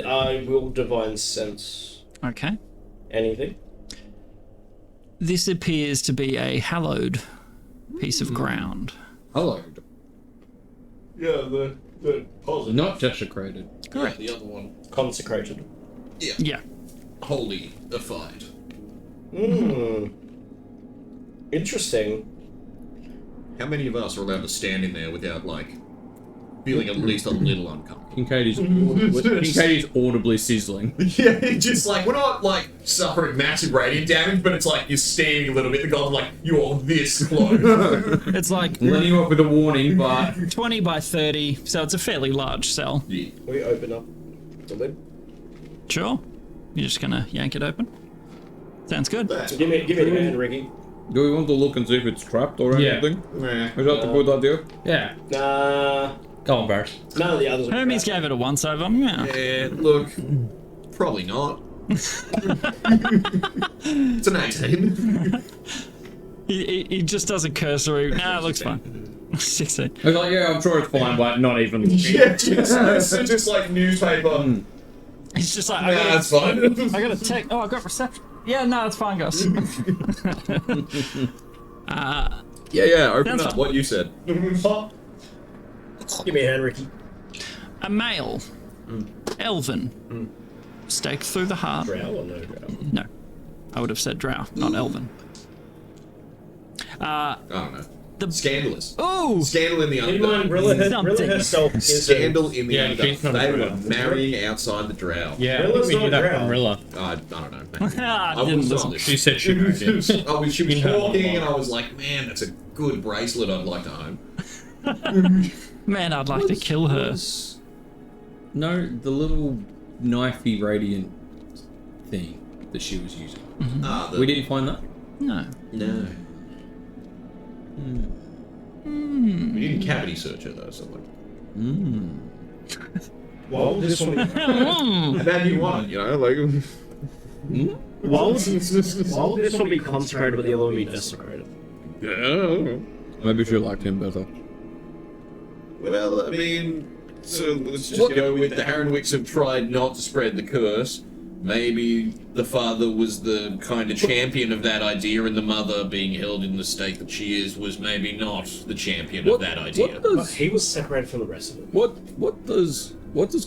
I will divine sense Okay. anything. This appears to be a hallowed piece of ground. Hello. Yeah, the positive. Not desecrated. Correct. The other one. Consecrated. Yeah. Holy defied. Interesting. How many of us are allowed to stand in there without, like, feeling at least a little uncomfortable? Kincaid is audibly sizzling. Yeah, just like, we're not, like, suffering massive radiant damage, but it's like you're standing a little bit. The god's like, you're this close. It's like Letting you off with a warning, but 20 by 30, so it's a fairly large cell. Yeah. We open up the lid. Sure. You're just gonna yank it open? Sounds good. Give me the hand, Ricky. do we want to look and see if it's trapped or Yeah. anything? Nah. Is that a good idea? Yeah. Nah, Go on, Barrett. none of the others are Hermes crap. gave it a once over. Yeah. Yeah, look, probably not. It's an 18. He just does a cursory. Nah, it looks fine. 16. I was like, yeah, I'm sure it's fine, but not even. Yeah, just like newspaper. He's just like, Nah, that's fine. I got a text. Oh, I got reception. Yeah, no, it's fine, guys. Yeah, open That's up what you said. Give me a hand, Ricky. A male, elven, staked through the heart. Drow or no drow? No, I would have said drow, not elven. I don't know. The- Scandalous. Ooh! Scandal in the Keep in mind, under. Rilla Something. herself is Scandal in the Yeah, under. she's not a They drow. were marrying outside the drow. Yeah, I Rilla's think we knew not that drow. from Rilla. I don't know. Ah, I didn't was listen. on She said she knew it. she was In her talking, and monologue. I was like, "Man, that's a good bracelet. I'd like to own." Man, I'd like to kill her. No, the little knifey radiant thing that she was using. Ah, We didn't find that? No. No. We didn't cavity search her though, so like. Well, this one. And then you want it, you know, like. Why would this one be consecrated, but the other one be desecrated? Maybe she liked him better. Well, I mean, so let's just go with the Harrenwicks have tried not to spread the curse. Maybe the father was the kind of champion of that idea, and the mother, being held in the state that she is, was maybe not the champion of that idea. What But does he was separated from the rest of them. what does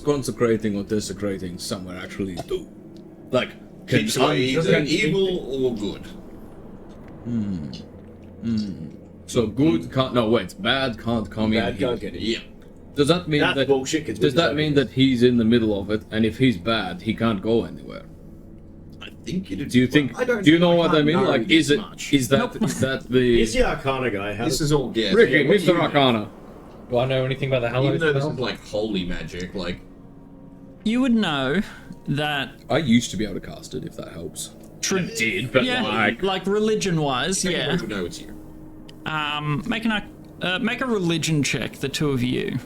consecrating or desecrating somewhere actually do? Like, can Keeps away either can- evil or good. so good can't bad can't come in. Bad here. can't get it. Yeah. Does that mean That's that bullshit. 'Cause does we that don't mean get that he's in the middle of it, and if he's bad, he can't go anywhere? I think it. Do you think? I don't do you know what I can't mean? know Like, this is much. that the He's the Arcana guy. How This does- is all guess. Ricky, Yeah, what do Mr. you- Arcana? Do I know anything about the Even Hallows though this spell? is like holy magic, like You would know that I used to be able to cast it, if that helps. did, but Yeah, like religion-wise, yeah. Everyone would know it's you. Make a religion check, the two of you.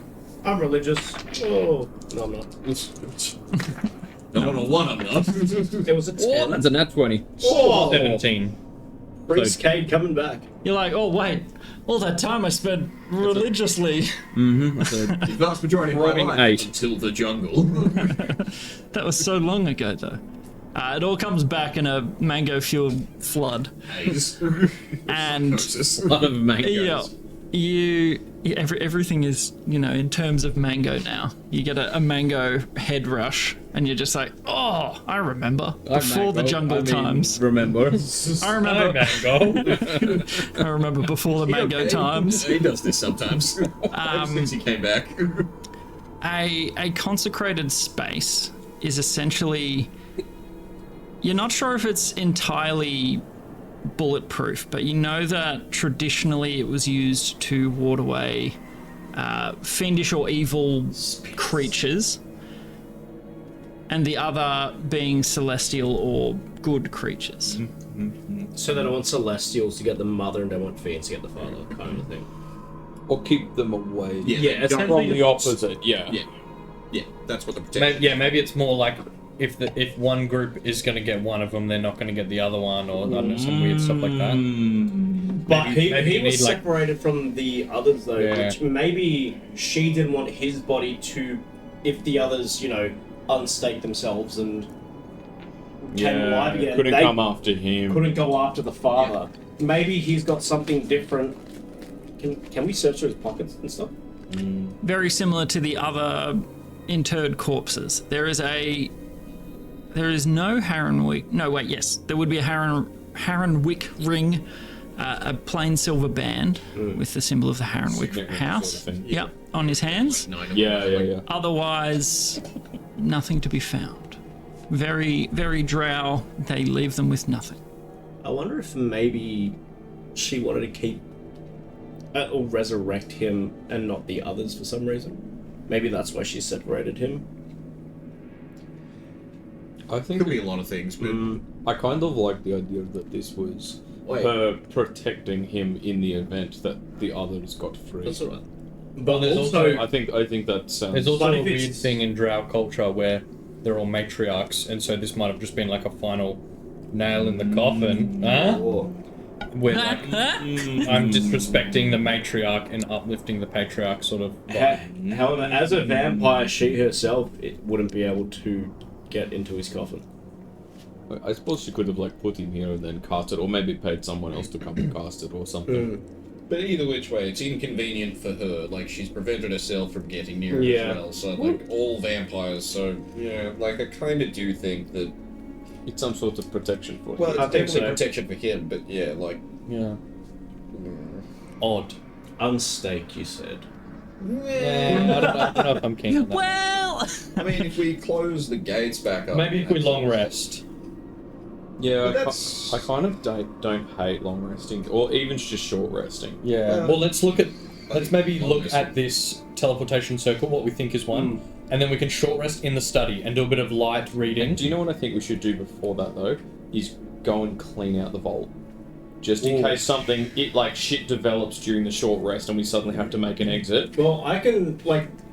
I'm religious. Oh, no, I'm not. No, on a 1, I'm not. It was a 10. Oh, that's a nat 20. Oh, 17. Priest Cade coming back. You're like, oh wait, all that time I spent religiously. The vast majority of my Throwing life 8. until the jungle. That was so long ago, though. It all comes back in a mango-fueled flood, Haze. and A lot of mangoes. everything is, in terms of mango now. You get a mango head rush, and you're just like, oh, I remember before the jungle times. Remember? I remember. Mango. I remember before the mango times. He does this sometimes. Ever since he came back. A consecrated space is essentially. You're not sure if it's entirely bulletproof, but you know that traditionally it was used to ward away fiendish or evil creatures, and the other being celestial or good creatures. So they don't want Celestials to get the mother and don't want Fiends to get the father, kind of thing. Or keep them away. Yeah, From the opposite, yeah. Yeah, that's what the protection. Maybe it's more like if one group is going to get one of them, they're not going to get the other one, or I don't know, some weird stuff like that. But Maybe he you was need, like- separated from the others, though, Yeah. which maybe she didn't want his body to, if the others, unstake themselves and came alive again. Couldn't they come after him. couldn't go after the father. Maybe he's got something different. Can we search through his pockets and stuff? Very similar to the other interred corpses. There is no Harrenwick. No, wait, yes. There would be a Harrenwick ring, a plain silver band with the symbol of the Harrenwick Signature house. sort of thing. Yep, on his hands. Yeah. Otherwise, nothing to be found. Very, very drow. They leave them with nothing. I wonder if maybe she wanted to keep or resurrect him and not the others for some reason. Maybe that's why she separated him. I think Could be a lot of things, but I kind of like the idea that this was her protecting him in the event that the others got free. That's alright. But there's also I think that sounds. there's also But a if weird it's- thing in drow culture where they're all matriarchs, and so this might have just been like a final nail in the coffin. Huh? Or Where like I'm disrespecting the matriarch and uplifting the patriarch, sort of. however, as a vampire, she herself wouldn't be able to get into his coffin. I suppose she could have put him here and then cast it, or maybe paid someone else to come and cast it or something. But either which way, it's inconvenient for her. She's prevented herself from getting near it as well. So, all vampires. So, yeah, I kind of do think that. It's some sort of protection for him. Well, I it's think definitely so. protection for him, but yeah, Yeah. Odd. Unstake, you said. I don't know if I'm keen on that. Well, I mean, if we close the gates back up. Maybe if we long rest. Yeah, But that's- I kind of don't hate long resting, or even just short resting. Yeah. Well, let's maybe look at this teleportation circle, what we think is one, and then we can short rest in the study and do a bit of light reading. Do you know what I think we should do before that though? Is go and clean out the vault. Just in case shit develops during the short rest and we suddenly have to make an exit. Well, I can,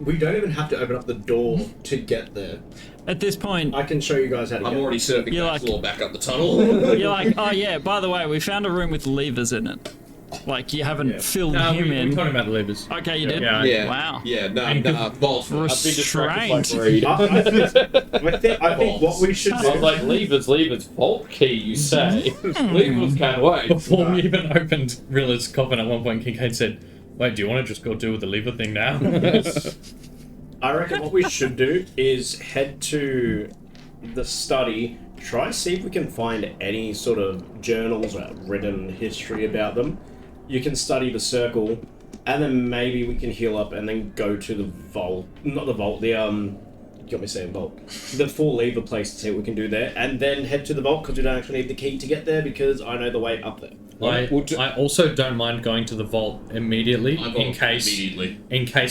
we don't even have to open up the door to get there. at this point, I can show you guys how to I'm get already surfing You're that like- floor back up the tunnel. you're like, oh yeah, by the way, we found a room with levers in it. You haven't filled him we in. talking about the levers. Okay, you did? Yeah. Wow. Yeah, vault. Restrained. I think what we should I was do... like, levers, vault key, you say. Levers can't wait. Before we even opened Rilla's coffin, at one point Kincaid said, "Wait, do you want to just go deal with the lever thing now?" I reckon what we should do is head to the study, try to see if we can find any sort of journals or written history about them. You can study the circle, and then maybe we can heal up and then go to the vault. Not the vault, you got me saying vault. The full lever place to see what we can do there, and then head to the vault because we don't actually need the key to get there because I know the way up there. I also don't mind going to the vault immediately I in vault case immediately.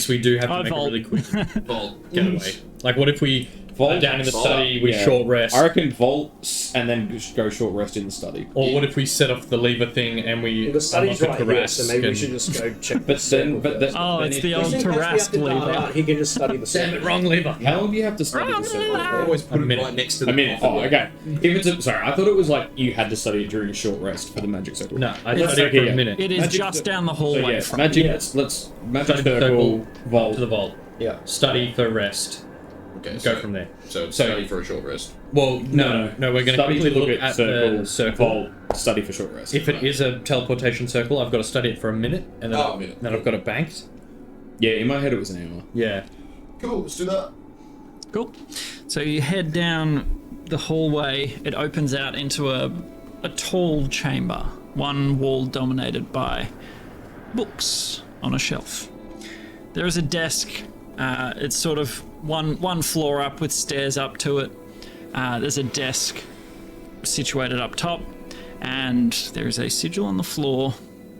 we do have to I make vault. a really quick Vault. getaway. What if we Vault down in the study, we yeah. short rest. I reckon vaults and then just go short rest in the study. Or what if we set off the lever thing and we The study's unlock right a here, Tarask so maybe we and- should just go check. But then, Oh, it's the old Just in case we have Tarask to dart lever. out, he can just study the Damn it, circle. wrong lever. How long do you have to study the circle? Always put A it minute. right next to the A minute. Oh, okay. If it's sorry, I thought it was like you had to study it during a short rest for the magic circle. No, I Let's studied it say for here. a minute. It is Magic just cir- down the So hallway yeah, from magic. Yeah. Let's magic Study the circle vault. to the vault. Yeah. Study for rest. Okay, Go so, from there. So study for a short rest. Well, no. We're going to Study quickly to look at the circle. vault. Study for short rest. If it is a teleportation circle, I've got to study it for a minute, and then, Oh, a minute. then I've got it banked. Yeah, in my head it was an hour. Yeah. Cool, let's do that. Cool. So you head down the hallway. It opens out into a tall chamber, one wall dominated by books on a shelf. There is a desk. It's sort of one floor up with stairs up to it. There's a desk situated up top, and there is a sigil on the floor.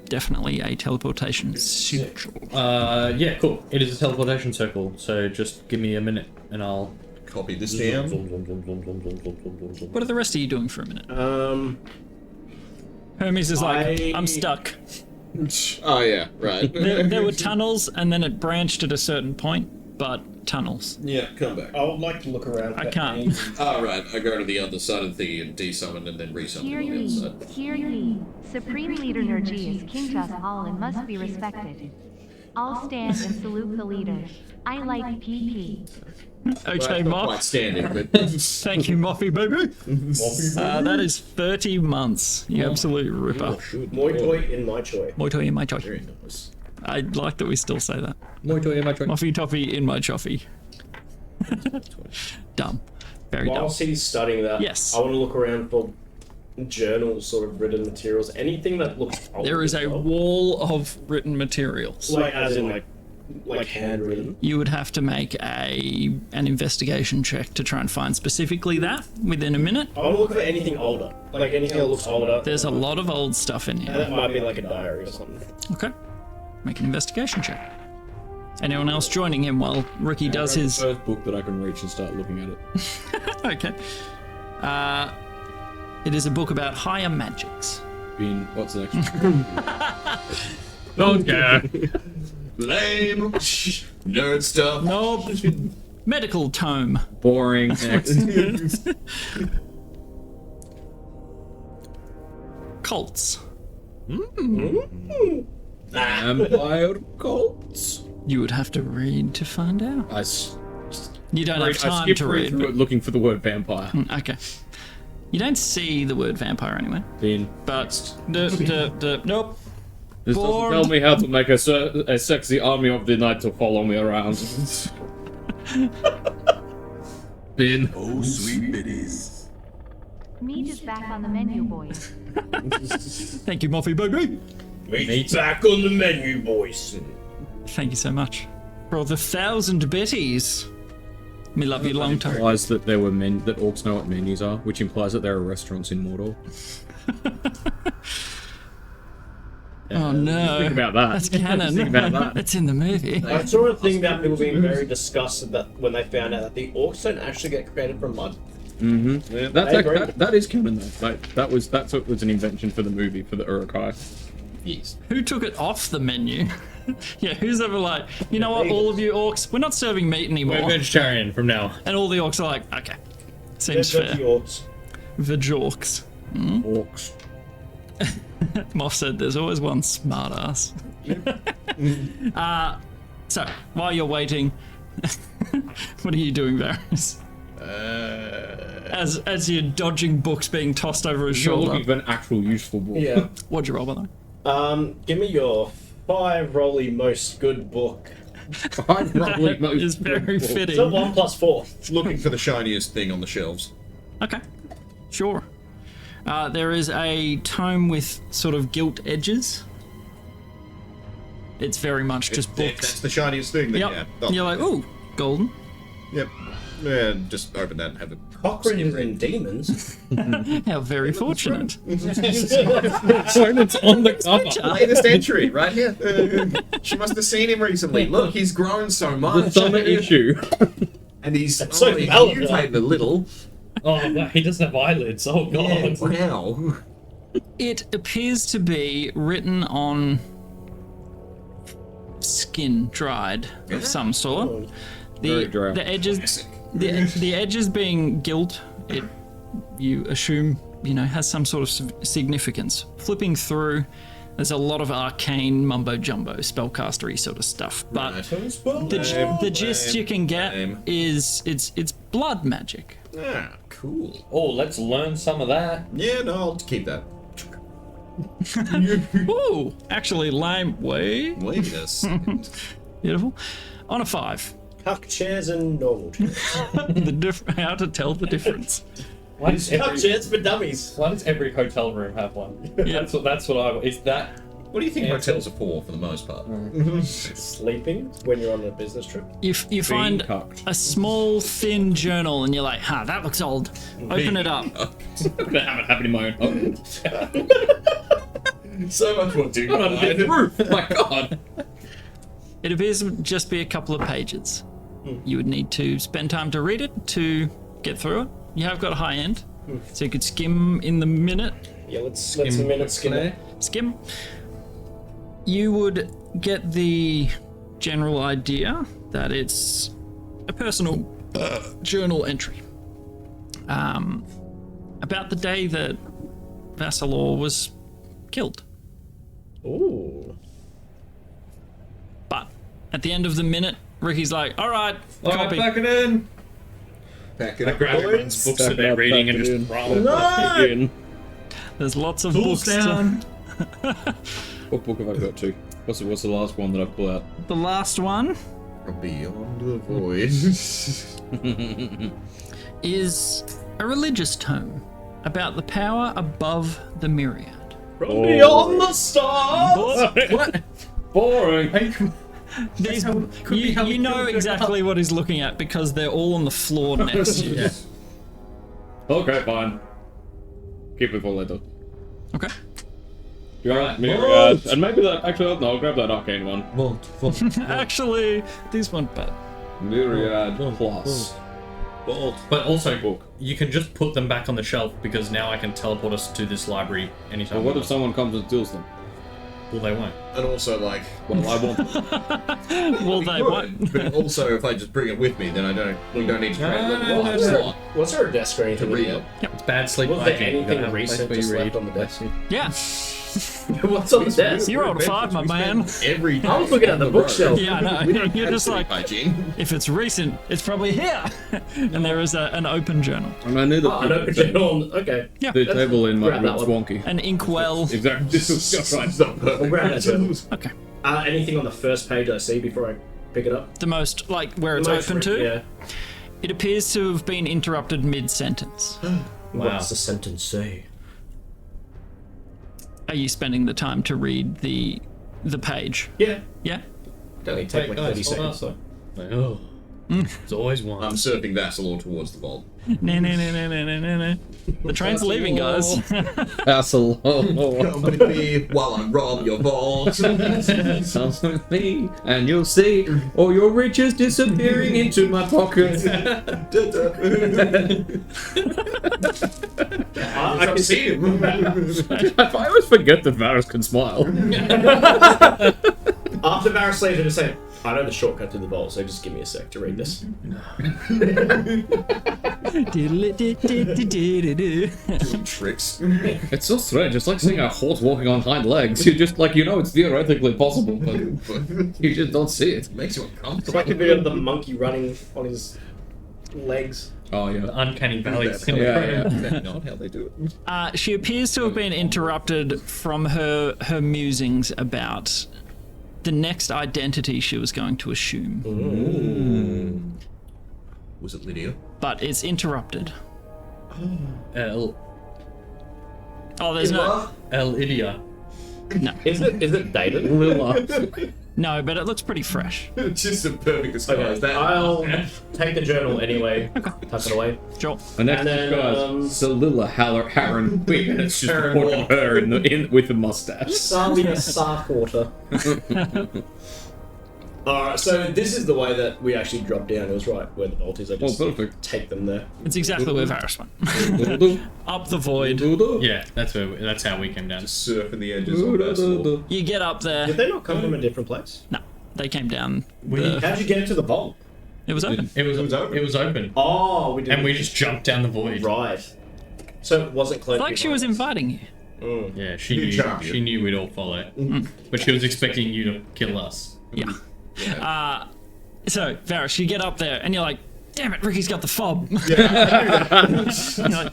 Definitely a teleportation sigil. Yeah, cool. It is a teleportation circle, so just give me a minute, and I'll... Copy this down. What are the rest of you doing for a minute? Hermes is like, I'm stuck. Oh yeah, right. There were tunnels, and then it branched at a certain point, but tunnels. Yeah, come back. I would like to look around. I can't. Oh right, I go to the other side of the and desummon and then resummon Hear on the other ye, side. hear ye. Supreme Leader Nergy is king to us all and must be respected. All stand and salute the leader. I like PP. Okay, Not quite Moff. standing, but Thank you, Moffy, baby. That is 30 months. You absolute ripper. Moi toi in my choi. Moi toi in my choffy. very nice. I like that we still say that. Moffy. Moffy toffee in my choffy. Dumb. Very dumb. Whilst he's studying that, Yes. I want to look around for journals, sort of written materials, anything that looks old. There is as a well. wall of written materials. like as in like handwritten. You would have to make an investigation check to try and find specifically that within a minute. I want to look for anything older, like anything that looks older. There's a lot of old stuff in And here. that might be like a diary or something. Okay. Make an investigation check. Anyone else joining him while Ricky does Grab his... the first book that I can reach and start looking at it. Okay. It is a book about higher magics. What's the next one? Don't care. Lame nerd stuff. Nope. Medical tome. Boring. Next. Cults. Vampire cults. You would have to read to find out. You don't have I time skipped to through read. it looking for the word vampire. Okay. You don't see the word vampire anywhere, Then but nope. this Bored. doesn't tell me how to make a sexy army of the night to follow me around. Bin. Oh sweet biddies. Meat is back on the menu, boys. Thank you, Moffy baby. Meat's back on the menu, boys. Thank you so much for the 1,000 bitties. Me love you long time. Implies that there were that orcs know what menus are, which implies that there are restaurants in Mordor. Oh no. Think about that. That's canon. Think about that. It's in the movie. I saw a thing about people being very disgusted that when they found out that the orcs don't actually get created from mud. Mm-hmm. I agree. That is canon though. Like, that's what was an invention for the movie for the Urukai. Yes. Who took it off the menu? Yeah, who's ever like, you know what, all of you orcs, we're not serving meat We're anymore. vegetarian from now. And all the orcs are like, okay, They're seems fair. dirty orcs. Vajorks. Orcs. Moff said there's always one smartass. So, while you're waiting, what are you doing, Varys? As you're dodging books being tossed over his You're shoulder. looking for an actual useful book. Yeah. What'd you roll, by the way? Give me your 5 rolly most good book. I'm probably That most is very So fitting. 1 plus 4. Looking for the shiniest thing on the shelves. Okay, sure. There is a tome with sort of gilt edges. It's very much just If books. that's the shiniest thing, then Yep. yeah. And you're like, ooh, golden. Yep. Yeah, just open that and have a Cochranes and demons. How very fortunate. It's on the cover. latest entry right here. She must have seen him recently. Look, he's grown so much. The summer issue. And he's so mellow. you made the little. Oh, wow, he doesn't have eyelids. Oh, God. Wow. It appears to be written on skin dried of some sort. Very dry. The edges, the edges being gilt. It, you assume, has some sort of significance. Flipping through, there's a lot of arcane mumbo jumbo, spellcastery sort of stuff. But the gist you can get is it's blood magic. Ah, cool. Oh, let's learn some of that. Yeah, no, I'll keep that. Ooh, actually, lame. Wait, a second. beautiful. On a 5. Huck chairs and normal chairs. How to tell the difference. Why does Huck every, chairs for dummies. why does every hotel room have one? Yeah. That's what I... Is that... What do you think Yeah, hotels are for the most part? Sleeping when you're on a business trip. You find cocked. a small, thin journal, and you're like, that looks old. Open it up. I'm gonna have it happen in my own home. So much more to On a big roof. My God. It appears to just be a couple of pages. You would need to spend time to read it to get through it. You have got a high end, so you could skim in the minute. Yeah, let's a minute skim it. Skim. You would get the general idea that it's a personal journal entry about the day that Vassalor was killed. Ooh. But at the end of the minute, Ricky's like, all right, Alright, copy. back it in. Pack it I up. grab everyone's books that they're reading and just roll it in. There's lots of Tools books. down. What book have I got to? What's the last one that I pull out? The last one Beyond the void. is a religious tome about the power above the myriad. Beyond the stars! What? Boring. These, be how we you know killed exactly what he's looking at because they're all on the floor next to you. Okay, fine. Keep it for later. Okay. Alright, myriad. And maybe that. Actually, no, I'll grab that arcane one. Actually, these weren't bad. Myriad plus. But also, you can just put them back on the shelf because now I can teleport us to this library anytime. But what if someone comes and steals them? Well, they won't. And also, like, Well, I want them. Well, they won't. but also, if I just bring it with me, then we don't need to trade them. no, Well, Was there a desk or to anything? read in it. there? It's bad sleep Was there hygiene. You gotta anything have a place recent where you just read. left on the desk? Yeah. What's on the desk? You rolled a 5, my man. Every I was looking at the bookshelf. Yeah, I know. You're just like, hygiene. if it's recent, it's probably here. And there is an open journal. And I knew Oh, an open journal. Okay. Yeah. the table in my Grab that room's one. wonky. An inkwell. Exactly. This was right. We'll grab that journal. Okay. Anything on the first page I see before I pick it up? The most, like, where it's Most open to? Yeah. It appears to have been interrupted mid-sentence. What's the sentence say? Are you spending the time to read the page? Yeah. Yeah? Don't need to take Wait, like 30 guys, hold seconds. on. Oh. It's always one. I'm surfing Vassalor towards the vault. No. The train's leaving, guys. Castle. Come with me while I rob your vault. Sounds like me. And you'll see all your riches disappearing into my pocket. I can see him. I always forget that Varus can smile. After Varus leaves, I just say, I know the shortcut to the vault, so just give me a sec to read this. Tricks. It's so strange. It's like seeing a horse walking on hind legs. You just like it's theoretically possible, but you just don't see it. Makes you It's uncomfortable. like a bit of the monkey running on his legs. Oh yeah. Uncanny valley That's syndrome. Yeah. Is that not how they do it? She appears to have been interrupted from her musings about the next identity she was going to assume. Was it Lydia? But it's interrupted. El Oh, there's no... Idia. Is it dated? No, but it looks pretty fresh. Just a perfect disguise. Okay, I'll take the journal anyway. Tuck it away. Sure. The next And then, disguise, Salilla Harren. Wait, and it's just Harren putting Walker. her in with the mustache. Salia Sarkwater. Alright, so this is the way that we actually drop down. It was right where the vault is. I just perfect. take them there. It's exactly where Varys went. Up the void. Yeah, that's how we came down. Surfing the edges of Vessel. You get up there. Did they not come from a different place? No, they came down. How'd you get into the vault? It was open. It was open. Oh, we did. And we just jumped down the void. Right. So it wasn't close. It's like she was inviting you. Yeah, she knew we'd all follow. But she was expecting you to kill us. Yeah. So, Varys, you get up there and you're like, damn it, Ricky's got the fob. Yeah. You're like,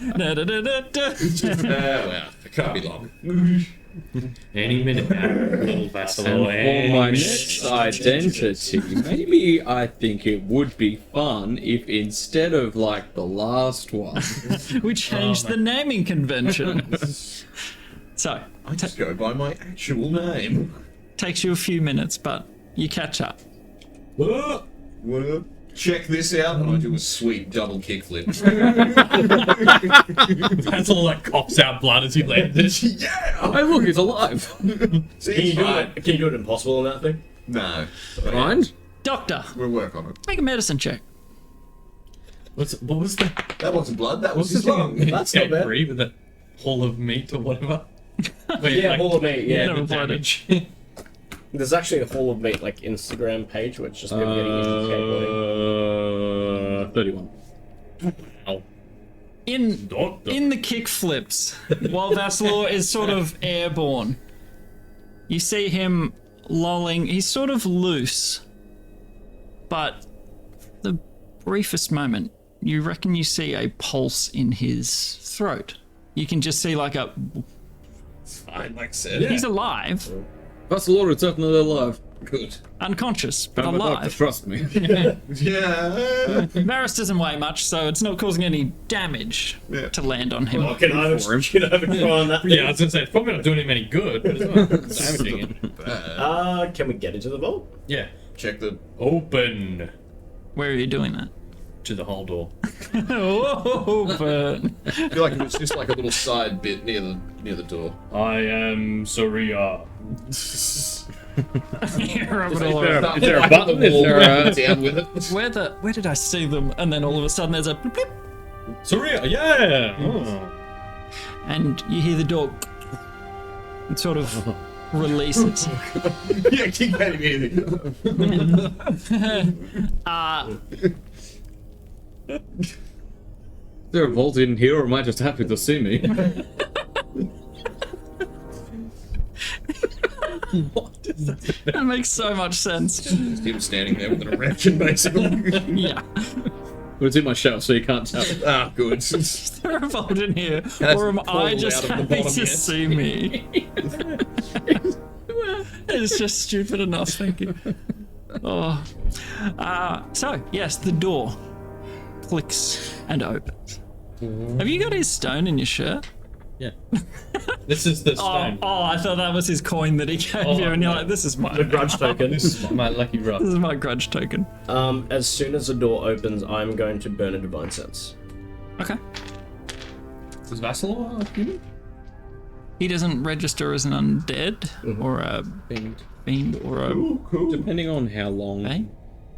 Well, it can't be long. Any minute now, little vassal. And for my next identity, maybe I think it would be fun if instead of like the last one, we changed the naming convention. So, I just go by my actual name. takes you a few minutes, but you catch up. What? Check this out, and I do a sweet double kickflip. Vassal like coughs out blood as he lands. Yeah! hey look, he's alive. See, Can you do it impossible on that thing? No. Mind? Doctor, We'll work on it. make a medicine check. What was that? That wasn't blood, that was What's his lung. That's not bad. Free with a hall of meat or whatever. Wait, Yeah, Hall of Meat, yeah. Never the played it. damage. There's actually a Hall of Meat like Instagram page where it's just people getting into skateboarding. 31. Ow. In Doctor. the kick flips, while Vassalor is sort of airborne, you see him lolling. He's sort of loose, but the briefest moment, you reckon you see a pulse in his throat. You can just see like a. Fine, like I said. He's alive, That's the Lord, it's definitely alive. Good. unconscious, but I'm a doctor, alive. trust me. Yeah. Varys doesn't weigh much, so it's not causing any damage to land on him. Can I have a try on that? Yeah, I was gonna say it's probably not doing him any good, but it's not damaging him. Can we get into the vault? Yeah. Check the... Open Where are you doing that? to the whole door. Open. I feel like it's just like a little side bit near the door. I am Soria. Is there a button? Is there a... Down with it. Where did I see them? And then all of a sudden there's a blip, blip, Soria, yeah! Oh. and you hear the door. It sort of releases. Yeah, keep getting anything. Is there a vault in here, or am I just happy to see me? That makes so much sense. Just him standing there with an erection, basically. Yeah. But it's in my shell, so you can't tell. Ah, good. Is there a vault in here? That's Or am I probably just out of the happy bottom to yet. see me? It's just stupid enough, thank you. Oh. So, yes, the door clicks and opens. Have you got his stone in your shirt? Yeah. This is the stone. Oh, I thought that was his coin that he gave you, and you're like, this is my Grudge token. This is my lucky rock. This is my grudge token. As soon as the door opens, I'm going to burn a divine sense. Okay. Is Vassal a human? He doesn't register as an undead or a fiend or a. Depending on how long Eh?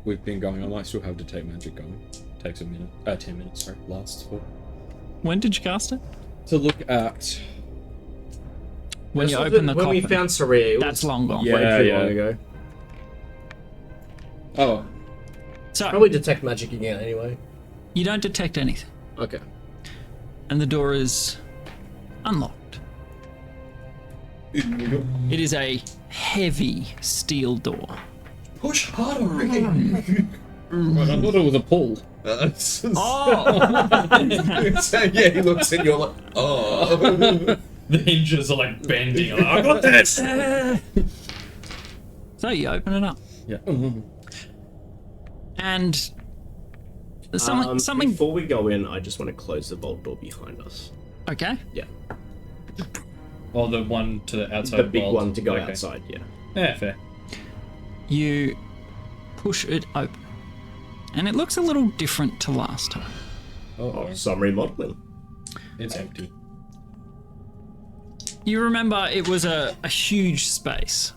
we've been going, I might still have to take magic going. Takes a minute. 10 minutes, sorry. Lasts for. When did you cast it? To look at. When you open the when we coffin. found Saria, it That's was long gone. way Yeah, too yeah. long ago. Oh, So Probably detect magic again anyway. you don't detect anything, Okay. and the door is unlocked. It is a heavy steel door. Push harder, Ricky. I thought it was a pull. Oh! So, yeah, he looks and you're like, oh. The hinges are like bending. I'm like, I got this! So you open it up. Yeah. And there's something. Before we go in, I just want to close the vault door behind us. Okay. Yeah. Or the one to the outside The big vault. one to go Okay. outside, yeah. Yeah, fair. You push it open, and it looks a little different to last time. Oh, some remodeling. It's empty. You remember it was a huge space.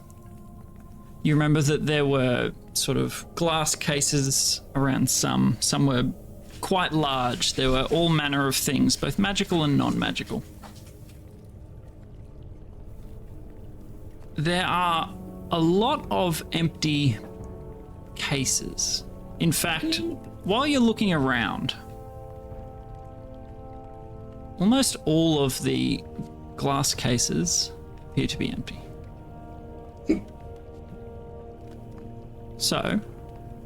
You remember that there were sort of glass cases around some were quite large. There were all manner of things, both magical and non-magical. There are a lot of empty cases. In fact, while you're looking around, almost all of the glass cases appear to be empty. So,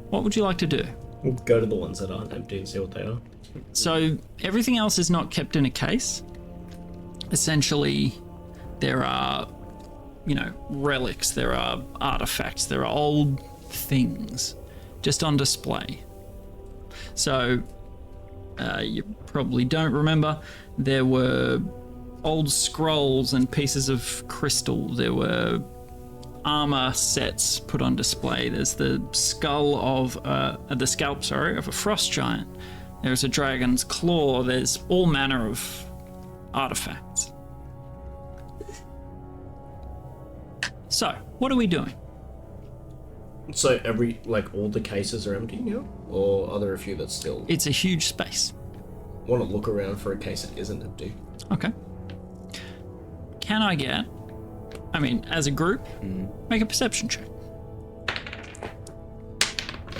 what would you like to do? We'll go to the ones that aren't empty and see what they are. So, everything else is not kept in a case. Essentially, there are, relics, there are artifacts, there are old things just on display. So, you probably don't remember, there were old scrolls and pieces of crystal. There were armor sets put on display. There's the skull of the scalp, of a frost giant. There's a dragon's claw. There's all manner of artifacts. So, what are we doing? So all the cases are empty now? Or are there a few that still... It's a huge space. Want to look around for a case that isn't empty. Okay. Can I get, as a group, make a perception check?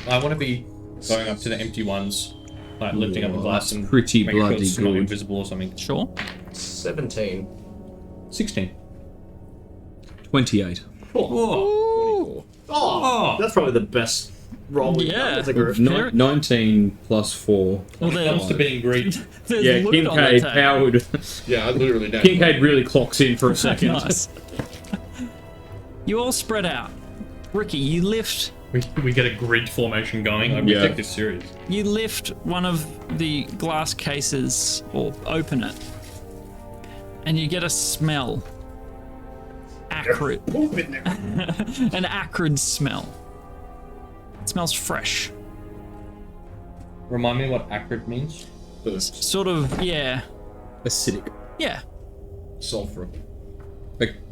I want to be going up to the empty ones, like lifting up a glass and pretty making sure bloody it's not good. invisible or something. Sure. 17. 16. 28. Oh, that's probably the best roll we've done as a group. 19 plus 4. Well, Comes to being greed. Yeah, Kincaid, Howard. Yeah, I literally don't. Kincaid really clocks in for a second. Nice. You all spread out. Ricky, you lift We get a grid formation going. Like, Yeah. we take this serious. You lift one of the glass cases, or open it, and you get a smell. Acrid. An acrid smell. It smells fresh. Remind me what acrid means. Sort of, yeah. Acidic. Yeah. Sulfur.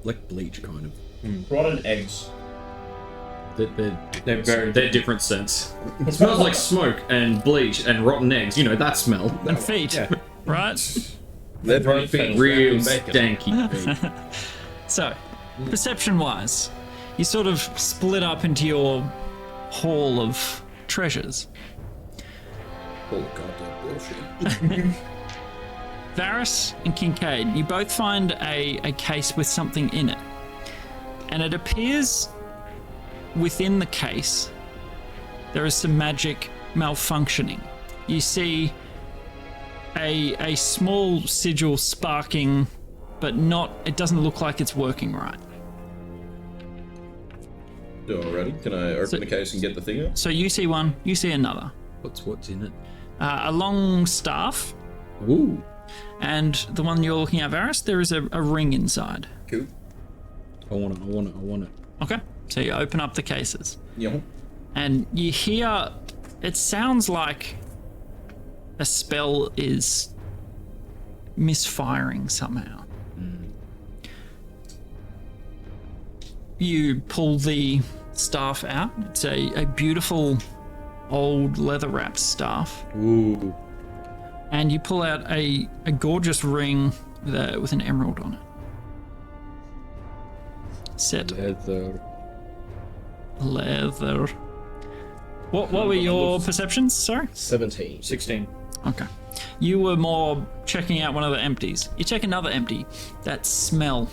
Like bleach, kind of. Rotten eggs. They're different scents. It smells like smoke and bleach and rotten eggs. You know, that smell. And feet, right? Leather feet. Real stanky feet. So, perception-wise, you sort of split up into your hall of treasures. Oh, goddamn bullshit. Varys and Kincaid, you both find a case with something in it. And it appears within the case there is some magic malfunctioning. You see a small sigil sparking, but it doesn't look like it's working right. Alrighty, can I open the case and get the thing out? So you see one, you see another. What's in it? A long staff, Ooh. and the one you're looking at, Varys, there is a ring inside. Cool. I want it. Okay, so you open up the cases. Yeah. And you hear, it sounds like a spell is misfiring somehow. You pull the staff out. It's a beautiful old leather-wrapped staff. Ooh. And you pull out a gorgeous ring with an emerald on it. Set. Leather. What were your perceptions? Sorry? 17. 16. Okay. You were more checking out one of the empties. You check another empty. That smell.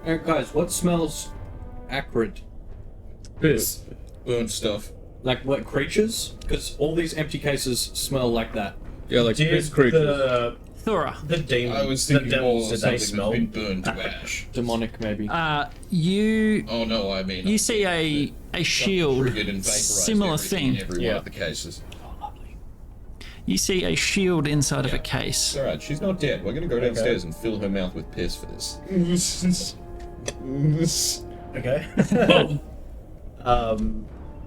Guys, what smells acrid? Piss. Burnt stuff. Like what, creatures? Because all these empty cases smell like that. Yeah, like piss creatures. Thora. The demons. I was thinking the more devils, of did they something smell? that's been burned to ash. Demonic, maybe. You Oh no, I mean... you see a shield, triggered and vaporized similar everything thing. in every one of the cases. You see a shield inside of a case. Alright, she's not dead. We're gonna go downstairs and fill her mouth with piss for this. Okay.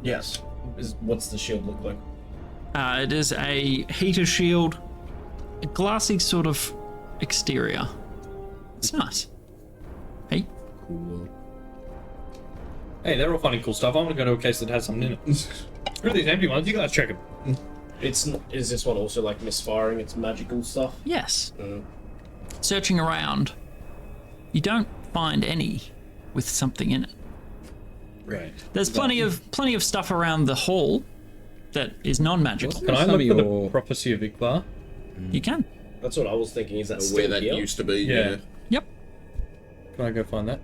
Yes. What's the shield look like? It is a heater shield, a glassy sort of exterior. It's nice. Hey, Cool. Hey, they're all finding cool stuff. I want to go to a case that has something in it. Screw these empty ones. You guys check them. Is this one also like misfiring? It's magical stuff. Yes. Searching around, you don't find any with something in it. Right. There's plenty of stuff around the hall that is non-magical. Can I look for the prophecy of Igbar? You can. That's what I was thinking. Is that still Where that here? used to be. Yeah. Yep. Can I go find that?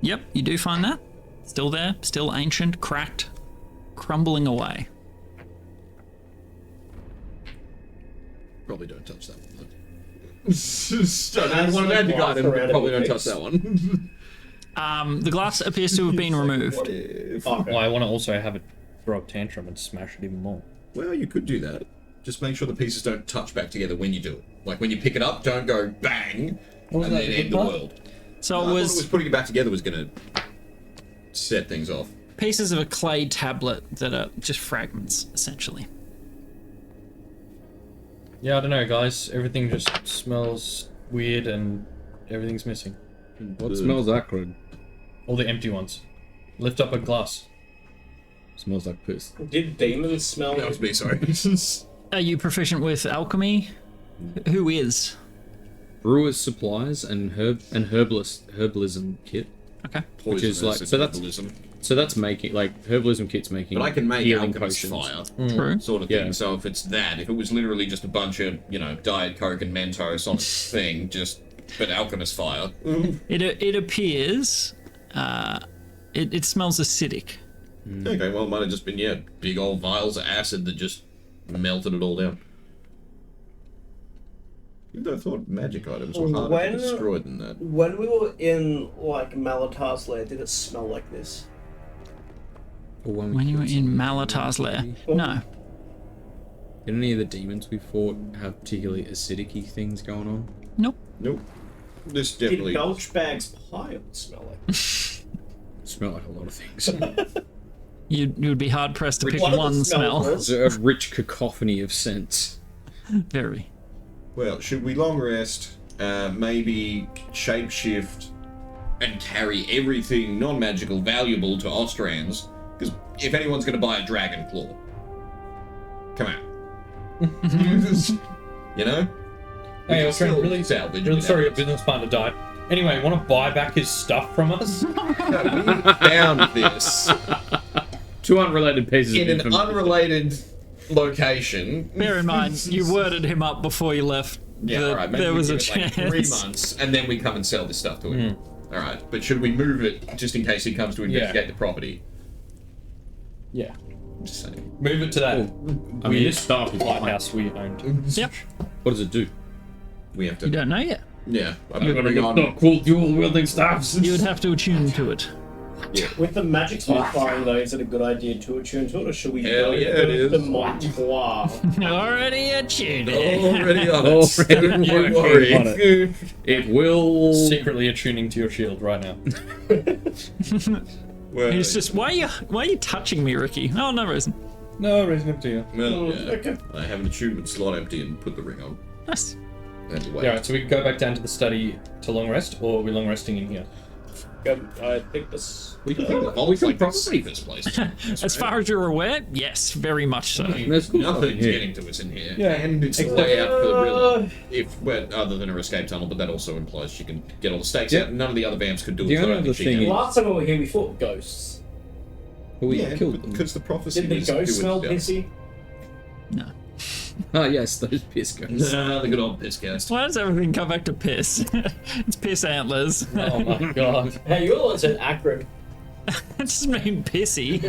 Yep, you do find that. Still there, still ancient, cracked, crumbling away. Probably don't touch that one. That's One of like magic glass item. around Probably in don't the touch that one. The glass appears to have been removed. Okay. Well, I want to also have it throw a tantrum and smash it even more. Well, you could do that. Just make sure the pieces don't touch back together when you do it. Like when you pick it up, don't go bang and that, then the end the part? world. So I it thought was putting it back together was going to set things off. pieces of a clay tablet that are just fragments, essentially. Yeah, I don't know, guys. Everything just smells weird and everything's missing. What smells acrid? All the empty ones. Lift up a glass. Smells like piss. Did demons smell? That was me, sorry. Are you proficient with alchemy? Who is? Brewer's supplies and herbalism kit. Okay. Which is like so that's making like herbalism kit's making. But I can make healing alchemist potions. fire, True. sort of thing. Yeah. So if it's that, if it was literally just a bunch of, Diet Coke and Mentos on a thing, but alchemist fire. It appears. It smells acidic. Okay, well, it might have just been, big old vials of acid that just melted it all down. You'd have thought magic items were harder to be destroyed than that. When we were in like Malatar's lair, did it smell like this? Or When you were in Malatar's lair. No. Did any of the demons we fought have particularly acidic-y things going on? Nope. Nope. This Did definitely... Belchbag's pile smell like? Smell like a lot of things. You would be hard pressed to pick One of the one smells smell. was- It's a rich cacophony of scents. Very. Well, should we long rest, maybe shapeshift, and carry everything non-magical valuable to Ostrans? Because if anyone's going to buy a dragon claw, come out. You know? We Hey, can Australian, still really, salvage really it sorry your out. business partner died. Anyway, want to buy back his stuff from us? No, we found this Two unrelated pieces in of an information. unrelated location. Bear in mind, you worded him up before you left. Yeah, that alright, maybe there we was a give it like chance. 3 months, and then we come and sell this stuff to him. Alright, but should we move it just in case he comes to investigate the property? Yeah. I'm just saying. Move it to that I mean, weirdest staff is lighthouse we owned. Yep. What does it do? We have to. You don't know yet. Yeah, I'm You're gonna gonna bring get on. cool dual wielding staffs. You would have to attune to it. With the magic firing though, is it a good idea to attune to it, or should we Hell go yeah, it with the is. Montois? Already attuned. Already on it. Already Don't you working worry. on it. It will. Secretly attuning to your shield right now. Well, He's just, why are you touching me, Ricky? Oh, no reason. No, raising up to you. well, yeah. Okay. I have an attunement slot empty and put the ring on. Nice. Anyway. Yeah, right, so we can go back down to the study to long rest, or are we long resting in here? I think this. We can think of the vault's like the safest place. As far as you're aware, yes, very much so. There's cool stuff in Nothing's here. getting to us in here. Yeah. And it's the way out for the river. Well, other than her escape tunnel, but that also implies she can get all the stakes Yeah. out. None of the other vamps could do The it, so I only don't think other she thing can. is- Last time we were here, we fought ghosts. But we Yeah, killed them. because the prophecy Did the was ghosts do smell it. pissy? No. Ah, yes, those piss ghosts. Nah, the good old piss cast. Why does everything come back to piss? It's piss antlers. Oh my god. Hey, you all said acrid. That doesn't mean pissy.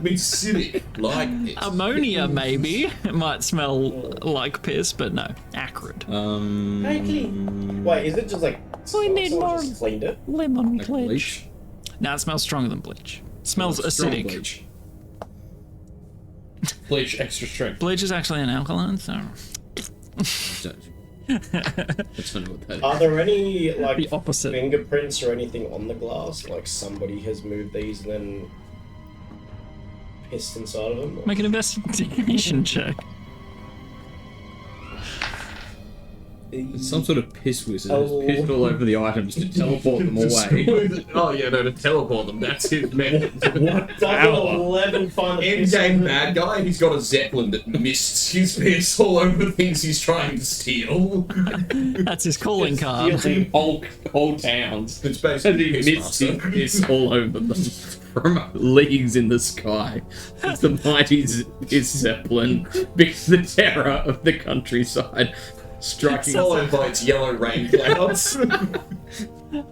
Be acidic, like this. Ammonia, maybe. It might smell like piss, but no. Acrid. Wait, is it just like We need someone more- just cleaned it? Lemon Like bleach. bleach. No, it smells stronger than bleach. It smells Strong acidic. bleach. Bleach extra strength. Bleach is actually an alkaline, so. That's not what that is. Are there any like The opposite. fingerprints or anything on the glass? Like somebody has moved these and then pissed inside of them? Make an investigation check. Some sort of piss wizard has pissed all over the items to teleport them away. Oh yeah, no, to teleport them. That's his method. What? Does 11 find the piss? In-game bad guy. He's got a zeppelin that mists his piss all over things he's trying to steal. That's his calling card. Stealing whole towns. It's And he basically mists his piss all over them from leagues in the sky. It's the mighty Zeppelin, because the terror of the countryside, striking. followed by its yellow rain clouds.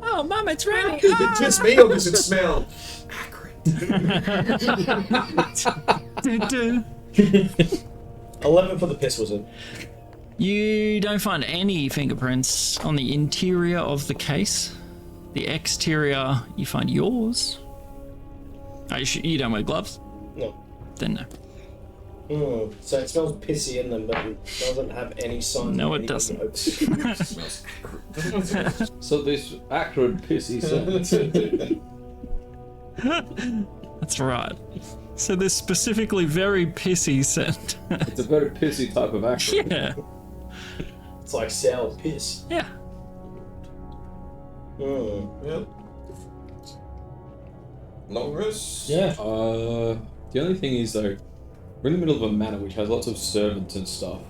Oh, Mum, it's raining. Is it just me or does it smell acrid? 11 for the piss wizard. You don't find any fingerprints on the interior of the case. The exterior, you find yours. You don't wear gloves? No. Then no. So it smells pissy in them, but it doesn't have any signs. No, of it doesn't. anything Smells acrid. So this acrid pissy scent. That's right. So this specifically very pissy scent. It's a very pissy type of acrid. Yeah. It's like sour piss. Yeah. Yep. Long rest. Yeah. The only thing is though, we're in the middle of a manor which has lots of servants and stuff.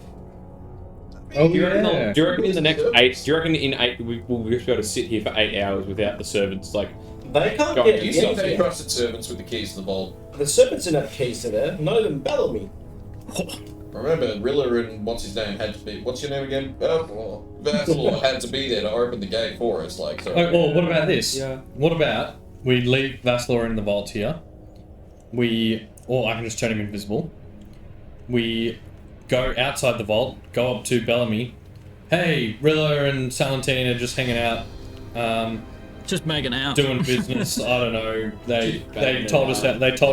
Oh, Do you reckon in the next 8? Do you reckon in 8 we'll just be able to sit here for 8 hours without the servants like? They can't Go get on, You you think stop they here. trusted servants with the keys to the vault? The serpents didn't have keys to there. None of them battle me. Remember, Rilla and what's his name had to be. What's your name again? Vassal had to be there to open the gate for us. Like, so. Oh, well, what about this? Yeah. What about we leave Vassalor in the vault here? Or I can just turn him invisible. We go outside the vault, go up to Bellamy. Hey, Rilla and Salentine are just hanging out, Just making out. doing business. I don't know. They told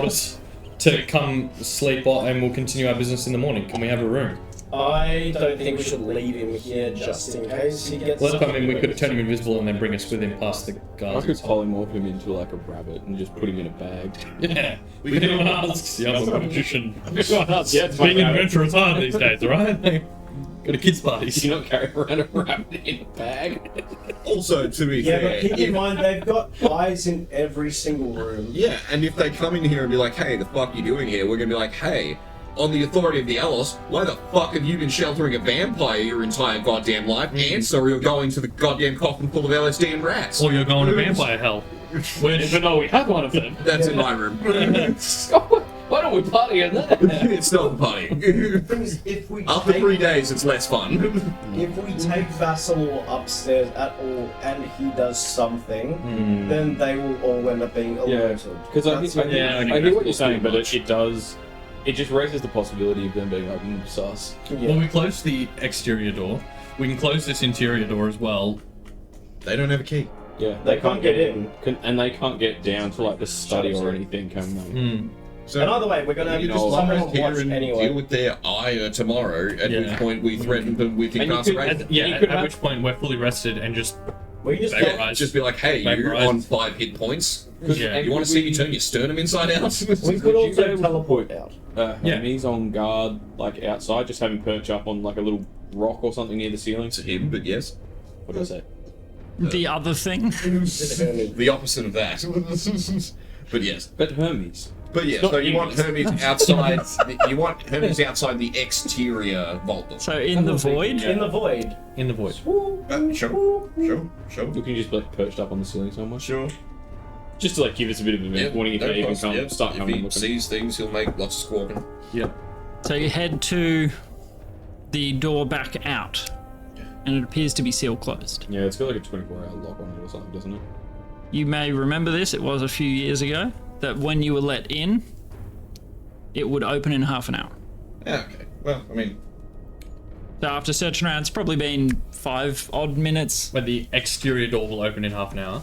us to come sleep and we'll continue our business in the morning. Can we have a room? I don't think we should leave him here just in case he gets. Let's come in. We could turn him invisible and then bring us with him past the I guards. could polymorph him into like a rabbit and just put him in a bag. Yeah, we can ask. Yeah, I'm a magician. Yeah, it's Being an adventurer is hard these days, alright? Go to kids' parties. You not carry around a rabbit in a bag. Also, to be Yeah, fair, but keep in mind they've got eyes in every single room. yeah, and if they come in here and be like, "Hey, the fuck you doing here?" We're gonna be like, "Hey, on the authority of the Ellos, why the fuck have you been sheltering a vampire your entire goddamn life? Answer, or you're going to the goddamn coffin full of LSD and rats." Or you're going to vampire hell. We didn't even know we had one of them. That's in my room. Why don't we party in there? It's not a party. If we After take, 3 days, it's less fun. if we take Vassal upstairs at all and he does something, then they will all end up being alerted. Because I hear what you're saying, but much. it just raises the possibility of them being like, sus. Yeah. Well, we close the exterior door. We can close this interior door as well. They don't have a key. Yeah. They can't get in. And they can't get down to like the study or anything, can they? So And either way, we're gonna have you to just just run someone here watch and anyway. deal with their ire tomorrow, at Yeah. which point we threaten them with And you could- incarceration. Yeah, You could at have- which point we're fully rested and just We can just Vaporize. Just be like, "Hey, you're Vaporize. on 5 hit points. Yeah. You want to see me turn your sternum inside out?" we could also teleport out. Yeah. Hermes on guard, like outside, just have him perch up on like a little rock or something near the ceiling. To him, but yes. What did I say? The other thing. The opposite of that. But yes. But Hermes. But yeah, not so you want English. Hermes outside. You want Hermes outside the exterior vault door. So in the void. In the void. in the void. Sure. You can just be like perched up on the ceiling somewhere. Sure. Just to like give us a bit of a warning if no they even problem. come, Yep. start If coming he looking. sees things, he'll make lots of squawking. Yep. So you head to the door back out, and it appears to be sealed closed. Yeah, it's got like a 24-hour lock on it or something, doesn't it? You may remember this, it was a few years ago, that when you were let in, it would open in half an hour. Yeah, okay. Well, I mean, So after searching around, it's probably been 5 odd minutes. But the exterior door will open in half an hour.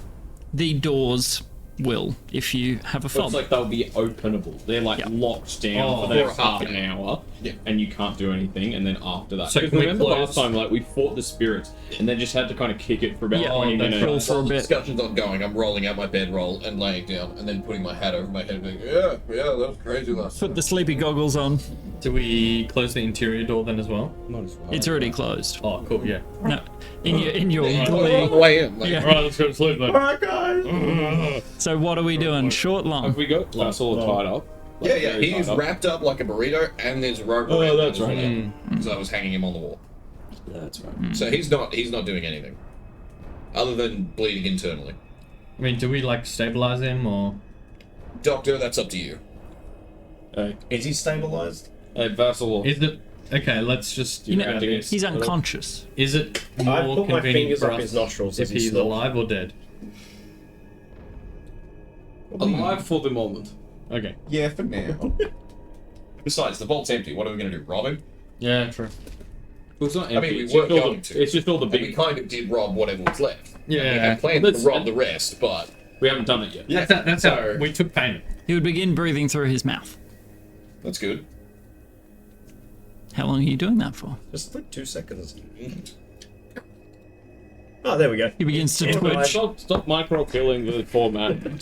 The doors will, if you have a So fob. it's like they'll be openable. They're like Yeah. locked down Oh, for the they're next half an hour. Yeah. and you can't do anything, and then after that. So Because can we remember close- last time, like we fought the spirits, and then just had to kind of kick it for about Yeah, 20 that's minutes. for a While the bit. discussion's ongoing, I'm rolling out my bedroll and laying down, and then putting my hat over my head and being, yeah, that was crazy last Put the sleepy goggles on. Do we close the interior door then as well? Not as well. It's already closed. Oh, cool. Yeah. No, in your on glee. the way in. Like, Yeah. Alright, let's go to sleep then. Alright, guys. So what are we doing? Short, Have long? we got Vassal tied up? Like, Yeah, very he's tied up? wrapped up like a burrito, and there's rope Oh, around that's him as right. well, so I was hanging him on the wall. That's right. So he's not doing anything other than bleeding internally. I mean, do we like stabilize him or? Doctor, that's up to you. Hey, Is he stabilized? hey, Vassal. Is it okay? Let's just. You know, have to get- he's unconscious. Is it I more put my convenient fingers for up us his nostrils if as he he's slept. alive or dead? Alive for the moment. Okay. Yeah, for now. Besides, the vault's empty. What are we going to do? Rob him? Yeah, true. Well, it's not I empty. mean, we it's were just all going the, to. It's just all the And we big. kind of did rob whatever was left. Yeah. We had planned Let's- to rob the rest, but We haven't done it yet. That's So- how we took payment. He would begin breathing through his mouth. that's good. How long are you doing that for? Just like 2 seconds. Oh, there we go. He begins to Yeah, twitch. Stop micro killing the poor man.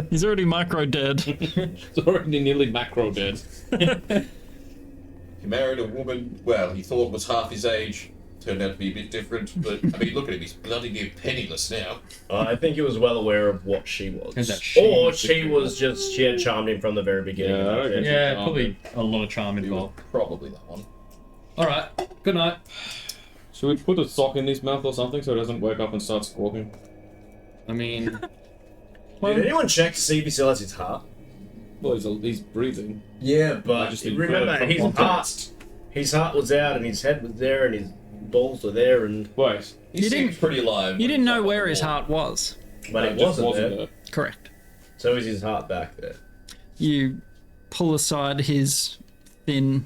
He's already micro dead. It's already nearly macro dead. He married a woman, well, he thought was half his age. Turned out to be a bit different, but I mean, look at him, he's bloody near penniless now. I think he was well aware of what she was. Is that she? Or she had charmed him from the very beginning. Yeah, I reckon. Yeah, probably a lot of charm involved. Probably that one. All right. Good night. Should we put a sock in his mouth or something so it doesn't wake up and start squawking? I mean, Did anyone check to see if he still has his heart? Well, he's breathing. Yeah, I but just remember, inferred from his heart was out and his head was there and his balls were there, and Wait. He You seems didn't- pretty alive. You when didn't he's know up where on his the wall. heart was. but it it just wasn't there. Correct. So is his heart back there? You pull aside his thin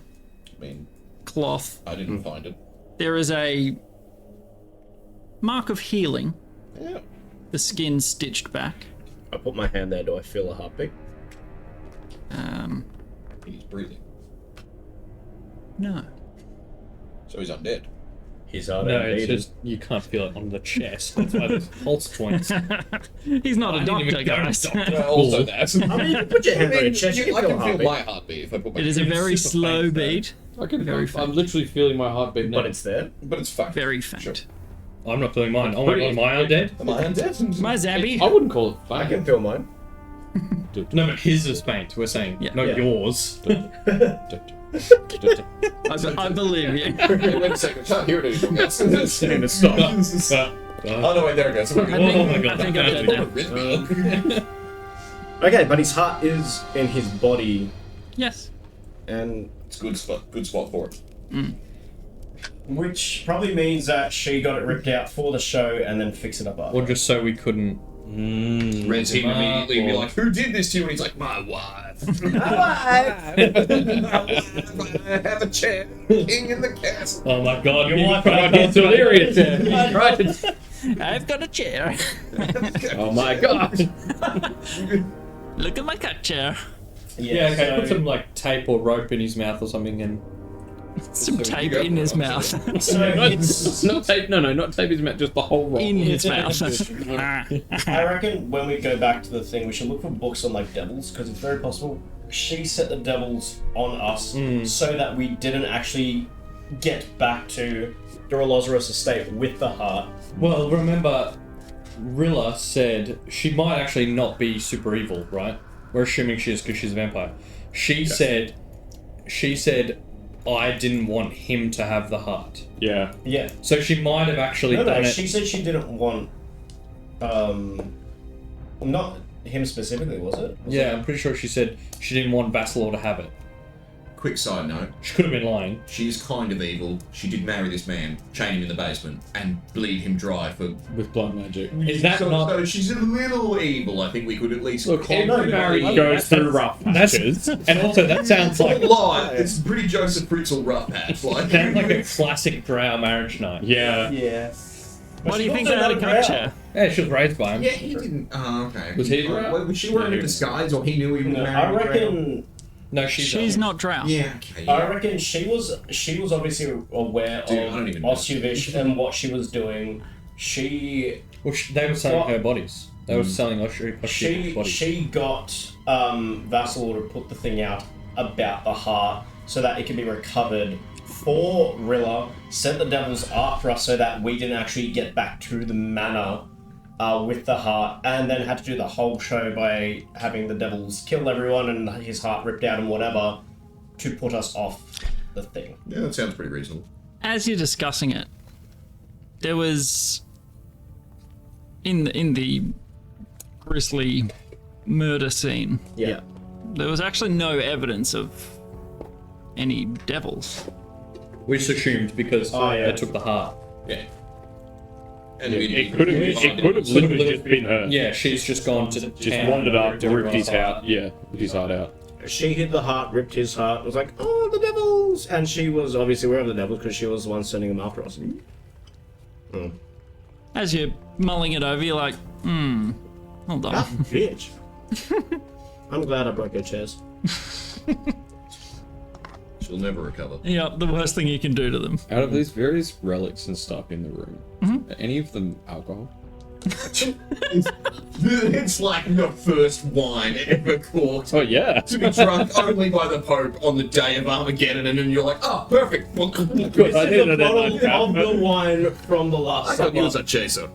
I mean, cloth. I didn't find it. There is a mark of healing. Yeah. The skin stitched back. I put my hand there. Do I feel a heartbeat? He's breathing. No. So he's undead. His heart no, ain't it's beating. just you can't feel it on the chest. That's why there's pulse points. He's not a I didn't even doctor, go to guys. doctor. Well, also that. I mean, you can put your hand on your chest. You I can feel a can feel heartbeat. my heartbeat if I put my It is a hand- very super slow faint, though. beat. I can. Very I'm faint. literally feeling my heartbeat now. But it's there. But it's fucked. Very faint. I'm not feeling mine. Oh my god, am I undead? Am I undead? My Zabby. I wouldn't call it I faint. can feel mine. No, but his is faint. We're saying, Yeah. not Yeah. yours. I believe you. Hey, wait a second. I can't hear it anymore. Stop. Oh no, wait, there it goes. Oh my god, I think that I'm hurt dead me. now. Okay, but his heart is in his body, Yes. and It's a good spot for it. which probably means that she got it ripped out for the show and then fix it up after. Or just so we couldn't. Red's he'd immediately be or- like, "Who did this to you?" And he's like, "My wife." I have a chair, king in the castle. Oh my god, Your you wife cried has into delirious there. Right. I've got a chair. Oh my god. Look at my cut chair. Yeah, okay, put some like tape or rope in his mouth or something and. Some tape you go in his for it, mouth. So it's, Not tape. No, not tape his mouth. Just the whole roll. In his mouth. I reckon when we go back to the thing, we should look for books on like devils, because it's very possible she set the devils on us so that we didn't actually get back to Dorolozarus estate with the heart. Well, remember, Rilla said she might actually not be super evil, right? We're assuming she is because she's a vampire. She said, I didn't want him to have the heart. Yeah. Yeah. So she might have actually No, done it. she said she didn't want, not him specifically, was it? Was Yeah, it? I'm pretty sure she said she didn't want Vassalor to have it. Quick side note: She could have been lying. she's kind of evil. She did marry this man, chain him in the basement, and bleed him dry for. With blood magic. Is that so, not? so she's a little evil. I think we could at least. Look, call every it. married goes through rough patches. And also, that sounds like Lie. It's pretty Joseph Fritzl rough patch. Like. sounds like a classic drow marriage night. Yeah. Yeah. What do you think about a cut chair? Yeah, she was raised by him. Yeah, he didn't. Oh, okay. Was he drow? Was she wearing a disguise, or he knew he was No, married? I to Drow? reckon No, She's not drow. Yeah, okay. I reckon she was obviously aware Dude, I don't of even know. Ossiovish and what she was doing. She Well, they were selling What? her bodies. They were selling Oshie's bodies. she got Vassal to put the thing out about the heart so that it can be recovered for Rilla, sent the devils after us so that we didn't actually get back to the manor with the heart, and then had to do the whole show by having the devils kill everyone and his heart ripped out and whatever to put us off the thing. Yeah, that sounds pretty reasonable. As you're discussing it, there was in the grisly murder scene. Yeah. There was actually no evidence of any devils. We just assumed because Oh, yeah. they took the heart. Yeah. And It could have literally just been her. Yeah, she's just gone to Just wandered up, ripped his heart. Yeah, ripped his heart out. She hit the heart, ripped his heart, was like, oh, the devils! And she was obviously aware of the devils because she was the one sending them after us. As you're mulling it over, you're like, hold on. Ah, bitch. I'm glad I broke her chairs. she'll never recover. Yep, the worst thing you can do to them. Out of these various relics and stuff in the room, are any of them alcohol? It's like the first wine ever corked Oh yeah. to be drunk only by the Pope on the day of Armageddon, and then you're like, oh, perfect. Well, Good. I didn't know Bottle that. of the wine from the I last thought he was supper. a chaser.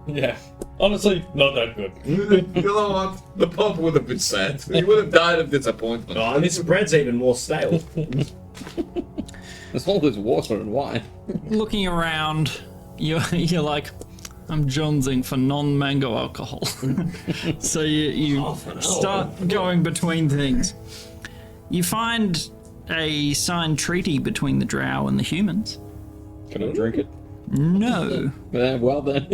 Yeah. Honestly, not that good. You know what? The Pope would have been sad. He would have died of disappointment. Oh, and this bread's even more stale. There's all this water and wine. Looking around, you're like, I'm jonesing for non-mango alcohol. So you start going between things. You find a signed treaty between the drow and the humans. Can I drink it? No. Well then.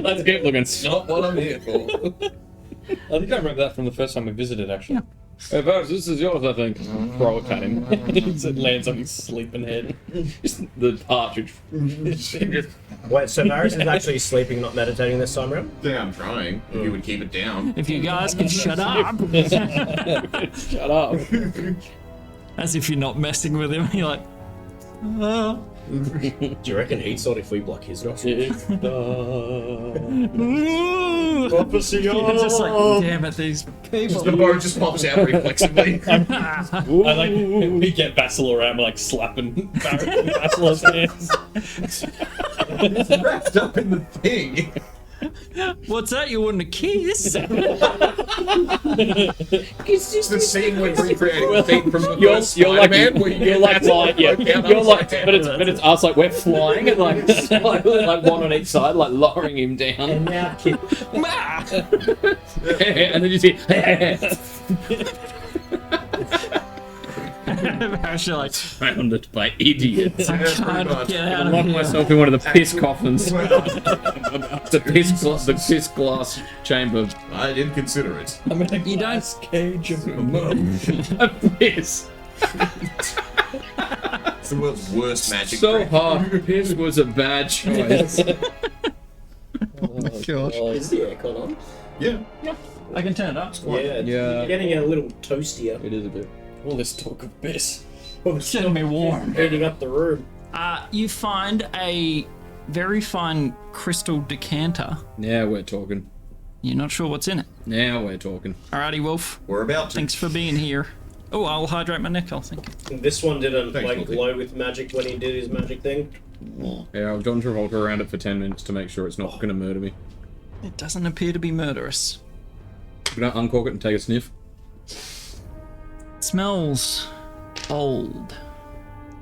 Let's keep looking. Not what I'm here for. I think I remember that from the first time we visited, actually. Hey, Vaz, this is yours, I think. Throw it at him. It lands on his sleeping head. Just the partridge. Wait, so Varys is actually sleeping, not meditating this time around? Yeah, I'm trying. If you would keep it down. If you guys could shut up. Shut up. As if you're not messing with him. You're like, Do you reckon he'd sort if we block his nostrils? Prophecy. You're just like, damn it, these people. The boat just pops out reflexively. I like we get Vassal around, like slapping Vassal's hands. It's wrapped up in the thing. What's that? You want a kiss? It's the scene when recreating the thing from the You're first like Spider-Man, where you you're get like that flying, yeah. broke down You're like, upside but down. it's us like we're flying and like like one on each side, like lowering him down. And now, kid. And then you see Actually, like, surrounded by idiots. I pretty can't much. get I out of locked here. myself in one of the piss coffins. the piss glass chamber. I didn't consider it. I'm in a You don't- glass cage of Piss. It's the world's worst magic So trick. hard. Piss was a bad choice. Is the aircon on? Yeah. I can turn it up. Yeah, Yeah. getting a little toastier. It is a bit. all this talk of piss. It's getting me warm. Heating up the room. You find a very fine crystal decanter. Now we're talking. You're not sure what's in it. Now we're talking. Alrighty, Wolf. We're about to. Thanks for being here. Oh, I'll hydrate my neck, I'll think. This one didn't Thanks, like Wolfie. glow with magic when he did his magic thing. Yeah, I've John Travolta around it for 10 minutes to make sure it's not going to murder me. It doesn't appear to be murderous. We're going to uncork it and take a sniff. It smells old.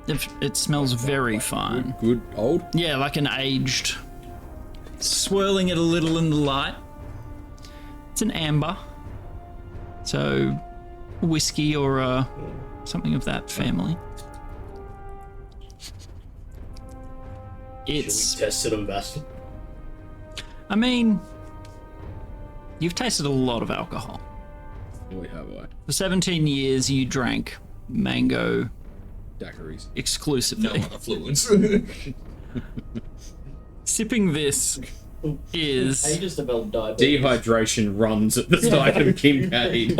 It smells very fine. Good old. Yeah, like an aged. Swirling it a little in the light. It's an amber. So, whiskey or something of that family. Should It's. we test it on Vassal? I mean, you've tasted a lot of alcohol. Boy, have I. For 17 years, you drank mango Daiquiris. exclusively. No other fluids. Sipping this is Ages developed diabetes. Dehydration runs at the side of Kincaid.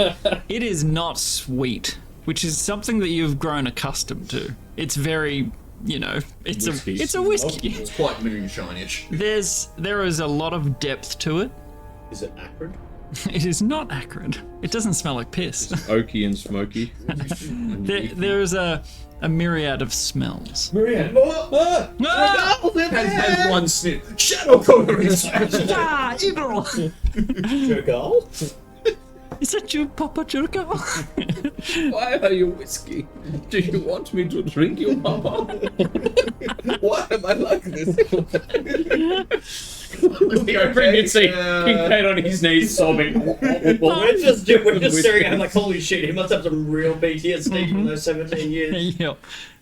it is not sweet, which is something that you've grown accustomed to. It's very, it's Whiskey. a whiskey. It's quite moonshine-ish. There is a lot of depth to it. Is it acrid? It is not acrid. It doesn't smell like piss. Oaky and smoky. There is a myriad of smells. Myriad. Ah! Has one sniff. Shadow colorist. Ah, evil! Jergal? Is that you, Papa Jerko? Why are you whiskey? Do you want me to drink you, Papa? Why am I like this? You see Kincaid on his knees sobbing. We're just staring at him like, holy shit, he must have some real PTSD from those 17 years. Yeah.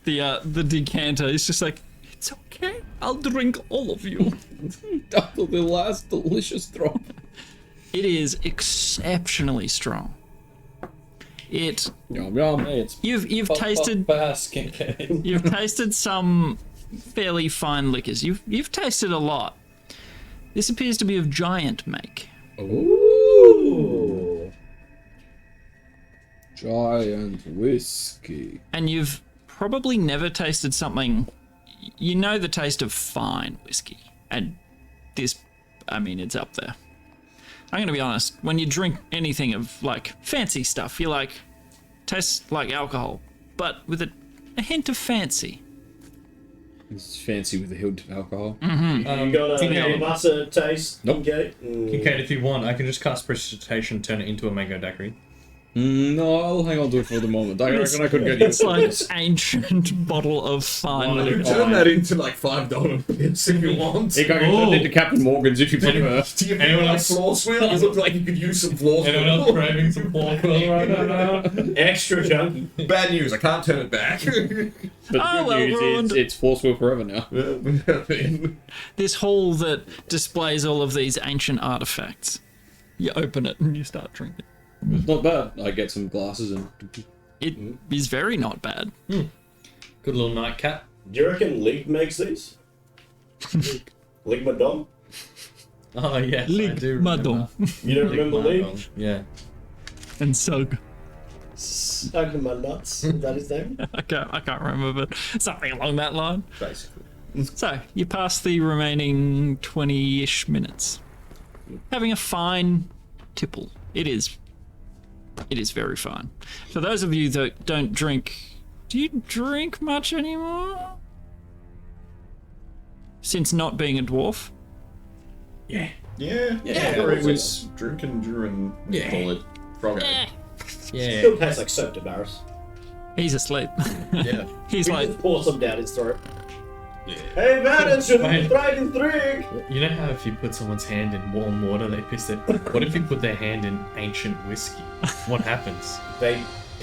The decanter is just like, it's okay. I'll drink all of you. Until the last delicious drop. It is exceptionally strong. Yum yum. It's You've tasted Kincaid. you've tasted some fairly fine liquors. You've tasted a lot. This appears to be of giant make. Ooh. Giant whiskey. And you've probably never tasted something. You know the taste of fine whiskey, and this, it's up there. I'm gonna be honest. When you drink anything of like fancy stuff, you like tastes like alcohol, but with a hint of fancy. It's fancy with a hint of alcohol. You got a mustard taste? Nope. Kincaid, if you want, I can just cast precipitation, turn it into a mango daiquiri. No, I'll hang on to it for the moment. I reckon I could get It's like an ancient bottle of fine. Turn that into like $5 bits if you want. You can turn it into Captain Morgan's if you prefer. Do you Anyone like else? floor swill? You look like you could use some floor Anyone else swill. craving some floor quill right now? Extra junky. Bad news, I can't turn it back. But the Oh, good well, news ruined. is it's force will forever now. This hall that displays all of these ancient artifacts. You open it and you start drinking. It's not bad. I get some glasses and... It is very not bad. Good little nightcap. Do you reckon League makes these? League Madame? Oh, yes, I Lig do remember. Madon You don't remember League? Yeah. and Sug. Stuck in my nuts. Is that his name? I can't remember, but something along that line. Basically. So you pass the remaining 20-ish minutes, having a fine tipple. It is very fine. For those of you that don't drink, do you drink much anymore? Since not being a dwarf? Yeah. It was drinking during bullet frog. Yeah. Still tastes like soap to Barris. He's asleep. Yeah. He's We like, just pour some down his throat. Hey man, it should be tried and drink! You know how if you put someone's hand in warm water, they piss their... What if you put their hand in ancient whiskey? What happens? They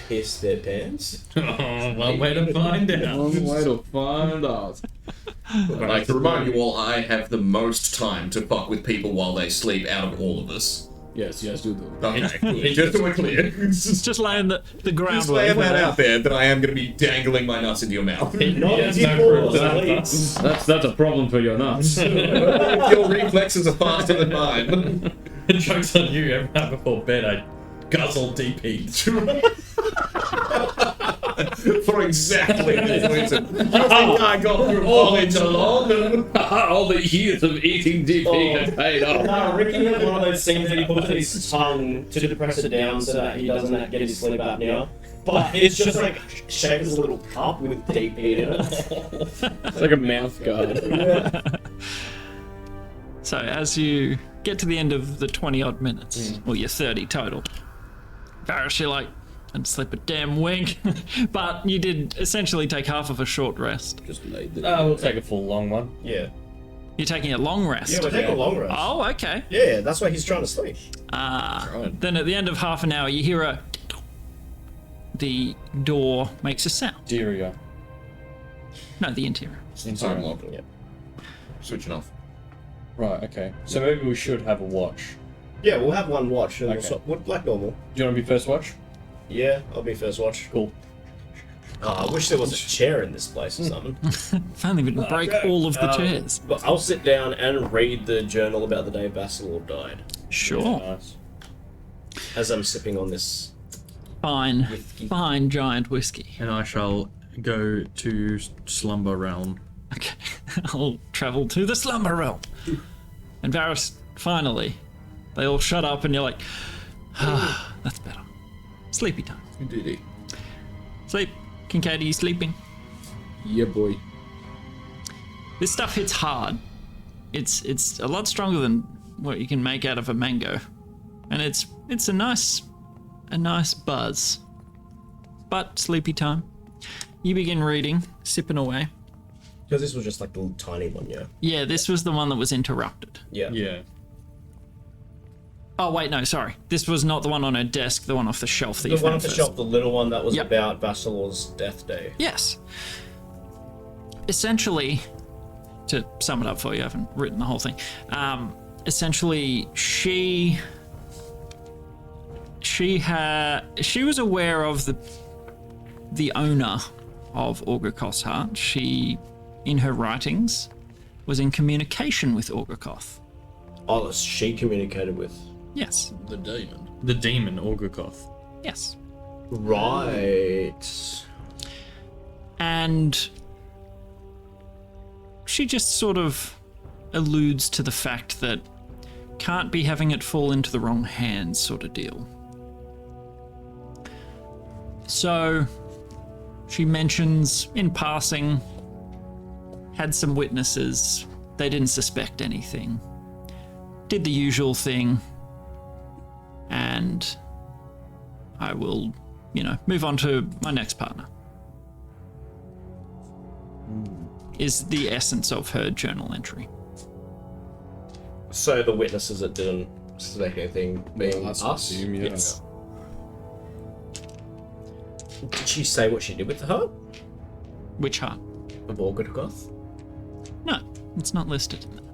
piss their pants. Oh, one way to find out. One way to find out. I'd like to remind you all, I have the most time to fuck with people while they sleep out of all of us. Yes, do that. Okay, good. Just so we're clear. just laying the Just groundwork. laying that out there that I am going to be dangling my nuts into your mouth. Not Yes, easy no for problem. us, That's a problem for your nuts. Your reflexes are faster than mine. The joke's on you. Every night before bed, I guzzle DP. For exactly this reason. You think I got through college alone? All the years of eating DP have paid off. No, Ricky has one of those things that he puts his tongue to depress it down so that he doesn't get his sleep apnea. But it's just like shaped as a little cup with DP in it. It's like a mouth guard. So as you get to the end of the 20-odd minutes, or your 30 total, Varys, you're like, and sleep a damn wink. But you did essentially take half of a short rest. Just laid the... We'll take a full long one. Yeah. You're taking a long rest. Yeah, we're taking a long rest. Oh, okay. Yeah, that's why he's trying to sleep. Then at the end of half an hour, you hear a... The door makes a sound. Deria. No, the interior. Sorry, lock. Yeah. Switching off. Right, okay. So maybe we should have a watch. Yeah, we'll have one watch. And Okay. we'll swap, like normal. Do you want to be first watch? Yeah, I'll be first watch. Cool. Oh, I wish there was a chair in this place or something. If only we didn't break all of the chairs. But I'll sit down and read the journal about the day Vassalor died. Sure. Nice. As I'm sipping on this. Fine. Whiskey. Fine giant whiskey. And I shall go to Slumber Realm. Okay. I'll travel to the slumber realm. And Varys, finally, they all shut up and you're like, ah, that's better. Sleepy time. Indeed. Sleep. Kincaid, are you sleeping? Yeah, boy. This stuff hits hard. It's a lot stronger than what you can make out of a mango. And it's a nice buzz. But sleepy time. You begin reading, sipping away. Because this was just like the little tiny one, yeah. Yeah, this was the one that was interrupted. Yeah. Yeah. Oh wait, no, sorry. This was not the one on her desk, the one off the shelf that The you one found off the first. shelf, the little one that was Yep. about Vassalor's death day. Yes. Essentially, to sum it up for you, I haven't written the whole thing. Essentially, she was aware of the owner of Orgokoth's heart. She, in her writings, was in communication with Orgokoth. Oh, she communicated with. Yes. The demon. The demon, Orgokoth. Yes. Right. And she just sort of alludes to the fact that can't be having it fall into the wrong hands sort of deal. So she mentions in passing, had some witnesses, they didn't suspect anything, did the usual thing, and I will, move on to my next partner. Is the essence of her journal entry. So the witnesses that didn't suspect anything being Us, us? assume, yeah. Yes. Did she say what she did with the heart Which heart? of Orgokoth? No, it's not listed in there.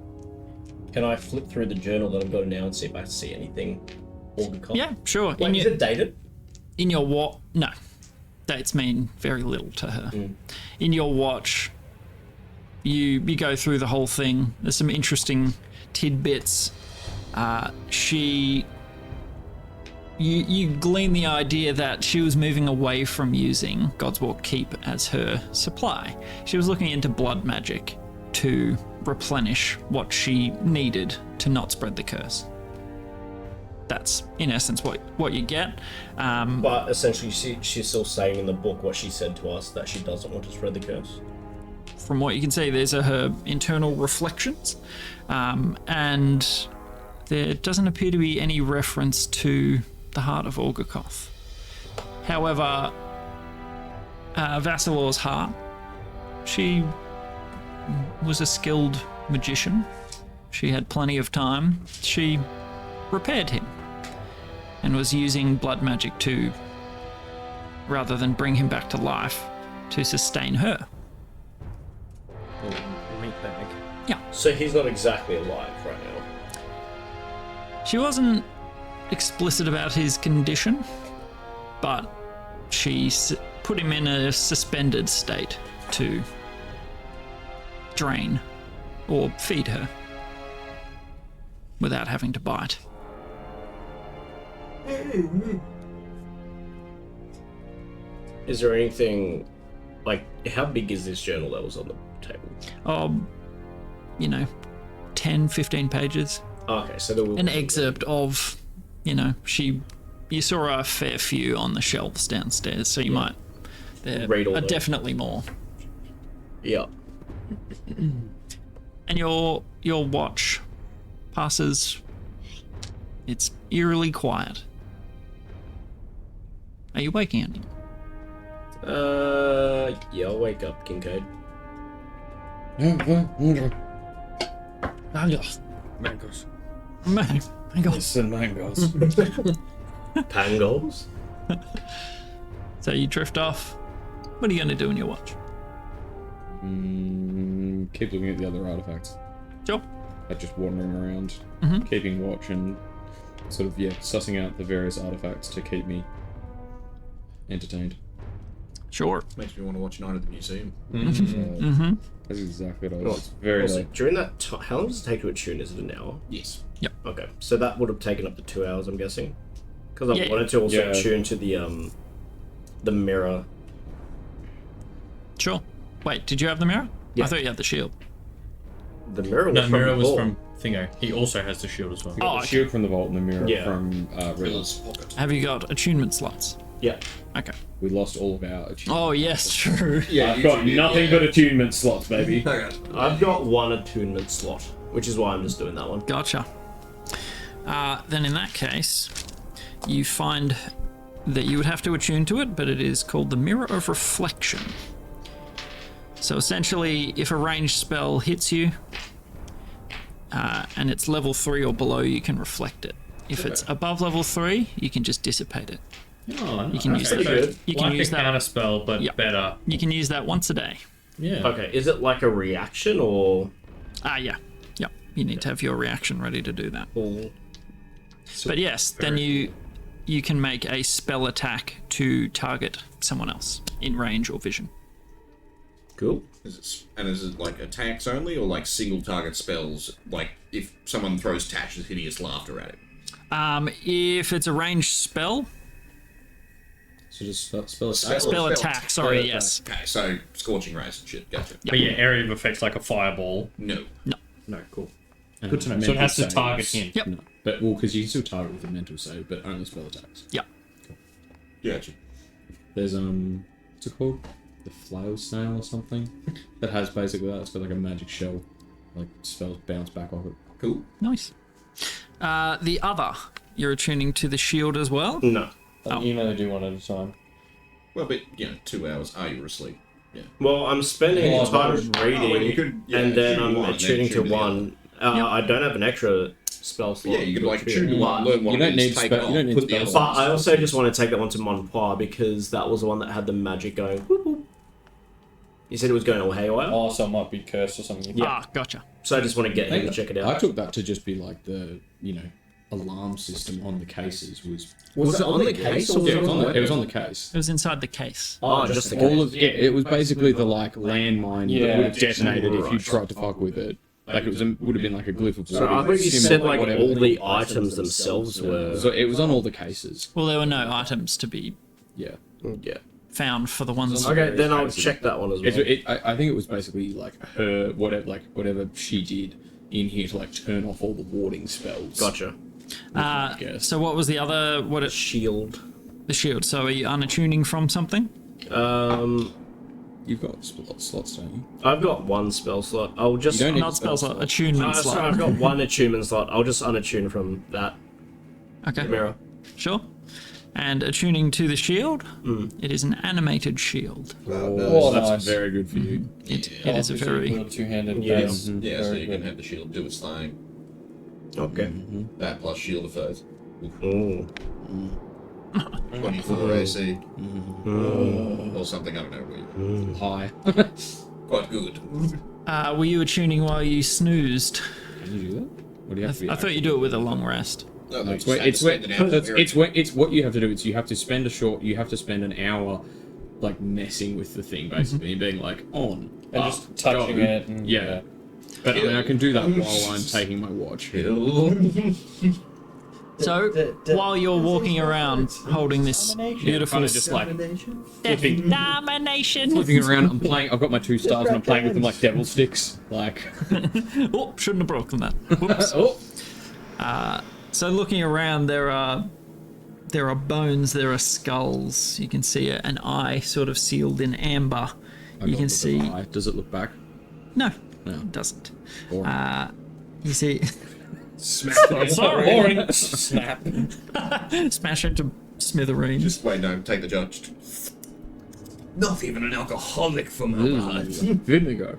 Can I flip through the journal that I've got now and see if I see anything Orgokoth? Yeah, sure. Wait, is it dated? In your watch, no, dates mean very little to her. In your watch, you go through the whole thing. There's some interesting tidbits. You glean the idea that she was moving away from using Godswalk Keep as her supply. She was looking into blood magic to replenish what she needed to not spread the curse. That's in essence what you get. But essentially, she's still saying in the book what she said to us, that she doesn't want to spread the curse. From what you can see, these are her internal reflections, and there doesn't appear to be any reference to the heart of Orgokoth. However, Vassalor's heart, she was a skilled magician. She had plenty of time. She repaired him and was using blood magic to, rather than bring him back to life, to sustain her. Meatbag. Yeah. So he's not exactly alive right now. She wasn't explicit about his condition, but she put him in a suspended state to drain or feed her without having to bite. Is there anything, like, how big is this journal that was on the table? 10, 15 pages. Okay, so there will An excerpt of, you saw a fair few on the shelves downstairs, so you might, there Read all are those. definitely more. Yeah. And your watch passes, it's eerily quiet. Are you waking anyone? Yeah, I'll wake up, Kincaid. Mangoes. Listen, mangoes. Pangolls? So you drift off. What are you going to do in your watch? Keep looking at the other artifacts. Sure. Like just wandering around, keeping watch and sort of, sussing out the various artifacts to keep me entertained. Sure. Makes me want to watch Night at the Museum. Mm-hmm. That's exactly what I Well, was. Very also, like, during that time, how long does it take to attune? Is it an hour? Yes. Okay, so that would have taken up to 2 hours, I'm guessing. Because I Yeah. wanted to also Yeah. attune to the mirror. Sure. Wait, did you have the mirror? Yeah. I thought you had the shield. The mirror was No, from mirror was before. from Thingo. He also has the shield as well. we got Oh, the okay. shield from the vault and the mirror Yeah. from Riddler's. Riddler's pocket. Have you got attunement slots? Yeah. Okay. We lost all of our attunement. Oh, yes, true. Yeah, I've got nothing but attunement slots, baby. I've got one attunement slot, which is why I'm just doing that one. Gotcha. Then in that case, you find that you would have to attune to it, but it is called the Mirror of Reflection. So essentially, if a ranged spell hits you, and it's level 3 or below, you can reflect it. If it's above level 3, you can just dissipate it. Oh, You can use pretty that. good. You can like use a that. counter spell, but Yep. better. You can use that once a day. Yeah. Okay, is it like a reaction or? Yeah. Yep. You need to have your reaction ready to do that. or... But yes, then you can make a spell attack to target someone else in range or vision. Cool. Is it like attacks only, or like single target spells? Like if someone throws Tash's hideous laughter at it. If it's a ranged spell, So just spell spell attack. Sorry, yes. Okay, so scorching rays and shit. Gotcha. But yeah, area of effects like a fireball. No. No, cool. Good to know. So it has to target him. Yep. No, but well, because you can still target with a mental save, but only spell attacks. Yep. Gotcha. There's what's it called? The flail snail or something that has basically that. It's got like a magic shell, like spells bounce back off it. Cool. Nice. The other, you're attuning to the shield as well. No. You can only do one at a time. Well, but 2 hours. You were asleep. Yeah. Well, I'm spending Oh, time well, reading, you could, and then attune I'm one, attuning to attune the one. I don't have an extra spell other. slot. Yeah, you could like attune. tune one, learn one. You don't of these, need take spell- it you don't off, need put the spell other But ones. I also just want to take that one to Monpoir because that was the one that had the magic going. Whoop, whoop. You said it was going all haywire, Oh, so it might be cursed or something. Gotcha. so I just want to get him to check it I out. took that to just be like the alarm system on the cases was. Was it on the case or was Yeah, it on the it was on the case. It was inside the case. Oh, just the All case. of it was basically the like landmine Yeah. that would have detonated if you tried to fuck with it. Like it would have been like a glyph of So I water. thought you said like all the items themselves were. So it was on all the cases. Well, there were no items to be Yeah. Yeah. found for the ones. Okay, then I'll check that one as well. I think it was basically like her whatever she did in here to like turn off all the warding spells. Gotcha. guess. So what was the other? Shield. The shield. So are you unattuning from something? You've got slots, don't you? I've got one spell slot. I'll just. You don't need Not spell slot. Attunement slot. Sorry, I've got one attunement slot. I'll just unattune from that Okay. mirror. Sure. And attuning to the shield, it is an animated shield. Oh, That's nice. very good for you. It is a very. two-handed. Yeah. base. Yeah, so Very you good. can have the shield do its thing. Okay. That plus shield of foes. Ooh. 24 AC. Or something, I don't know. High. Quite good. Were you attuning while you snoozed? Can you do that? What do you have to be? I thought you do it with a long rest. No, No, it's what you have to do. It's you have to spend an hour like messing with the thing basically and being like on And up, just touching go. it. And, Yeah. But I mean, I can do that while I'm taking my watch. So while you're walking around holding this beautiful Kind of just like domination. flipping around. I'm playing. I've got my 2 stars and I'm playing with them like devil sticks. Like Oh, shouldn't have broken that. Whoops. oh, So looking around, there are bones, there are skulls. You can see an eye sort of sealed in amber. You can see. Does it look back? No, No. it doesn't. Boring. You see. Boring. Snap. Smash into smithereens. Just wait, no, take the judge. Not even an alcoholic for my Vinegar.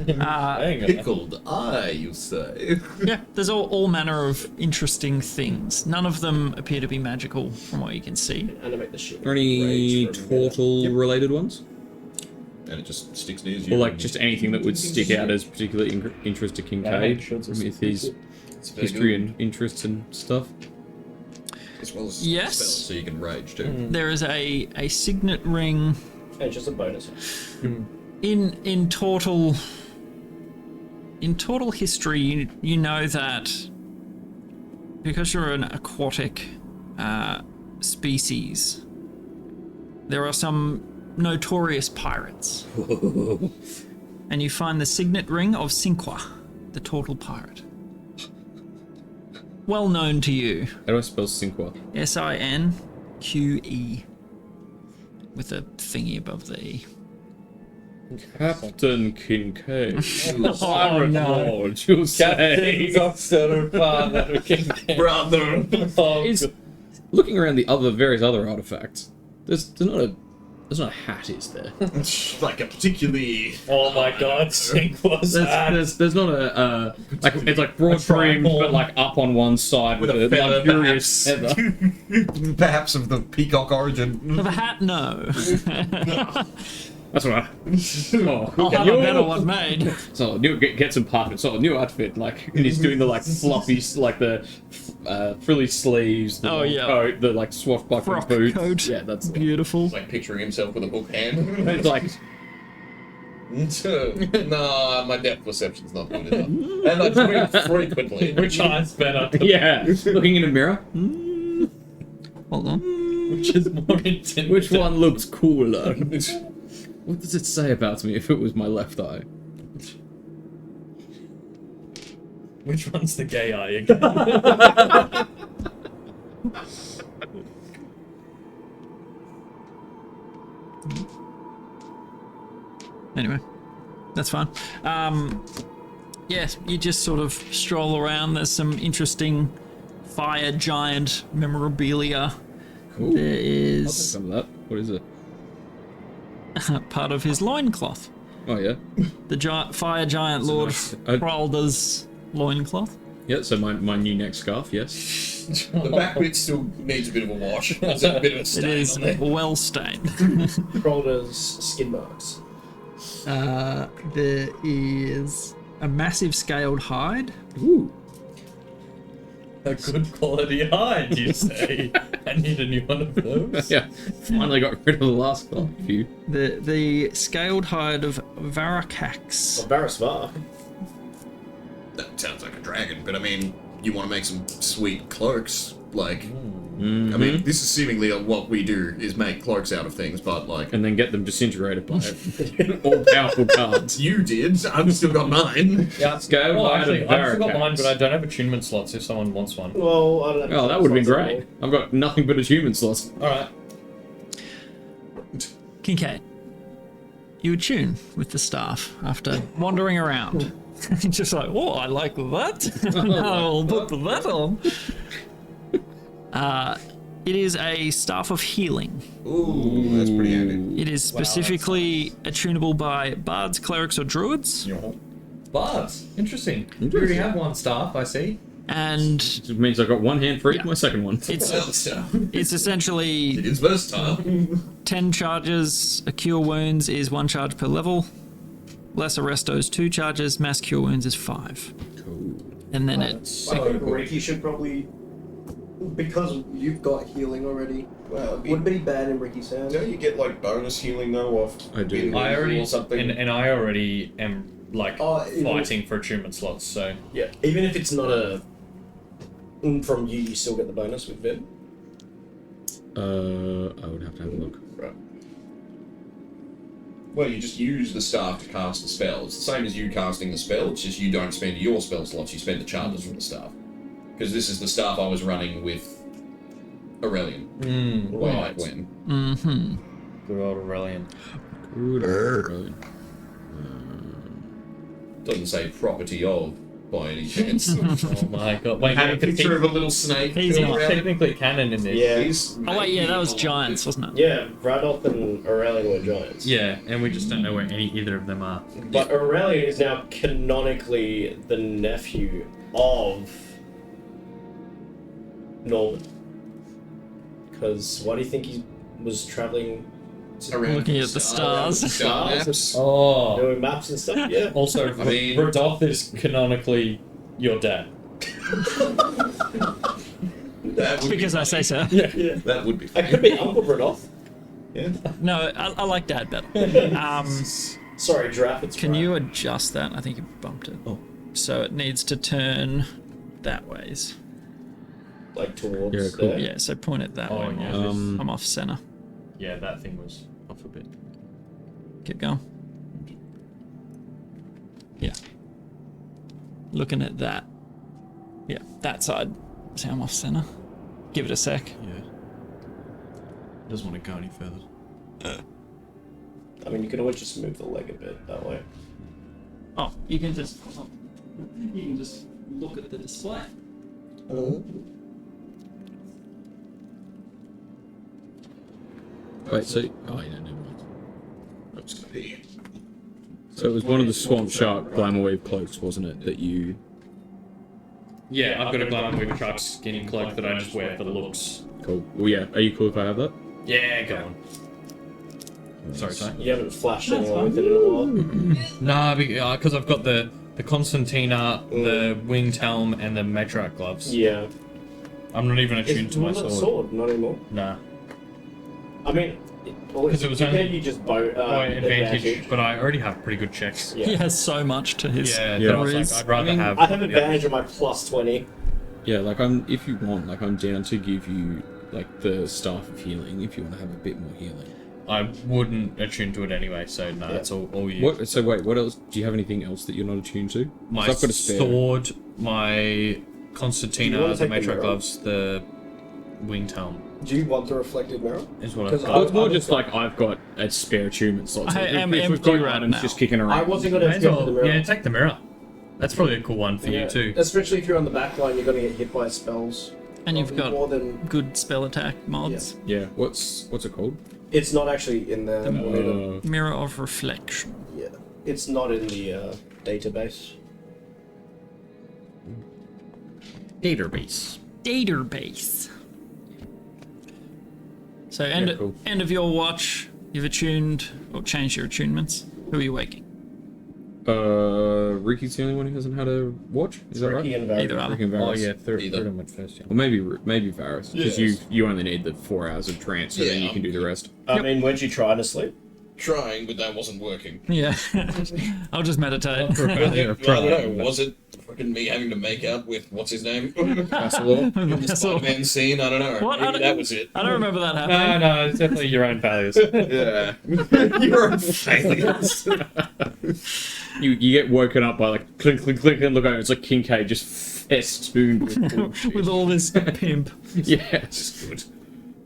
Hang on. Pickled eye, you say? Yeah, there's all manner of interesting things. None of them appear to be magical from what you can see. Animate the shield. Are any turtle related ones? And it just sticks near you. Or like just anything that would stick out as particularly interest to Yeah, Kincaid shields are with his It's very history good. and interests and stuff? as well as Yes. spells, so you can rage too. There is a signet ring And it's just a bonus. in total history. You know that because you're an aquatic species, there are some notorious pirates. And you find the signet ring of Sinqua, the turtle pirate. Well known to you. How do I spell Sinqua? Sinque. With a thingy above the E. Captain Kincaid. Oh, no. Lord, you'll say. Brother! Is looking around the various other artifacts. There's not a hat, is there? Like a particularly... Oh my god, Sinqua's hat. There's not a like it's like broad brimmed but like up on one side with, a feather, luxurious perhaps. feather. Perhaps of the peacock origin. Of a hat, no. That's what I. Oh, I'll have a better one made. So new get some parchment. So a new outfit, like, and he's doing the like fluffy, like the frilly sleeves. The Oh, long yeah. coat, the like swashbuckling Frock boots. coat. Yeah, that's Beautiful. Like picturing himself with a book hand. It's like Nah, my depth perception's not good enough. And I drink frequently. Which eye's better? yeah, looking in a mirror. Hold on. Which is more intimidating? Which one looks cooler? What does it say about me if it was my left eye? Which one's the gay eye again? Anyway, that's fine. Yes, you just sort of stroll around. There's some interesting fire giant memorabilia. Cool. There I'll take is some of that. What is it? part of his loincloth. Oh yeah. The fire giant Lord nice- Hralda's loincloth. Yeah. So my new neck scarf. Yes. The back bit still needs a bit of a wash. There's a bit of a It stain is on there. well stained. Crowder's skin marks. There is a massive scaled hide. Ooh. A good quality hide, you say? I need a new one of those. Yeah. Finally got rid of the last few. The scaled hide of Varakax. Varasvar. That sounds like a dragon, but I mean, you want to make some sweet cloaks, like... Mm-hmm. I mean, this is seemingly what we do, is make cloaks out of things, but like... And then get them disintegrated by all-powerful cards. You did, I've still got mine. Yeah, Scaled well, hide actually, of I've still got Varakax. mine, but I don't have attunement slots if someone wants one. Well, I don't know. Oh, that would have been great. I've got nothing but a human slot. Alright. Kincaid, you attune with the staff after wandering around. Just like, oh, I like that. I'll put that on. It is a staff of healing. Ooh, that's pretty handy. It is specifically attunable by bards, clerics, or druids. Bards. Interesting. We already have one staff, I see. And Which means I've got one hand for each my second one. it's So, it's essentially it is versatile. 10 charges. A cure wounds is 1 charge per level. Lesser restos 2 charges. Mass cure wounds is 5. Cool. And then I think Ricky should probably, because you've got healing already. Well, Would be bad in Ricky's hands. Don't you get like bonus healing though off? I do. being I invisible already or something. and I already am like It fighting for attunement slots, so Yeah, even if it's not a from you, you still get the bonus with Vib. I would have to have a look. Right. Well, you just use the staff to cast the spell. It's the same as you casting the spell. It's just you don't spend your spell slots. You spend the charges from the staff. Because this is the staff I was running with Aurelian. Way back right. when. Mm-hmm. Good old Aurelian. Good. Doesn't say property of by any chance. Oh my god! Wait, Had a no, 'cause picture of a little snake. He's going not around. technically canon in this. Yeah. He's Oh wait, yeah, that was maybe- giants, wasn't it? Yeah, Braddock and Aurelian were giants. Yeah, and we just don't know where either of them are. But Aurelian is now canonically the nephew of Norman. Because why do you think he was travelling Around Looking at the stars. Star maps. Oh. doing maps and stuff? Yeah. Also, I mean- Radoth is canonically your dad. That would Because be I say so. That would be It funny. could be Uncle Rudolph. Yeah. No, I like Dad better. Sorry, Giraffe. It's Can right. you adjust that? I think you bumped it. Oh. So it needs to turn that ways. like towards Yeah, cool. there? Yeah, so point it that way. yeah. More. I'm off center. Yeah, that thing was off a bit. Keep going. Yeah. Looking at that. Yeah, that side. See, I'm off center. Give it a sec. Yeah. Doesn't want to go any further. I mean, you can always just move the leg a bit that way. Oh, you can just look at the display. Wait, so oh yeah, never mind. I'm just gonna pee. So it was one of the Swamp Shark Glamour Wave cloaks, wasn't it? That you. Yeah, I've got a Glamour Weaver Shark skin cloak that I just wear for the looks. Cool. Well, yeah. Are you cool if I have that? Yeah, go on. Sorry, sorry. You haven't flashed anyone with it in a while. Nah, because I've got the Constantina, the Winged Helm, and the Matriarch gloves. Yeah. I'm not even attuned to my Well, sword. Not anymore. Nah. I mean, Because it was you only you just advantage, but I already have pretty good checks. Yeah. He has so much to his Yeah, Yeah. that I was like, I'd rather have. I have advantage on my plus 20. Yeah, like if you want, like I'm down to give you like the Staff of Healing if you want to have a bit more healing. I wouldn't attune to it anyway, so no, it's all you. What? So wait, what else? Do you have anything else that you're not attuned to? 'Cause My I've got a spare. sword, my Do you Constantina, wanna the take the Matriarch mirror? gloves, the Winged Helm Do you want the reflective mirror? is what I've Because got. Well, it's more I just like I've got a spare attunement slot. So I am if we've empty got right items now. just kicking around. I wasn't going to May as get well- the mirror. yeah, take the mirror. That's probably a cool one for you too. Especially if you're on the back line, you're going to get hit by spells. And you've Probably got more than. good spell attack mods. Yeah. What's it called? It's not actually in there. Mirror of Reflection. Yeah. It's not in the database. Database. Database. So end cool. end of your watch, you've attuned or changed your attunements. Who are you waking? Ricky's the only one who hasn't had a watch. Is that Ricky right? and Varys. Either other. Ricky and Oh Varys. yeah, third Either. one went first. Yeah. Or maybe Varys, because Yes. you only need the 4 hours of trance, so then you Yeah. can do the rest. I mean, weren't you trying to sleep? Trying, but that wasn't working. Yeah. I'll just meditate. I don't know. Was it fucking me having to make out with what's his name? In the Spider-Man scene? I don't know. What? Maybe that was it. I don't remember that happening. No, it's definitely your own failures. Yeah. You're a failure. You get woken up by like click click click and look over. It's like Kincaid just festooned with bullshit. With all this pimp. Yeah. Good.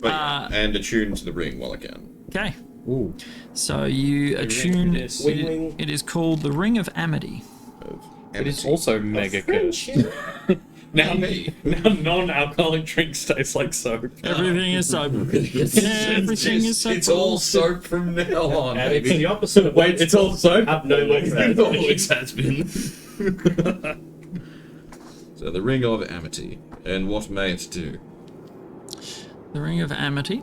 But, yeah, and attune to the ring while I can. Okay. Ooh. So you attune. Wing. It is called the Ring of Amity. It is also mega cursed. Now, non-alcoholic drinks taste like soap. Everything is soap. Everything is soap. It's all soap from now on, And it's baby. the opposite of Wait, it's all soap? have no legs. It always has been. So the ring of amity, and what may it do? The Ring of Amity.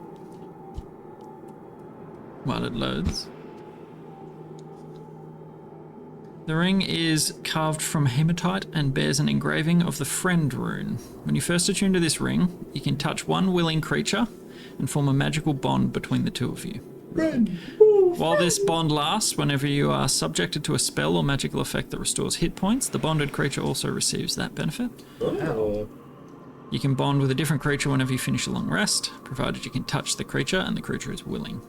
While it loads. The ring is carved from hematite and bears an engraving of the Friend rune. When you first attune to this ring, you can touch one willing creature and form a magical bond between the two of you. While this bond lasts, whenever you are subjected to a spell or magical effect that restores hit points, the bonded creature also receives that benefit. Oh. You can bond with a different creature whenever you finish a long rest, provided you can touch the creature and the creature is willing.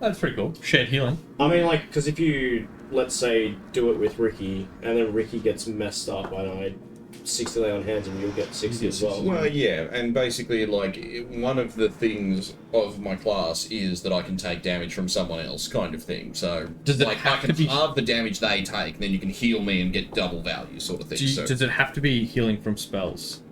That's pretty cool. Shared healing. I mean, like, because if you, let's say, do it with Ricky, and then Ricky gets messed up, I know, 60 lay on hands and you'll get 60 as well. Well, yeah, and basically, like, one of the things of my class is that I can take damage from someone else, kind of thing. So, Does it like, have I can to be- halve the damage they take, and then you can heal me and get double value, sort of thing. So, Does it have to be healing from spells?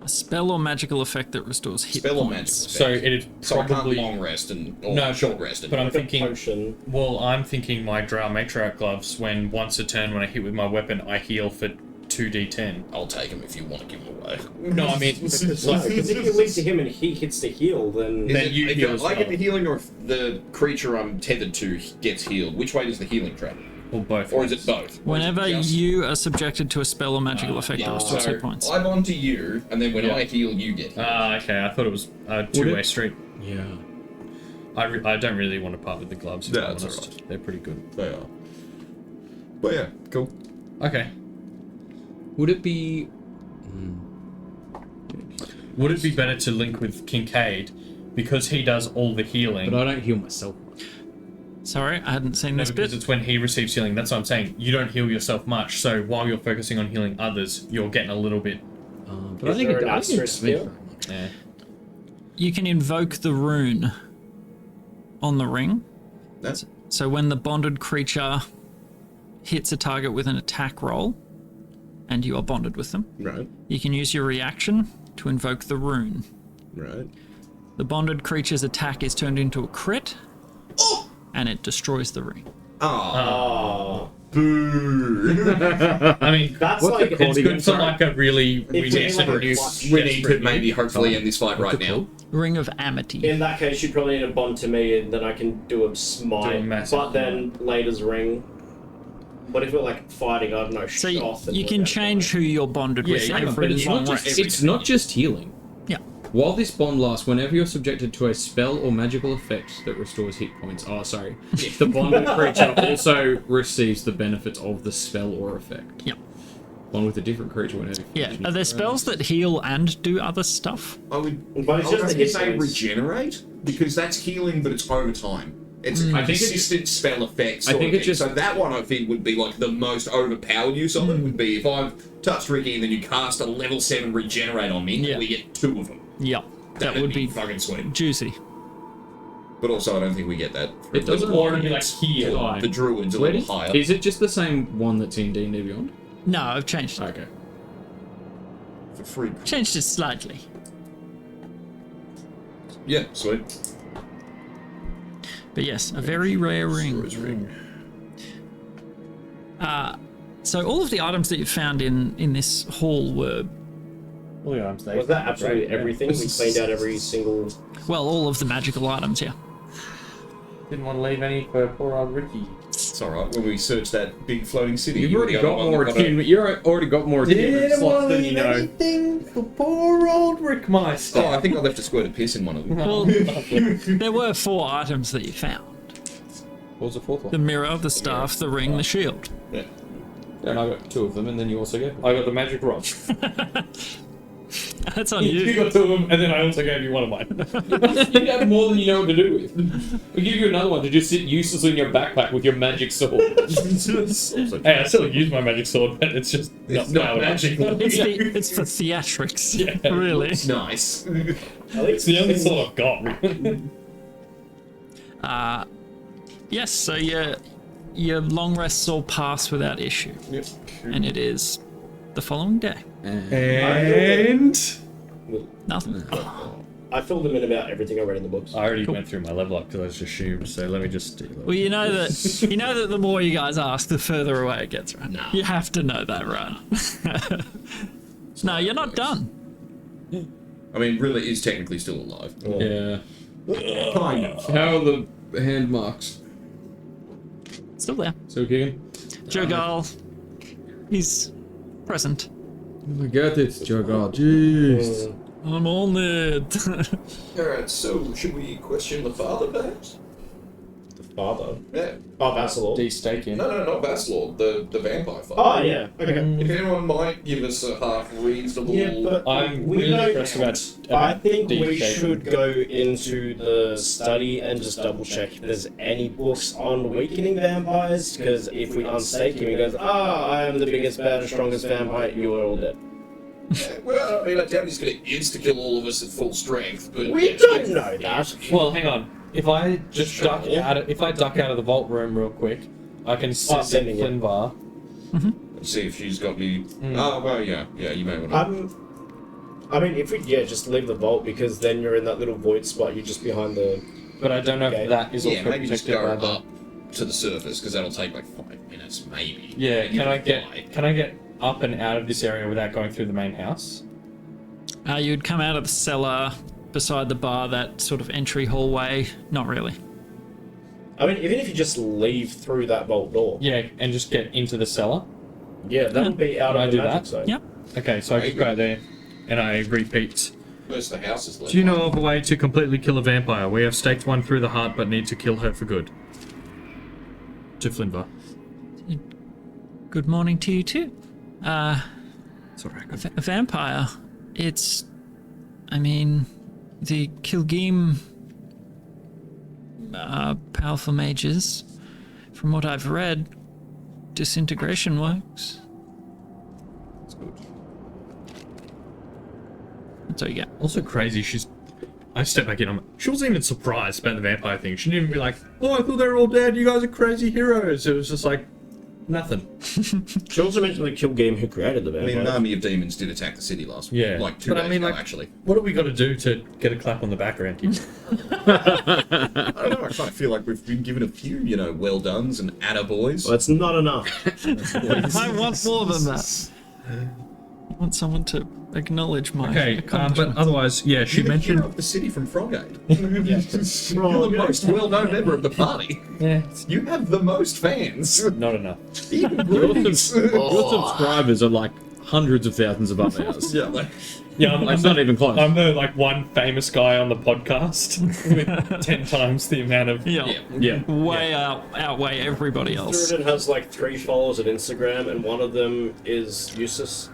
A spell or magical effect that restores hit spell or points. magical So effect. it is So I probably... can't long rest or No, short rest. But I'm Like a thinking... potion. Well, I'm thinking my Drow Matriarch gloves, when once a turn when I hit with my weapon, I heal for 2d10. I'll take them if you want to give them away. No, I mean... Because if you leap to him and he hits the heal, then... Then you if heal as I get well. the healing, or if the creature I'm tethered to gets healed? Which way does the healing travel? Or both. Or is it both? Whenever Or is it just- you are subjected to a spell or magical effect that restores hit points. I'm on to you, and then when Yeah. I heal, you get healed. Okay. I thought it was a two-way street. Yeah. I don't really want to part with the gloves. if No, I'm that's honest. alright. They're pretty good. They are. But yeah, cool. Okay. Would it be? Would it be better to link with Kincaid because he does all the healing? But I don't heal myself. Sorry, I hadn't seen No, this because bit. it's when he receives healing. That's what I'm saying. You don't heal yourself much, so while you're focusing on healing others, you're getting a little bit. But I think there it an does. asterisk skill? Yeah. You can invoke the rune on the ring. That's So when the bonded creature hits a target with an attack roll, and you are bonded with them, right. you can use your reaction to invoke the rune. Right. The bonded creature's attack is turned into a crit, and it destroys the ring. Oh. Oh, Boo. I mean, that's What's like it called it's again? good for like a really. We It's need like to a reduce. plus- We need to maybe hopefully end this fight right What's it now. called? Ring of Amity. in that case, you probably need a bond to me, and then I can do a Do smite. a massive But then later's ring. What if we're like fighting? I don't know. So Shoth and you can whatever. change who you're bonded with Hang on, every but it's long not rest. just. It's not just healing. Yeah. While this bond lasts, whenever you're subjected to a spell or magical effect that restores hit points. Oh, sorry. The bonded creature also receives the benefits of the spell or effect. Yep. One with a different creature whenever. Yeah. Are there spells that heal and do other stuff? I would. But it's I just would the hit say points. regenerate because that's healing, but it's over time. It's a I think it- consistent spell effect. I Sort think of it thing. just- So that one I think would be like the most overpowered use of it. Would be if I've touched Ricky and then you cast a level 7 regenerate on me, Yeah. we get 2 of them. Yep. That That'd would be fucking sweet. juicy. But also, I don't think we get that. It doesn't Or it'd be like heal. Fine. The druids a Where little did- higher. Is it just the same one that's in D&D Beyond? No, I've changed it. Okay. For free. Changed it slightly. Yeah, sweet. But yes, a very rare ring. Druid's ring. So all of the items that you found in this hall were, All your arms, Was that absolutely everything? We cleaned out every single. well, all of the magical items, yeah. Didn't want to leave any for poor old Ricky. It's alright, when we search that big floating city. You've you're already the got other one more that got a- attunement. You're already got more attunement slots than you know. anything for poor old Rickmeister. Oh, I think I left a squirt of piss in one of them. Well, there were 4 items that you found. What was the fourth The one? mirror, the staff, the ring, the shield. Yeah. And I got 2 of them, and then you also gave. I got the magic rod. That's on You you. got 2 of them, and then I also gave you one of mine. You have more than you know what to do with. We give you another one to just sit uselessly in your backpack with your magic sword. Hey, I still use my magic sword, but it's just It's not magical. It's for theatrics, Yeah. really. It's nice. It's the only sword I've got. Yes, so your long rests all pass without issue. Yep. And it is the following day. And Nothing. I filled them in about everything I read in the books. I already went through my level up because I just assumed. So let me just do that. Well, you know that the more you guys ask, the further away it gets, right? You have to know that, right? No, you're not done. I mean, really is technically still alive. Yeah. Kind of. How are the hand marks? Still there. Still kicking? Jogal, he's present. Oh my god, it's Jogal. Jeez. I'm on it. Alright, so should we question the father, perhaps? The father. Yeah. Oh, Vassalor. De-staking. No, not Vassalord, the vampire father. Oh, yeah. Okay. If anyone might give us a half reasonable. Yeah, but I'm we really don't- impressed about. I think we de-staking. should go into the study and just double check if there's any books on weakening vampires. Because if we unstake him, he goes, I am the biggest, baddest, strongest vampire, you are all dead. Yeah, well, I mean, I doubt he's going to insta-kill all of us at full strength, but... We yeah, don't know that. Well, hang on. If I just duck out of the vault room real quick, I can send sending it. Flinvar. Let's see if she's got me... Oh, well, yeah, you may want to... I mean, if we just leave the vault, because then you're in that little void spot, you're just behind the... But I don't know Okay. if that is yeah, also maybe just protected go by the. up to the surface, because that'll take like 5 minutes, maybe. Yeah, And you can I fly. get up and out of this area without going through the main house? You'd come out of the cellar beside the bar, that sort of entry hallway. Not really. I mean, even if you just leave through that vault door. Yeah, and just get into the cellar. Yeah, that would be out Can I of the do magic that? zone. Yep. Okay, so I just go there, and I repeat. First, the house is lit. Do you know of a way to completely kill a vampire? We have staked one through the heart, but need to kill her for good. To Flinva. Good morning to you too. It's alright. A vampire. It's, I mean, the Kilgrim powerful mages. From what I've read, disintegration works. That's good. That's all you get. Also crazy, I step back in, she wasn't even surprised about the vampire thing. She didn't even be like, oh, I thought they were all dead, you guys are crazy heroes. It was just like, nothing. She also mentioned the kill game who created the I vampire. mean, an army of demons did attack the city last week. Yeah. Like 2 But I days mean, ago, like- actually. What have we got to do to get a clap on the back around here? I don't know, I kind of feel like we've been given a few, well dones and attaboys. Well, that's not enough. I want more than that. I want someone to acknowledge my Okay, but accomplishments. otherwise, yeah, she You're the mentioned... hero of the city from Frogate. You're the most well-known member of the party. Yeah, You have the most fans. not enough. Even Your Greece. subscribers are like hundreds of thousands above ours. Yeah, like, Yeah, It's not even close. I'm the one famous guy on the podcast with 10 times the amount of... Yeah. Yeah. Way outweigh everybody else. Durden has like 3 followers on Instagram, and one of them is Eustace,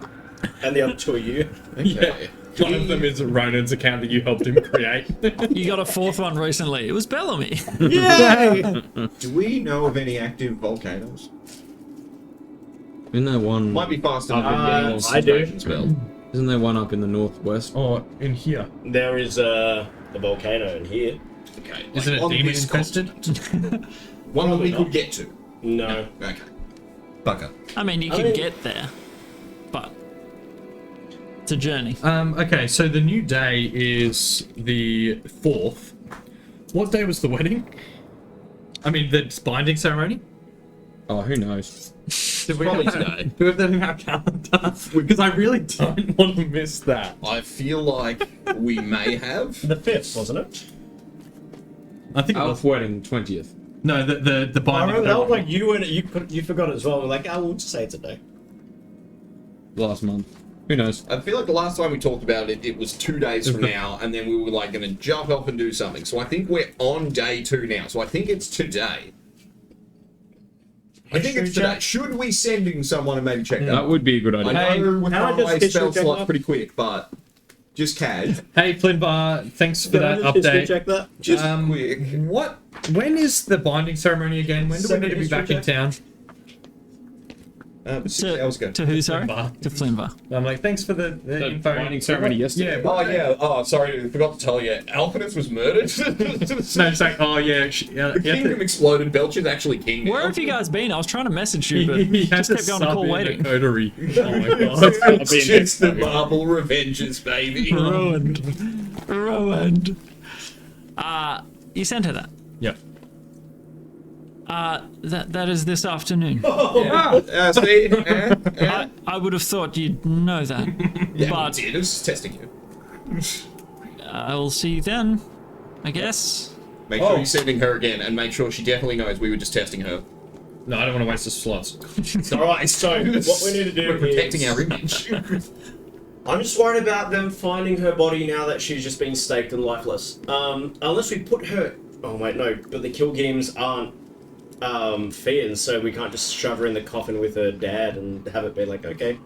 and the other 2 are you. Yeah. One of them is Ronan's account that you helped him create. You got a 4th one recently. It was Bellamy. do we know of any active volcanoes? Isn't there one? Might be faster than getting all I do. suspension spell. Isn't there one up in the northwest? Or in here. There is a volcano in here. Okay. Isn't it on demon this infested? continent. One that we could get to. No. Okay. Bugger. I mean, you I can mean- get there, but it's a journey. Okay, so the new day is the 4th. What day was the wedding? I mean, the binding ceremony? Oh, who knows? Did we Probably have today. Do we have that in our calendar? Because I really don't want to miss that. I feel like we may have. The 5th, wasn't it? I think it Elf was. wedding 20th. No, the I binding remember that was ceremony. like you forgot it as well. We're like, oh, we'll just say it today. Last month. Who knows? I feel like the last time we talked about it, it was 2 days from now, and then we were like going to jump off and do something. So I think we're on day 2 now. So I think it's today. I think it's today. Should we send in someone and maybe check that? That would be a good idea. I know with can I just runaway history spell check slots that? pretty quick, but just casual. Hey, Flinbar, thanks for Can I that just history update. check that? Just quick. When is the binding ceremony again? When do we need to be back in town? 6 hours ago. To who, sorry? Flinvar. To Flinvar. I'm like, thanks for the info. binding ceremony yesterday. Yeah. Oh yeah. Oh, sorry. I forgot to tell you. Alpinus was murdered. No, it's like, oh yeah, The kingdom exploded. Belcher's actually king now. Where have you guys been? I was trying to message you, but he had just to kept going to sub call in a waiting. coterie. Oh my god. It's just the marble revenges, baby. Ruined. Ruined. You sent her that. Yep. That is this afternoon. See? I would have thought you'd know that. Yeah, But it was just testing you. I will see you then, I guess. Make sure you're sending her again, and make sure she definitely knows we were just testing her. No, I don't want to waste the slots. Alright, so what we need to do We're protecting is... our image. I'm just worried about them finding her body now that she's just been staked and lifeless. Unless we put her... Oh wait, no, but the kill games aren't fiends, so we can't just shove her in the coffin with her dad and have it be like, okay,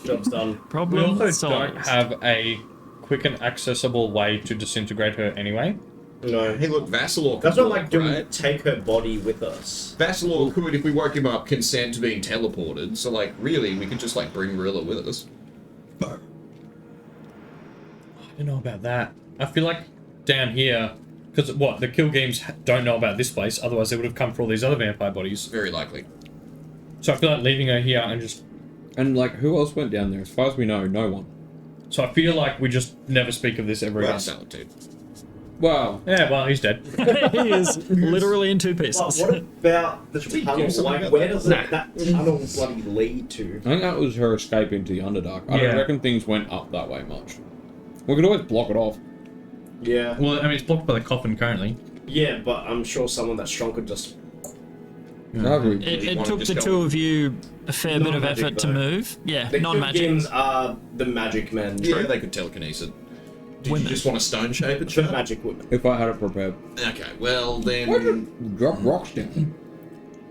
job's done. We Problem also solved. don't have a quick and accessible way to disintegrate her anyway. No. Hey, look, Vassalor. That's could not like, work, do we right? take her body with us? Vassalor could, if we woke him up, consent to being teleported. So, like, really, we could just like bring Rilla with us. I don't know about that. I feel like down here, because the kill games don't know about this place, otherwise they would have come for all these other vampire bodies. Very likely. So I feel like leaving her here and just... And like, who else went down there? As far as we know, no one. So I feel like we just never speak of this ever Well, again. solitude. Wow. Yeah, well, he's dead. He is literally in 2 But pieces. what about the we tunnel? do something Like, about where that? does that tunnel bloody lead to? I think that was her escape into the Underdark. I Yeah. don't reckon things went up that way much. We could always block it off. Yeah. Well, I mean, it's blocked by the coffin currently. Yeah, but I'm sure someone that's strong could just. It took the two of you a fair bit of Non-magic, effort to though. move. Yeah, The non-magic. games are the magic men. Yeah, they could telekinesis. Did Women. you just want to stone shape it? The Chad? magic women. If I had it prepared. Okay, well then. Drop rocks down.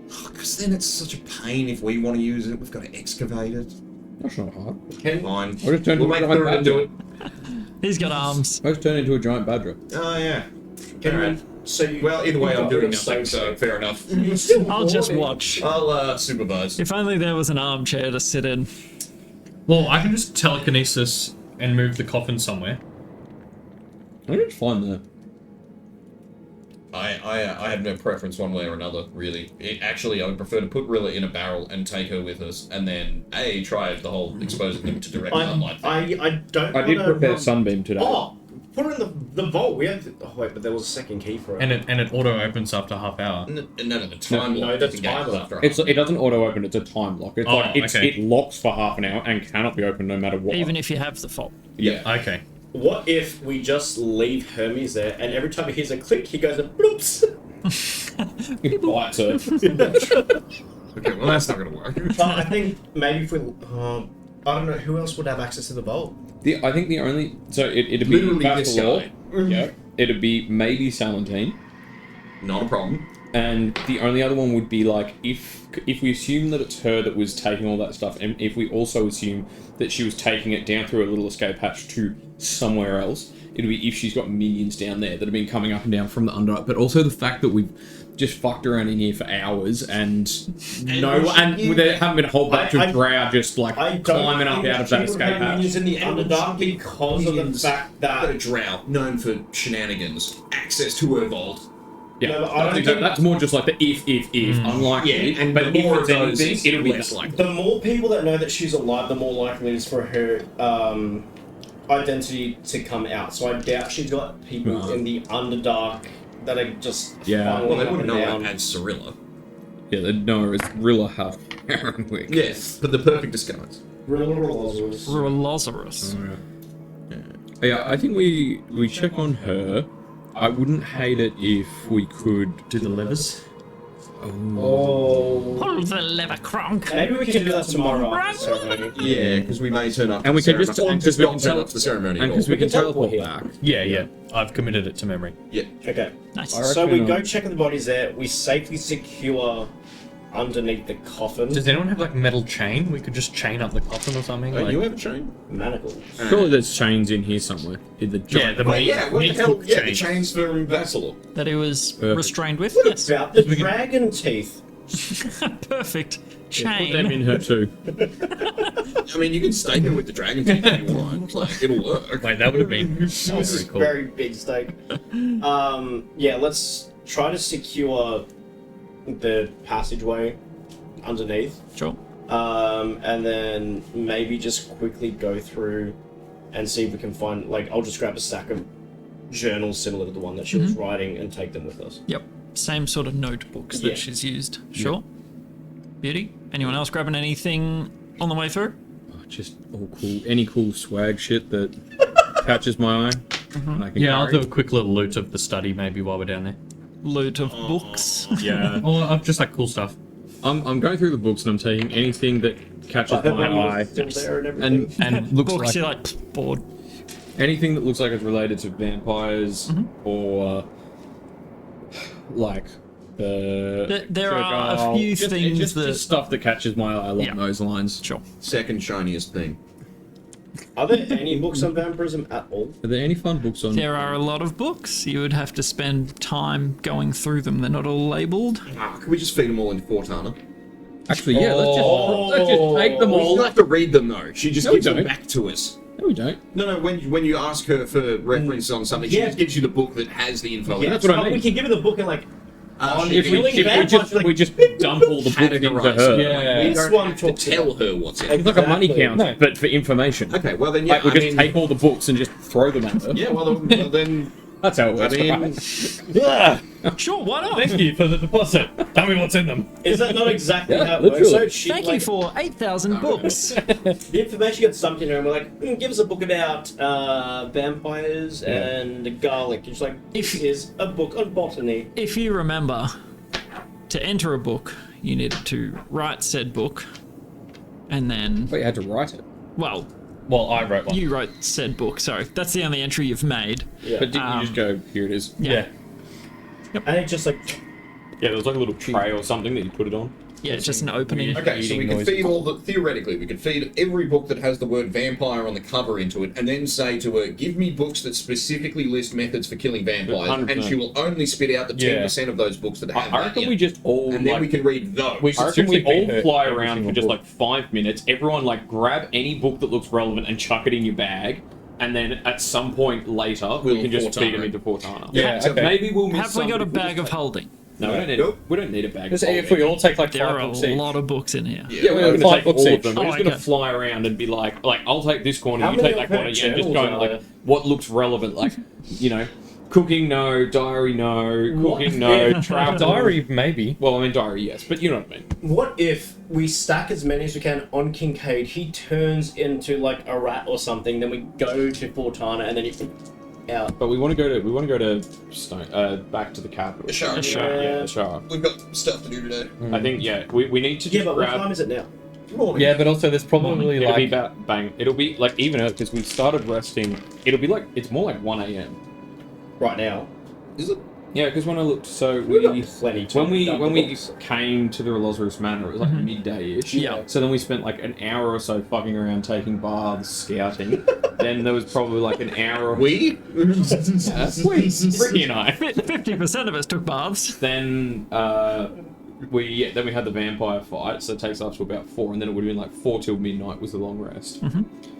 Because then it's such a pain if we want to use it. We've got to excavate it. That's not hard. Fine. I'll just turn We'll into make a giant Thurin do badger. it. He's got arms. I'll just turn into a giant badger. Oh yeah. Can Alright. we, so you, Well, either way, you've I'm got doing rid of nothing, stone so fair enough. I'll just watch. I'll supervise. If only there was an armchair to sit in. Well, I can just telekinesis and move the coffin somewhere. I think it's fine there. I have no preference one way or another, really. Actually, I would prefer to put Rilla in a barrel and take her with us, and then try the whole exposing them to direct sunlight thing. I don't. I did wanna prepare run- sunbeam today. Oh, put her in the vault. We have. Oh wait, but there was a second key for it. And it auto opens after half hour. No, the time No, lock that's disengage time lock. after It doesn't auto open. It's a time lock. It's Oh, like okay. it locks for half an hour and cannot be opened no matter what. Even if you have the fault. Yeah. Okay. What if we just leave Hermes there, and every time he hears a click, he goes and bloops. It bites her. Okay, well that's not going to work. But I think maybe if we, I don't know who else would have access to the vault. I think the only it'd be Literally this Vassalor. guy. Yeah. It'd be maybe Salentine. Not a problem. And the only other one would be like if we assume that it's her that was taking all that stuff, and if we also assume that she was taking it down through a little escape hatch to somewhere else, it'd be if she's got minions down there that have been coming up and down from the under. But also the fact that we've just fucked around in here for hours and there haven't been a whole bunch of drow just like I don't climbing up think out of she that would escape have hatch. minions in the Underdark because of the fact Got a that. drow known for shenanigans. Access to her vault. Yeah, No, but I don't think- that's more just like the if, unlikely. Yeah, and but the if more it's of those, anything, it'll be less that. likely. The more people that know that she's alive, the more likely it is for her identity to come out. So I doubt she's got people Right. in the Underdark that are just Yeah. funneling Well, they up wouldn't and know down. her as Cyrilla. Yeah, they know her as Rilla half Heronwick. Yes, but the perfect disguise. Lazarus. Yeah, I think we check on her. I wouldn't hate it if we could Do the levers. Oh. Pull the lever, Kronk. Maybe we can do that tomorrow after the ceremony. Yeah, because we may turn up. And we can just not because not turn up to the ceremony. and at all. because we can teleport here. back. Yeah. I've committed it to memory. Yeah. Okay. Nice. I So we reckon, go check the bodies there. We safely secure underneath the coffin. Does anyone have like metal chain? We could just chain up the coffin or something. Oh, like... you have a chain? Manacles. Surely there's chains in here somewhere. In the Yeah, giant. the Well, meat, yeah, what the meat hell? hook Yeah, the chain. chains for Vassalor. That he was Perfect. restrained with? What Yes. about the dragon teeth? Perfect. Put them Chain. in her too. I mean, you can stake it with the dragon teeth if you want. Like, it'll work. Wait, that would have been This very is cool. very big stake. Yeah, let's try to secure the passageway underneath. Sure. And then maybe just quickly go through and see if we can find, like, I'll just grab a stack of journals similar to the one that she was writing and take them with us. Yep. Same sort of notebooks that Yeah. she's used. Sure. Beauty. Anyone else grabbing anything on the way through? Oh, just all cool. Any cool swag shit that catches my eye. And I can Yeah, I'll carry. do a quick little loot of the study maybe while we're down there. Loot of books. Yeah. Or just like cool stuff. I'm going through the books and I'm taking anything that catches my eye Still there and everything. and looks Books, like you're like, "Pfft, bored. anything that looks like it's related to vampires or like There are a few things just that... stuff that catches my eye along Yeah. those lines. Sure. Second shiniest thing. Are there any books on vampirism at all? Are there any fun books on? There are a lot of books. You would have to spend time going through them. They're not all labelled. Can we just feed them all into Fortana? Actually, yeah. Let's just take them We all. don't have to read them though. She just No, we gives them don't. back to us. No, we don't. No, when you ask her for reference on something, she Yeah. just gives you the book that has the info. in that's it. what I mean. We can give her the book and, like, on If If we just dump all the books into Categorise her. it. We This don't one have to talks tell her what's in it. It's like a money Exactly. counter, but for information. Okay, well then yeah, Like we I just mean, take all the books and just throw them at her. yeah, well then That's how it works, right? Sure, why not? Thank you for the deposit. Tell me what's in them. Is that not exactly Yeah, how it works? literally. So she, Thank you for 8,000 books. the information gets dumped in her, and we're like, give us a book about vampires and garlic. It's like, this is a book on botany. If you remember, to enter a book, you needed to write said book, and then, But you had to write it. well, Well, I wrote one. you wrote said book, so that's the only entry you've made. Yeah. But didn't you just go, here it is? Yeah. And it's just like, Yeah, there was like a little tray or something that you put it on. Yeah, it's just an opening. Okay, so we could feed theoretically, we could feed every book that has the word vampire on the cover into it, and then say to her, give me books that specifically list methods for killing vampires, 100%. and she will only spit out the 10% of those books that have I that reckon in we it. just all And then like, we can read those. I reckon we seriously all beat fly her every around for single just book. like 5 minutes. Everyone like grab any book that looks relevant and chuck it in your bag. And then at some point later, we can just feed them into Fortana. Yeah, So okay. maybe we'll miss Have we got a some, bag of holding? No, we don't need. Nope. We don't need a bag. Just of if we all take like There 5 are a books each. lot of books in here. Yeah, we're not going to 5 take all books of each. them. We're Oh, just going to okay. fly around and be like I'll take this corner, How you many take that of her corner, yeah, and just journals going are like there? what looks relevant, like cooking no, diary no, What? cooking no, travel. Diary, maybe. Well, I mean diary, yes, but you know what I mean. what if we stack as many as we can on Kincaid, he turns into like a rat or something, then we go to Fortana, and then he out. But we want to go to Stone, back to the capital. The Shard. Yeah, the Shard. We've got stuff to do today. I think we need to Yeah, just but what grab. time is it now? Morning. Yeah, but also there's probably It'll be like... about bang. It'll be like even because we started resting. It'll be like it's more like 1 a.m. Right now. Is it? Yeah, because when I looked, so We've got we plenty to when we dump when the we books. came to the Lazarus Manor, it was like midday-ish. Yeah. So then we spent like an hour or so fucking around, taking baths, scouting. Then there was probably like an hour. We? Ricky and I. 50% of us took baths. Then we had the vampire fight, so it takes us to about 4, and then it would have been like 4 till midnight was the long rest.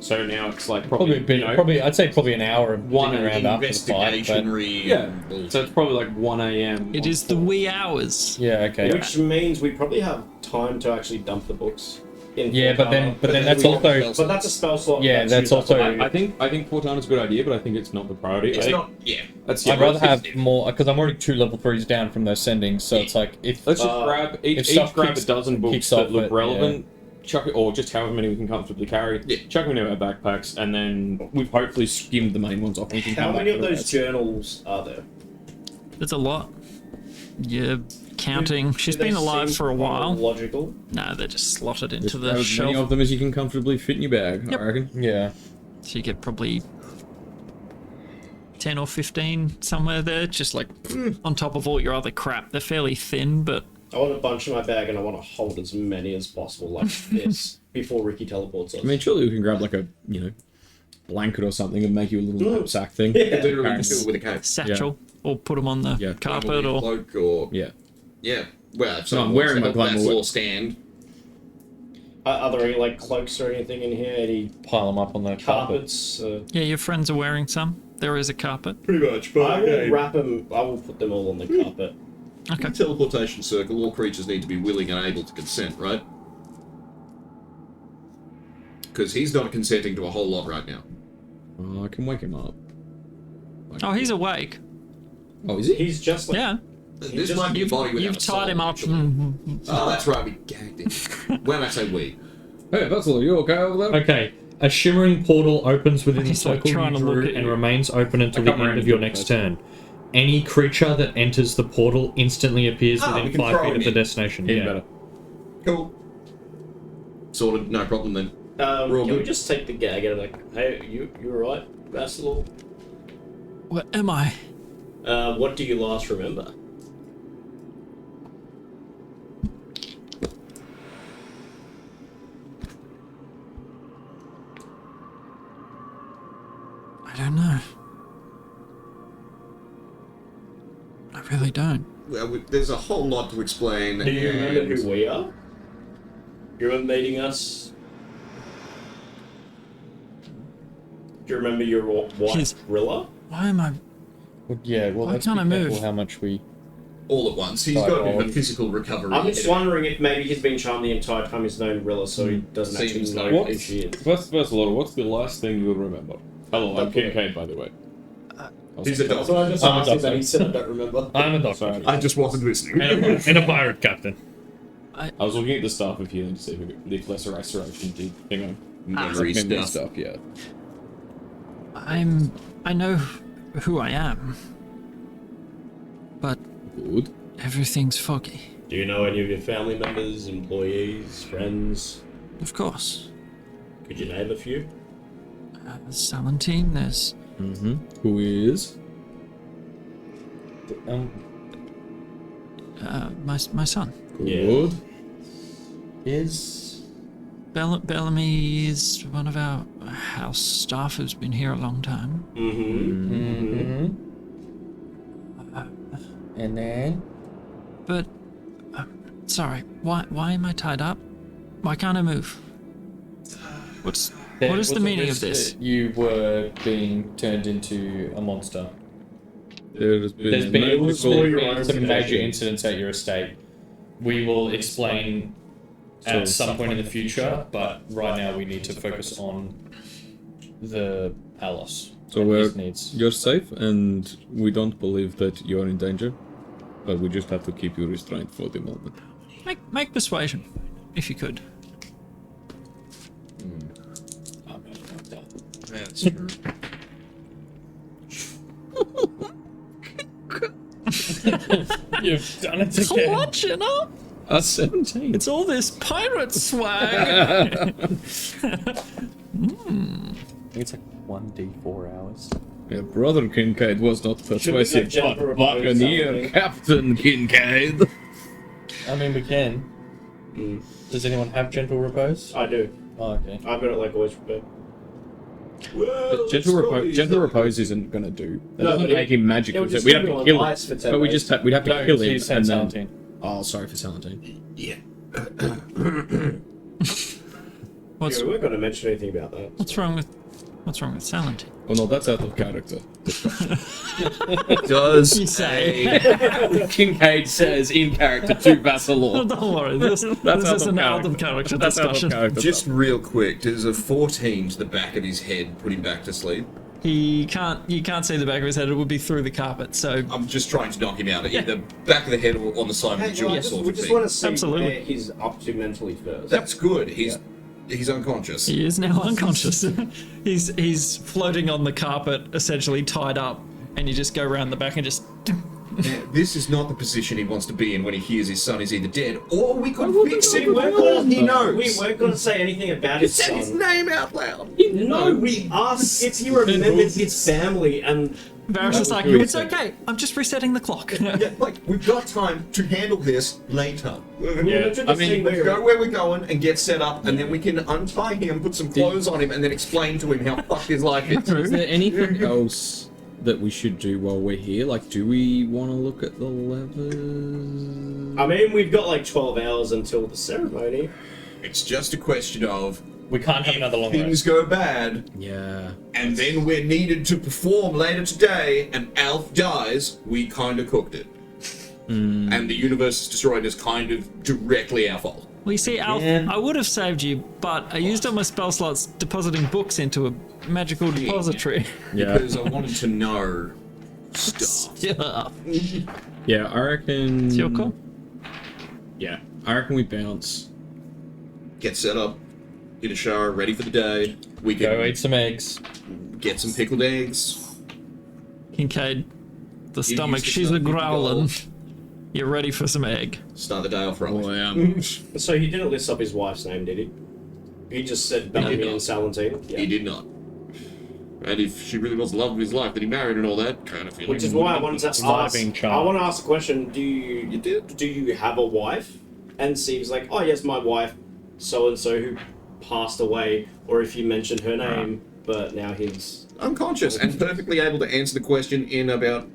So now it's like Probably, probably I'd say probably an hour of One digging around after the fight. But... yeah. So it's probably like 1 a.m. It is the wee hours. Yeah, okay. Which means we probably have time to actually dump the books. In Yeah, but then that's also... But that's a spell slot. Yeah, that's used up. also... I think Fortana's a good idea, but I think it's not the priority. It's I think not. Yeah. That's, I'd rather have more, because I'm already 2 level 3s down from those sendings, so it's like, if... Let's just grab if each stuff grab kicks- a dozen books kicks that off look it, relevant. Chuck it, or just however many we can comfortably carry. Yeah. Chuck them into our backpacks, and then we've hopefully skimmed the main ones off. And we can How come many back of to the those rest. journals are there? There's a lot. You're counting. She's Do they been alive seem for a while. Logical. No, they're just slotted into Just grab the as many shelf. of them as you can comfortably fit in your bag. Yep. I reckon. Yeah. So you get probably 10 or 15 somewhere there, just like on top of all your other crap. They're fairly thin, but I want a bunch in my bag, and I want to hold as many as possible, like this, before Ricky teleports us. I mean, surely we can grab like a blanket or something and make you a little knapsack thing. Yeah. Literally do it with a cape. satchel, or put them on the Yeah. carpet, or Cloak or... Yeah. Yeah. Well, if No, someone I'm wearing wants my to help glamour. that or stand. Are there any like cloaks or anything in here? Any Pile them up on the carpet. carpets? yeah, your friends are wearing some. There is a carpet. Pretty much. I will wrap them. I will put them all on the carpet. Okay. Teleportation circle, all creatures need to be willing and able to consent, right? Because he's not consenting to a whole lot right now. I can wake him up. Oh, he's awake. Oh, is he? He's just like Yeah. This just- might be a body without You've a soul, tied him up. actually. Oh, that's right, we gagged him. When I say we. Hey, that's all. You okay over there? Okay. A shimmering portal opens within the He's, like, circle trying you to look drew at and you. remains open until I the can't end remember of your the next person. turn. Any creature that enters the portal instantly appears we within can 5 throw feet him of the in. destination. Even Yeah. better. Cool. Sorted, no problem then. can We're all we good. just take the gag and like, hey, you alright, Vassal? What am I? What do you last remember? I don't know. I really don't. Well, there's a whole lot to explain. Do you remember and- who we are? You remember meeting us? Do you remember your wife, He's- Rilla? Why am I? Well, yeah, well, Why let's be can't I careful move? how much we... all at once. He's Like, got a bit of oh. a physical recovery. I'm just wondering if maybe he's been charmed the entire time he's known Rilla, so he doesn't Seems actually like know it. who she is. First of all, what's the last thing you'll remember? Hello, I'm Okay. Kincaid, by the way. He's a dog. So I just I'm a asked him doctor. that. He said I don't remember. I'm a doctor. I just wasn't listening. And a pirate captain. I was looking at the stuff of healing to see if lesser restoration did, Memory stuff. Yeah. I know who I am, but Good. everything's foggy. Do you know any of your family members, employees, friends? Of course. Could you name a few? Salentine, there's Mm-hmm. Who is? my son. Good. Is Bellamy is one of our house staff who's been here a long time. Mm-hmm. and then But, sorry, why am I tied up? Why can't I move? What is the meaning of this? You were being turned into a monster. There's There's been some major incidents at your estate. We will explain at some point in the future, but right now we need to focus on the Alos. So you're safe, and we don't believe that you're in danger, but we just have to keep you restrained for the moment. Make persuasion, if you could. That's true. You've done it again. What, you know? 17. It's all this pirate swag. I think it's like 1d4 hours. Yeah, Brother Kincaid was not persuasive, get but Jennifer Buccaneer something? Captain Kincaid. I mean, we can. Does anyone have gentle repose? I do. Oh, okay. I've got it like always prepared. But gentle repose isn't gonna do. That No, doesn't but make him magic. it would just We'd have leave to him kill on him. ice for 10 But we'd days. have to No, kill him he's and then. Salentine. Oh, sorry for Salentine. Yeah. What's Yeah, we weren't going to mention anything about that. what's wrong with Salentine? Oh no, that's out of character. Does You say. Kincaid says in character to Vassalor. Don't worry, this is an out of character That's out of discussion. character. just real quick, does a 14 to the back of his head put him back to sleep? You can't see the back of his head. It would be through the carpet. So I'm just trying to knock him out. Either back of the head or on the side of the jaw sort we of just thing. want to see Absolutely. where he's up to mentally first. That's good. He's unconscious. he is now unconscious. he's floating on the carpet, essentially tied up, and you just go around the back and just. Now, this is not the position he wants to be in when he hears his son is either dead or we could fix it We weren't before gonna- he knows. We weren't going to say anything about You his said his son. name out loud. No, we asked if he remembered his family, and Varys is like, it's okay. I'm just resetting the clock. Yeah, like, we've got time to handle this later. yeah, I mean, Let's go where we're going and get set up, and then we can untie him, put some clothes on him, and then explain to him how fucked his life is. Is there anything else that we should do while we're here? Like, do we want to look at the levers? I mean, we've got like 12 hours until the ceremony. It's just a question of We can't have another long things rest. go bad, Yeah. and then we're needed to perform later today, and Alf dies, we kind of cooked it. And the universe is destroyed is kind of directly our fault. Well, you see, Alf, I would have saved you, but I used all my spell slots depositing books into a magical depository. Yeah. Because I wanted to know stuff. Yeah. Yeah, I reckon. It's your call. Yeah, I reckon we bounce. Get set up, get a shower, ready for the day. We can Go eat some eggs. get some pickled eggs. Kincaid, the You stomach, used to she's smell a good growling. gold. You're ready for some egg. Start the day off right. Oh, yeah. So he didn't list up his wife's name, did he? He just said Bellamy and Salentine. He did not. And if she really was the love of his life that he married and all that, kind of feeling. Which is why I wanted to ask. Surviving child. I want to ask a question. Do you have a wife? And Steve's like, oh yes, my wife, so and so who passed away, or if you mentioned her name, but now he's unconscious and perfectly able to answer the question in about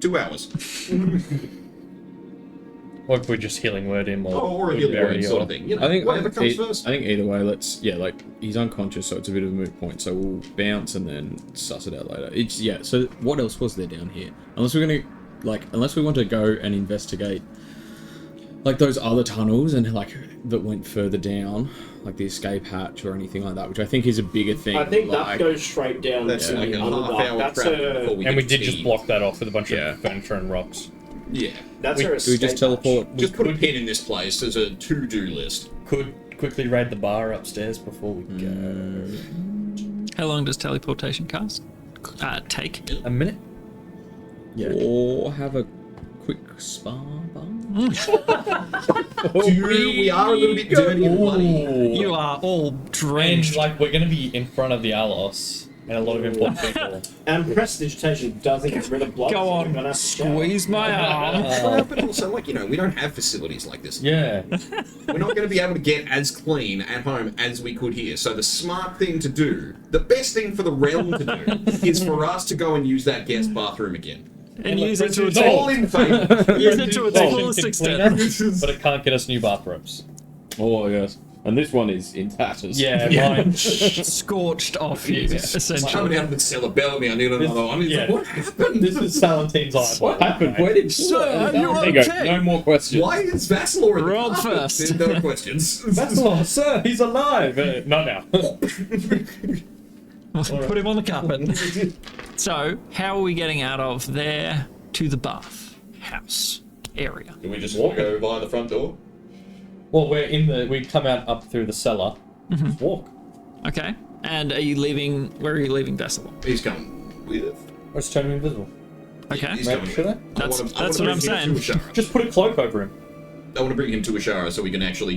2 hours. Or if we're just healing word him Or a we healing bury word or- sort of thing. You know, I think whatever comes first. I think either way, like he's unconscious, so it's a bit of a moot point. So we'll bounce and then suss it out later. It's So what else was there down here? Unless we want to go and investigate like those other tunnels and like that went further down, like the escape hatch or anything like that, which I think is a bigger thing. I think like, that goes straight down That's to like the a half Underdark. hour That's travel a before we And we get did to just the- block that off with a bunch Yeah. of furniture and rocks. Yeah. that's we, our do we just escape teleport? Just put a pin in this place. There's a to-do list. Could quickly raid the bar upstairs before we go. How long does teleportation take? A minute? Or have a quick spa bar? Dude, we are a little bit dirty and bloody. You are all And drenched. like we're gonna be in front of the Alos and a lot of important people. And prestidigitation doesn't get rid of blood. Go so on, we're gonna have to shower. squeeze my arm. But also, like, we don't have facilities like this. Yeah. We're not going to be able to get as clean at home as we could here. So the smart thing to do, the best thing for the realm to do, is for us to go and use that guest bathroom again. And use it to its All in favour. Use it to its Well, fullest can clean extent. us, but it can't get us new bathrobes. Oh yes. And this one is in tatters. Yeah, mine. Scorched off you, Coming essentially. out of the cellar, Bellamy, I need another one. He's Yeah. like, what happened? This is Salentine's eye. What happened? Where did Sir, are you There you go. okay? No more questions. Why is Vassalor in the Roll carpet? first. There's no questions. That's all, sir. He's alive. Not now. Put him on the carpet. So, how are we getting out of there to the bath house area? Can we just go via the front door? Well, we come out up through the cellar. Just walk. Okay. And are you leaving? Where are you leaving Vassalor? He's coming with. Let's turn him invisible. Okay. He's Maybe coming. should I? That's I what wanna I'm bring him to saying. Ashara. Just put a cloak over him. I want to bring him to Ashara so we can actually,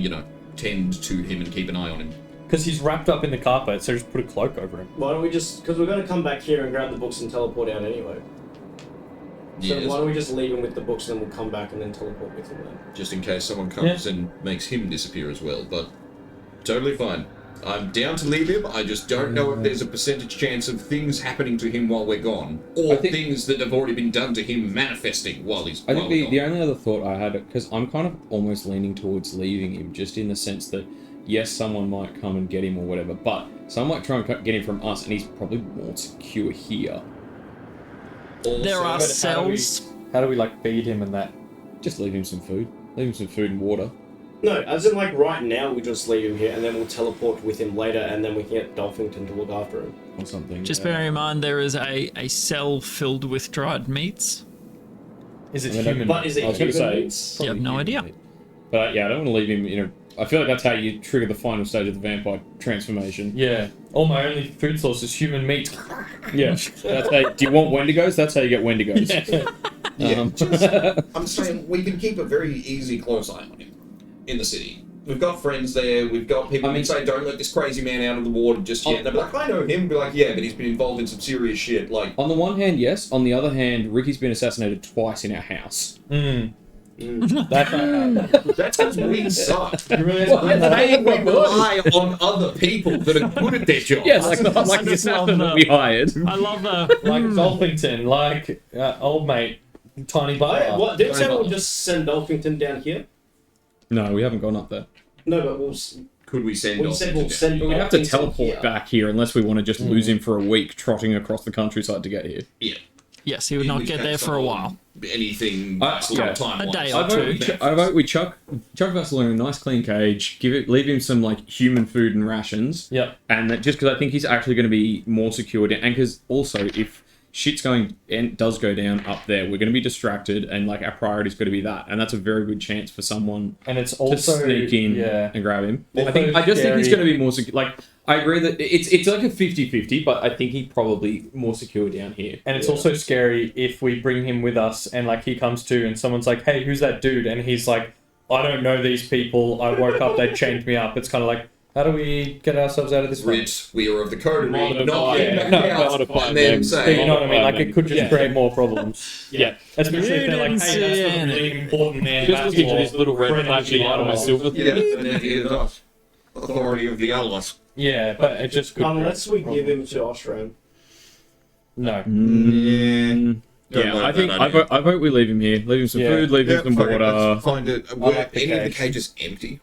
tend to him and keep an eye on him. Because he's wrapped up in the carpet, so just put a cloak over him. Why don't we just... Because we're going to come back here and grab the books and teleport out anyway. So Yes. why don't we just leave him with the books and then we'll come back and then teleport with him then? Just in case someone comes and makes him disappear as well, but totally fine. I'm down to leave him, I just don't know if there's a percentage chance of things happening to him while we're gone, or things that have already been done to him manifesting while he's I while think we're the gone. only other thought I had, because I'm kind of almost leaning towards leaving him, just in the sense that, yes, someone might come and get him or whatever, but someone might try and get him from us, and he's probably more secure here. There are But cells. How do we like feed him and that? Just leave him some food. Leave him some food and water. No, as in like right now we just leave him here and then we'll teleport with him later and then we can get Dolphington to look after him. Or something. Just bearing in mind there is a cell filled with dried meats. Is it I mean, human? But is it I was going to human say... meats? You have no idea. But yeah, I don't want to leave him, I feel like that's how you trigger the final stage of the vampire transformation. Yeah. All my only food source is human meat. Yeah. That's how, do you want Wendigos? That's how you get Wendigos. I'm saying we can keep a very easy close eye on him in the city. We've got friends there, we've got people who say, don't let this crazy man out of the water just yet. And they'll be like, I know him, be like, yeah, but he's been involved in some serious shit, like... On the one hand, yes. On the other hand, Ricky's been assassinated twice in our house. That's because we suck. You really We rely on other people that are good at their job. Yes, like the just love assassin the- that we hired. I love the like Dolphington, like old mate, Tiny Butler. What? Didn't say we'll just send Dolphington down here? No, we haven't gone up there. No, but we'll... Could we send We off said we'll into send But we have to Dolphington teleport here. back here unless we want to just lose him for a week trotting across the countryside to get here. Yeah. yes, he would not get there for a while. Anything yeah. time A day wise. or two. I vote we chuck Vassalor in a nice clean cage, leave him some like human food and rations. Yep. And that, just because I think he's actually going to be more secured, and because also if shit's going and does go down up there, we're going to be distracted, and like our priority's got to be that, and that's a very good chance for someone And it's to also sneak in yeah. and grab him. Also I just think he's scary. going to be more secure. Like I agree that it's like a 50-50, but I think he's probably more secure down here. And it's also scary if we bring him with us and like he comes to and someone's like, hey, who's that dude? And he's like, I don't know these people. I woke up, they chained me up. It's kind of like, how do we get ourselves out of this? Rit, we are of the code, Modify- not yeah, back no, out, modify and then them. say, You know what I mean? Like it could just Yeah. create more problems. Yeah. Especially if they're like, hey, that's Didn't the really important man. Just that's looking for all. this little red Friend flashing of the light on my animals. silver. yeah, and then he is us. Authority of the Atlas. Yeah, but it just could Unless we give him to Ostran. No. Yeah, I vote we leave him here. Leave him some Yeah. food, leave him some fine, water. let's find it. Were like the any of the cage. cages empty?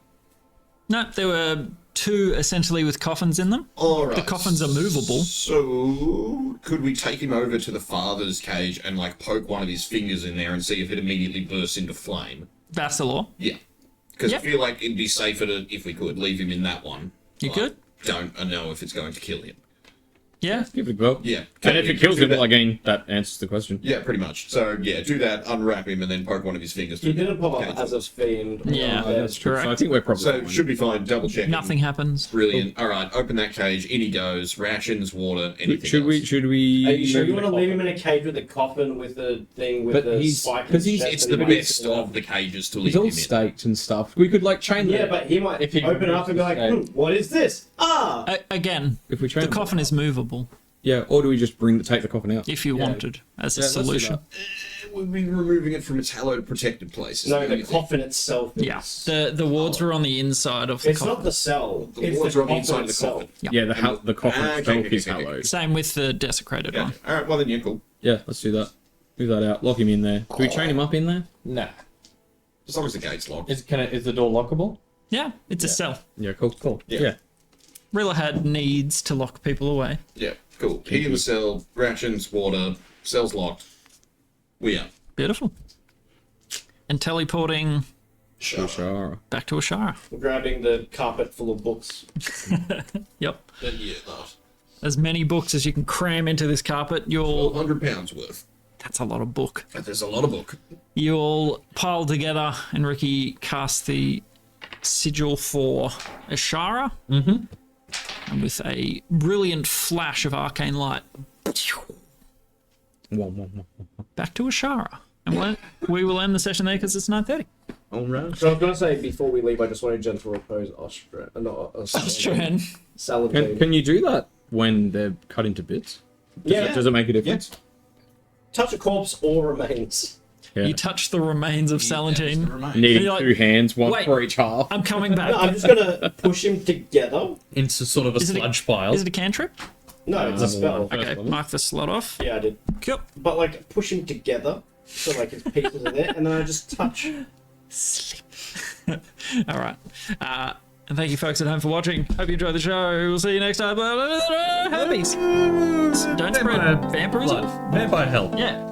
No, there were two essentially with coffins in them. Alright. The coffins are movable. So, could we take him over to the father's cage and, like, poke one of his fingers in there and see if it immediately bursts into flame? Vassalor. Yeah. Because Yep. I feel like it'd be safer to, if we could, leave him in that one. You I could? don't know if it's going to kill him. Yeah. Give it a go. Yeah. And if it kills do him, that. well, again, that answers the question. Yeah, pretty much. So, yeah, do that, unwrap him, and then poke one of his fingers. He through didn't the pop up cage. as a fiend. Yeah, That's true. correct. So I think we're probably So, fine. should be fine. Double check. Nothing happens. Brilliant. All right, open that cage. In he goes. Rations, water, anything Should we? else. Should we? Are you sure move you the want to leave him coffin? in a cage with a coffin with a thing with But a he's- spike? in because his he's- chest It's and the he might best sit of the cages to leave He's him all in. staked and stuff. We could like chain. Yeah, the, but he might If he open up and be like, removes the what is this? Ah! Again, if we chain the coffin is movable Yeah, or do we just take the coffin out? if you wanted as a Yeah, let's do solution. We'd be removing it from its hallowed, protected place. No, the coffin itself is... Yeah. The wards were on the inside of the It's coffin. not the cell. The it's wards the are on the coffin inside of the itself. coffin. Yeah, the coffin Ah, itself okay, is okay, okay. hallowed. Same with the desecrated Yeah. one. All right, well then, yeah, cool. Yeah, let's do that. Move that out. Lock him in there. Do we chain him up in there? Nah. As long as the gate's locked. Is the door lockable? Yeah, it's a cell. Yeah, cool. Yeah. Yeah. Rilla had needs to lock people away. Yeah, cool. He in the cell, rations, water, cell's locked. We are. Beautiful. And teleporting Sure. back to Ashara. Grabbing the carpet full of books. Yep. Then yeah, that. As many books as you can cram into this carpet. You'll. £1,200 worth. That's a lot of book. But there's a lot of book. You'll pile together, and Ricky casts the sigil for Ashara. Mm-hmm. And with a brilliant flash of arcane light, back to Ashara. And we will end the session there because it's 9:30. All right. So I was going to say, before we leave, I just want to gentle repose Austrian. Saladin. Can you do that when they're cut into bits? Does it make a difference? Touch a corpse or remains. Yeah. You touch the remains of Saladin. Needing You're like, two hands, one "Wait, for each half. I'm coming back. No, I'm just going to push him together. Into sort of a Is it a- sludge pile. Is it a cantrip? No, it's a spell. Okay, mark the slot off. Yeah, I did. Cool. But, like, push him together. So, like, his pieces are there. And then I just touch. All right. And thank you, folks at home, for watching. Hope you enjoyed the show. We'll see you next time. Herpes. Don't spread vampirism. Blood. Vampire hell. Yeah.